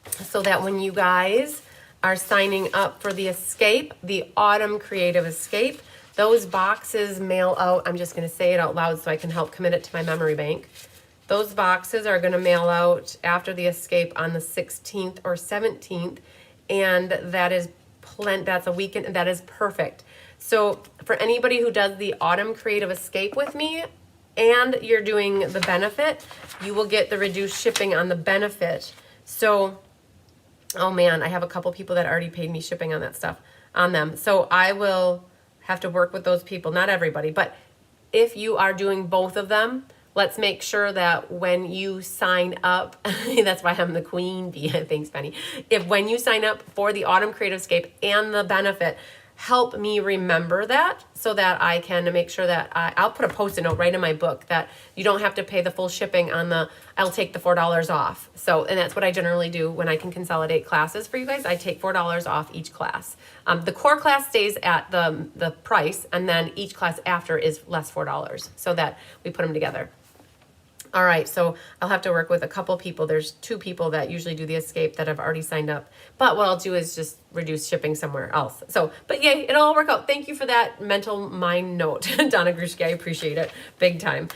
so that when you guys are signing up for the escape, the autumn creative escape, those boxes mail out. I'm just going to say it out loud so I can help commit it to my memory bank. Those boxes are going to mail out after the escape on the 16th or 17th. And that's a weekend, that is perfect. So for anybody who does the autumn creative escape with me, and you're doing the benefit, you will get the reduced shipping on the benefit. So, oh man, I have a couple people that already paid me shipping on that stuff, on them. So I will have to work with those people, not everybody, but if you are doing both of them, let's make sure that when you sign up, that's why I'm the queen bee, thanks Penny. If when you sign up for the Autumn Creative Scape and the benefit, help me remember that so that I can make sure that I'll put a post-it note right in my book that you don't have to pay the full shipping on the, I'll take the $4 off. So, and that's what I generally do when I can consolidate classes for you guys. I take $4 off each class. The core class stays at the price, and then each class after is less $4 so that we put them together. All right, so I'll have to work with a couple people. There's 2 people that usually do the escape that have already signed up. But what I'll do is just reduce shipping somewhere else. So, but yay, it'll all work out. Thank you for that mental mind note, Donna Grushke. I appreciate it big time.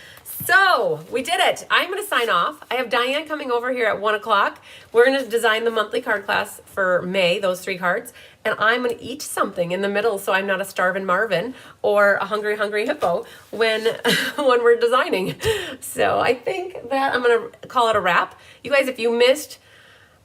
So we did it. I'm going to sign off. I have Diane coming over here at 1 o'clock. We're going to design the monthly card class for May, those 3 cards. And I'm going to eat something in the middle so I'm not a starving Marvin or a hungry hippo when when we're designing. So I think that I'm going to call it a wrap. You guys, if you missed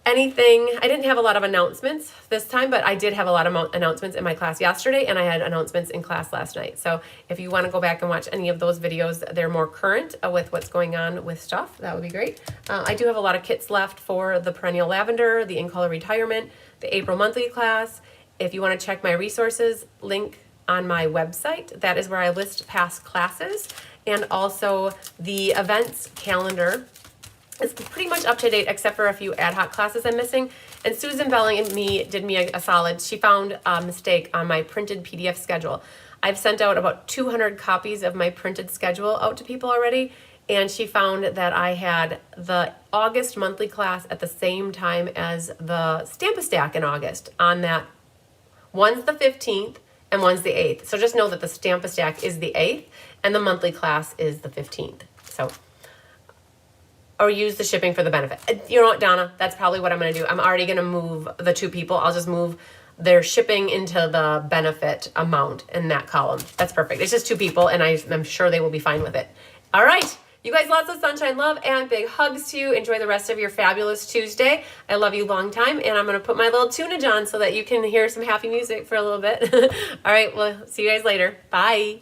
anything, I didn't have a lot of announcements this time, but I did have a lot of announcements in my class yesterday, and I had announcements in class last night. So if you want to go back and watch any of those videos, they're more current with what's going on with stuff. That would be great. I do have a lot of kits left for the Perennial Lavender, the In Color Retirement, the April monthly class. If you want to check my resources, link on my website. That is where I list past classes, and also the events calendar. It's pretty much up to date except for a few ad hoc classes I'm missing. And Susan Belling and me did me a solid. She found a mistake on my printed PDF schedule. I've sent out about 200 copies of my printed schedule out to people already. And she found that I had the August monthly class at the same time as the Stamp-A-Stack in August on that. One's the 15th and one's the 8th. So just know that the Stamp-A-Stack is the 8th and the monthly class is the 15th. So, or use the shipping for the benefit. You know what, Donna? That's probably what I'm going to do. I'm already going to move the 2 people. I'll just move their shipping into the benefit amount in that column. That's perfect. It's just 2 people, and I'm sure they will be fine with it. All right. You guys, lots of sunshine, love, and big hugs to you. Enjoy the rest of your fabulous Tuesday. I love you long time, and I'm going to put my little tunage on so that you can hear some happy music for a little bit. All right. Well, see you guys later. Bye.